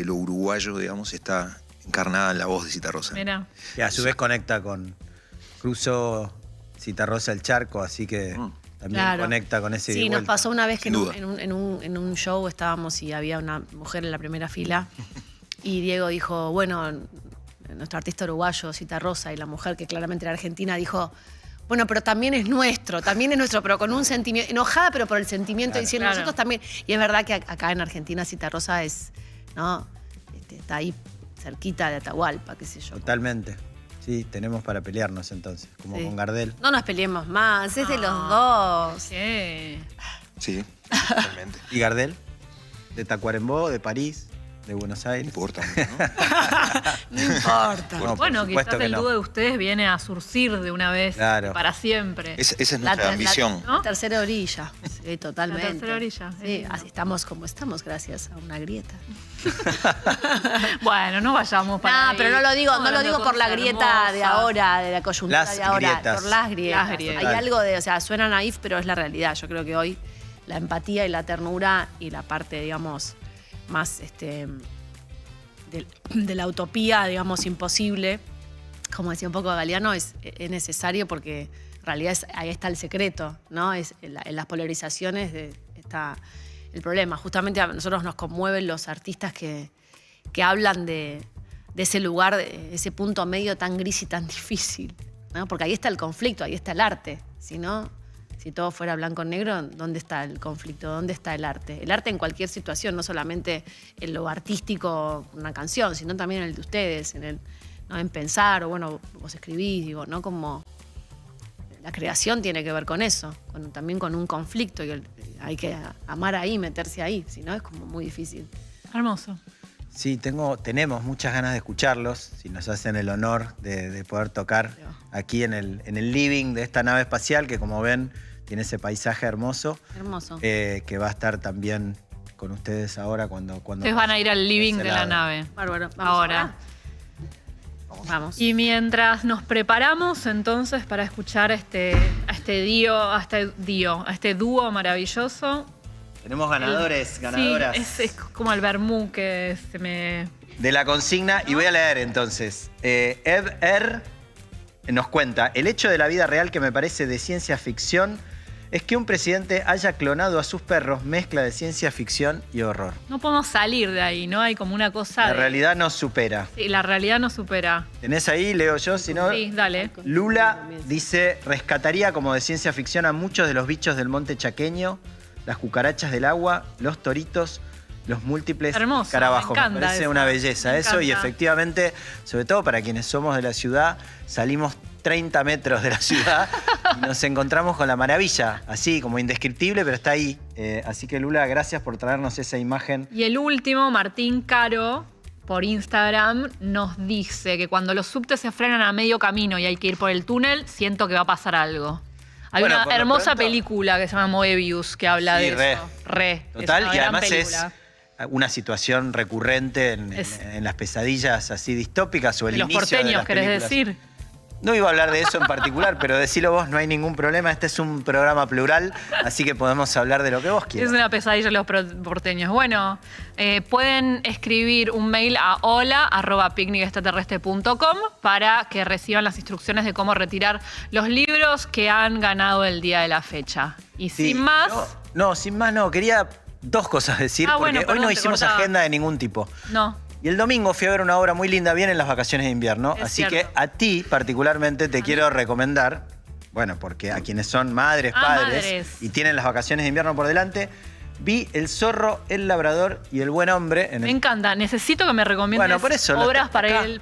lo uruguayo, digamos, está encarnada en la voz de Citarrosa. Mira. Que a su vez conecta con... Cruzó Citarrosa el charco, así que también conecta con ese. Sí, nos pasó una vez que Sin en un show estábamos y había una mujer en la primera fila y Diego dijo, bueno, nuestro artista uruguayo, Citarrosa, y la mujer que claramente era argentina dijo, bueno, pero también es nuestro, pero con un sentimiento, enojada, pero por el sentimiento, diciendo nosotros también. Y es verdad que acá en Argentina Citarrosa es, ¿no? Está ahí cerquita de Atahualpa, qué sé yo. Totalmente. Sí, tenemos para pelearnos entonces, como con Gardel. No nos peleemos más, es de los dos. ¿Qué? Sí, totalmente. ¿Y Gardel? ¿De Tacuarembó, de París, de Buenos No Aires? importa, ¿no? No importa. No, por Bueno, quizás supuesto que el no. dúo de ustedes viene a surcir de una vez para siempre. Esa es nuestra ambición. La tercera orilla, sí, totalmente. La tercera orilla. Sí, así estamos como estamos gracias a una grieta. Bueno, no vayamos para ahí. Pero no lo digo por la Cosas grieta de hermosas. ahora, de la coyuntura Las de ahora, grietas. por las grietas. Las grietas. Hay algo de, o sea, suena naif, pero es la realidad. Yo creo que hoy la empatía y la ternura y la parte, digamos, más de la utopía, digamos, imposible, como decía un poco Galeano, es necesario porque en realidad ahí está el secreto, ¿no? Es en las polarizaciones está el problema. Justamente a nosotros nos conmueven los artistas que hablan de ese lugar, de ese punto medio tan gris y tan difícil, ¿no? Porque ahí está el conflicto, ahí está el arte. Si todo fuera blanco-negro, ¿dónde está el conflicto? ¿Dónde está el arte? El arte en cualquier situación, no solamente en lo artístico, una canción, sino también en el de ustedes, ¿no? En pensar, o bueno, vos escribís, digo, ¿no? Como la creación tiene que ver con eso, también con un conflicto, y hay que amar ahí, meterse ahí, si no es como muy difícil. Hermoso. Sí, tenemos muchas ganas de escucharlos, si nos hacen el honor de poder tocar aquí en el living de esta nave espacial, que como ven tiene ese paisaje hermoso. Hermoso. Que va a estar también con ustedes ahora cuando Ustedes van a ir al living de la nave. Bárbaro. Ahora. Vamos. Y mientras nos preparamos entonces para escuchar a este dúo maravilloso. Tenemos ganadores, ganadoras. Sí, es como el vermú que se me... De la consigna, y voy a leer entonces. Ed R. nos cuenta, el hecho de la vida real que me parece de ciencia ficción es que un presidente haya clonado a sus perros, mezcla de ciencia ficción y horror. No podemos salir de ahí, ¿no? Hay como una cosa La realidad nos supera. Sí, la realidad nos supera. ¿Tenés ahí? Leo yo, si no... Sí, dale. Lula dice, rescataría como de ciencia ficción a muchos de los bichos del monte chaqueño, las cucarachas del agua, los toritos, los múltiples Hermoso, carabajos. me encanta parece eso. una belleza Me eso, y encanta. efectivamente, sobre todo para quienes somos de la ciudad, salimos 30 metros de la ciudad y nos encontramos con la maravilla, así como indescriptible, pero está ahí. Así que Lula, gracias por traernos esa imagen. Y el último, Martín Caro, por Instagram, nos dice que cuando los subtes se frenan a medio camino y hay que ir por el túnel, siento que va a pasar algo. Hay Bueno, una por lo hermosa pronto- película que se llama Moebius que habla Sí, de eso. Re. Total, Es una y gran además película. es una situación recurrente en las pesadillas así distópicas o el De los inicio de porteños, las querés películas. decir. No iba a hablar de eso en particular, pero decilo vos, no hay ningún problema. Este es un programa plural, así que podemos hablar de lo que vos Es quieras. una pesadilla de los porteños. Bueno, pueden escribir un mail a hola@picnicextraterrestre.com para que reciban las instrucciones de cómo retirar los libros que han ganado el día de la fecha. Y Sí, sin más... sin más no. Quería dos cosas decir, Ah, porque bueno, hoy perdón, no te hicimos cortaba. agenda de ningún tipo. No. Y el domingo fui a ver una obra muy linda, vienen las vacaciones de invierno, Es así cierto. que a ti particularmente te quiero recomendar, bueno, porque a quienes son madres, padres madres. y tienen las vacaciones de invierno por delante, vi El zorro, el labrador y el buen hombre en Me el encanta. Necesito que me recomiendes Bueno, por eso, obras acá,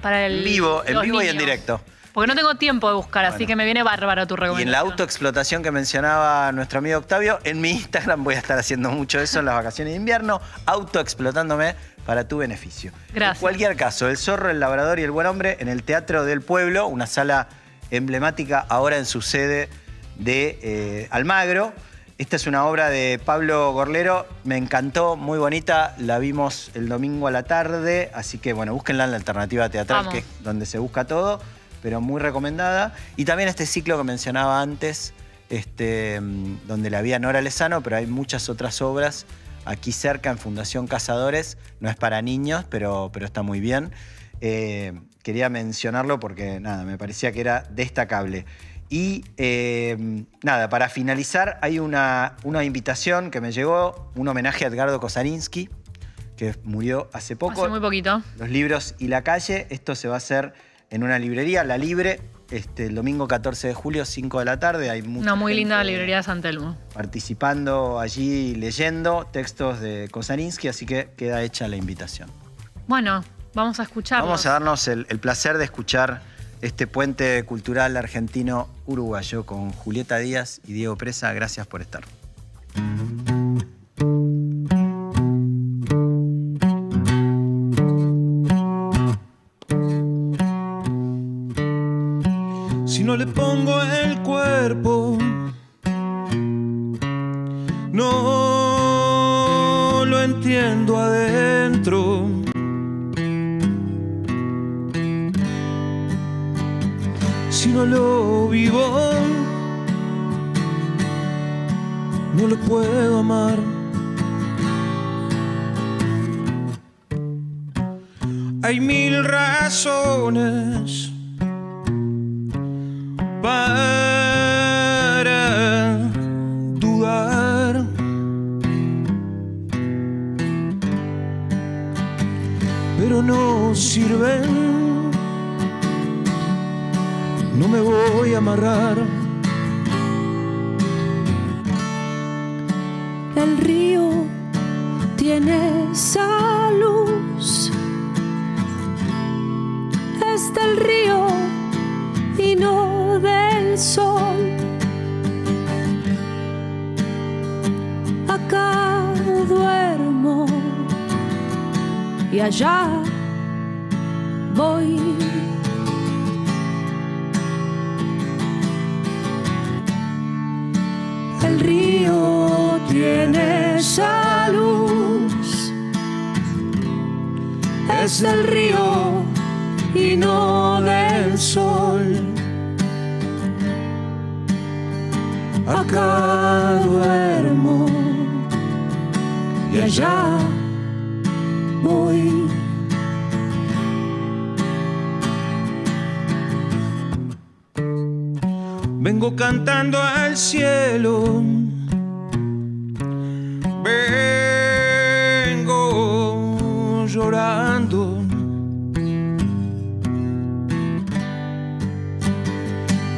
para el en vivo los y en niños. directo. Porque no tengo tiempo de buscar, así Bueno. que me viene bárbaro tu Y recomendación. en la autoexplotación que mencionaba nuestro amigo Octavio, en mi Instagram voy a estar haciendo mucho eso en las vacaciones de invierno, autoexplotándome para tu beneficio. Gracias. En cualquier caso, El zorro, el labrador y el buen hombre en el Teatro del Pueblo, una sala emblemática ahora en su sede de Almagro. Esta es una obra de Pablo Gorlero, me encantó, muy bonita, la vimos el domingo a la tarde, así que bueno, búsquenla en la alternativa teatral, Vamos. que es donde se busca todo, pero muy recomendada. Y también este ciclo que mencionaba antes, donde la había Nora Lezano, pero hay muchas otras obras aquí cerca en Fundación Cazadores. No es para niños, pero está muy bien. Quería mencionarlo porque nada, me parecía que era destacable. Y nada, para finalizar, hay una invitación que me llegó, un homenaje a Edgardo Kosarinsky, que murió hace poco. Hace muy poquito. Los libros y la calle. Esto se va a hacer en una librería, La Libre, el domingo 14 de julio, 5 de la tarde. Hay mucha Una muy gente linda librería de San Telmo. participando allí, leyendo textos de Kosarinsky, así que queda hecha la invitación. Bueno, vamos a escucharlos. Vamos a darnos el placer de escuchar este puente cultural argentino-uruguayo con Julieta Díaz y Diego Presa. Gracias por estar. Si no le pongo el cuerpo, no lo entiendo adentro. Si no lo vivo, no lo puedo amar. Hay mil razones para dudar. Pero no sirven, no me voy a amarrar. El río tiene esa luz, es del río y no del sol. Acá duermo y allá voy. El río tiene esa luz, es del río y no del sol. Acá duermo y allá voy. Vengo cantando al cielo, vengo llorando.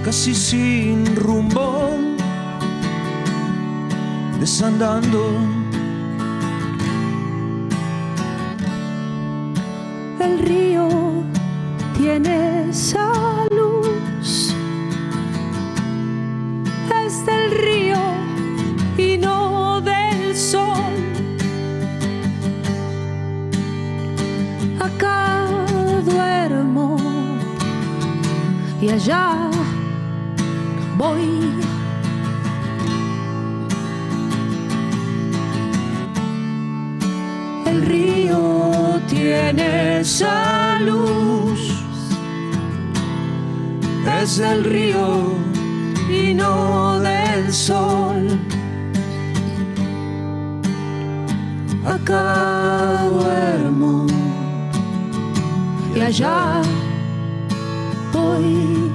Casi sin rumbo, desandando. El río tiene esa luz, es del río y no del sol. Acá duermo y allá voy. El río tiene esa luz, es del río y no del sol. Acá duermo y allá voy.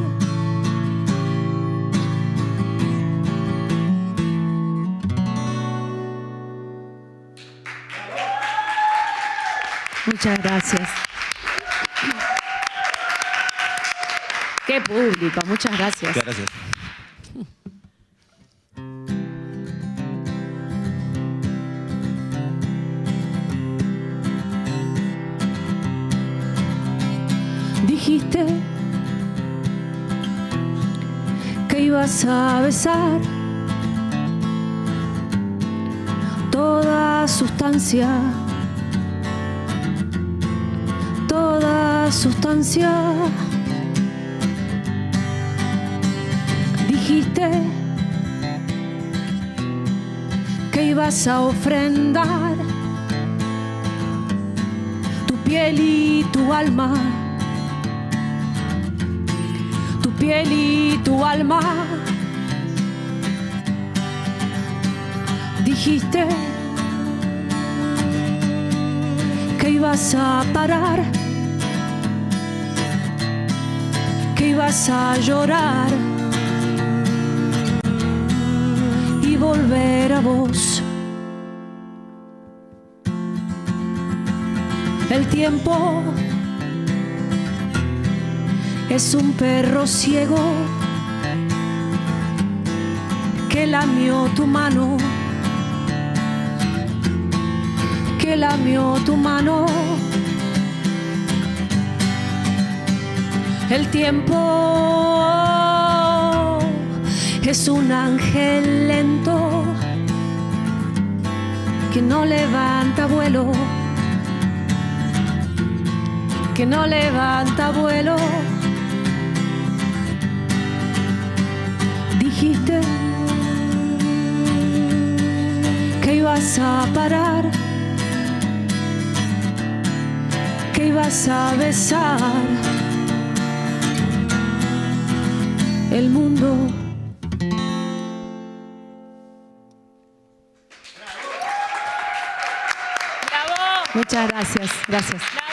Muchas gracias. Qué público, muchas gracias. Muchas gracias. Dijiste que ibas a besar toda sustancia, toda sustancia. Dijiste que ibas a ofrendar tu piel y tu alma, tu piel y tu alma. Dijiste ibas a parar, que ibas a llorar y volver a vos. El tiempo es un perro ciego que lamió tu mano, que lamió tu mano. El tiempo es un ángel lento que no levanta vuelo, que no levanta vuelo. Dijiste que ibas a parar, que ibas a besar el mundo. Muchas gracias, gracias.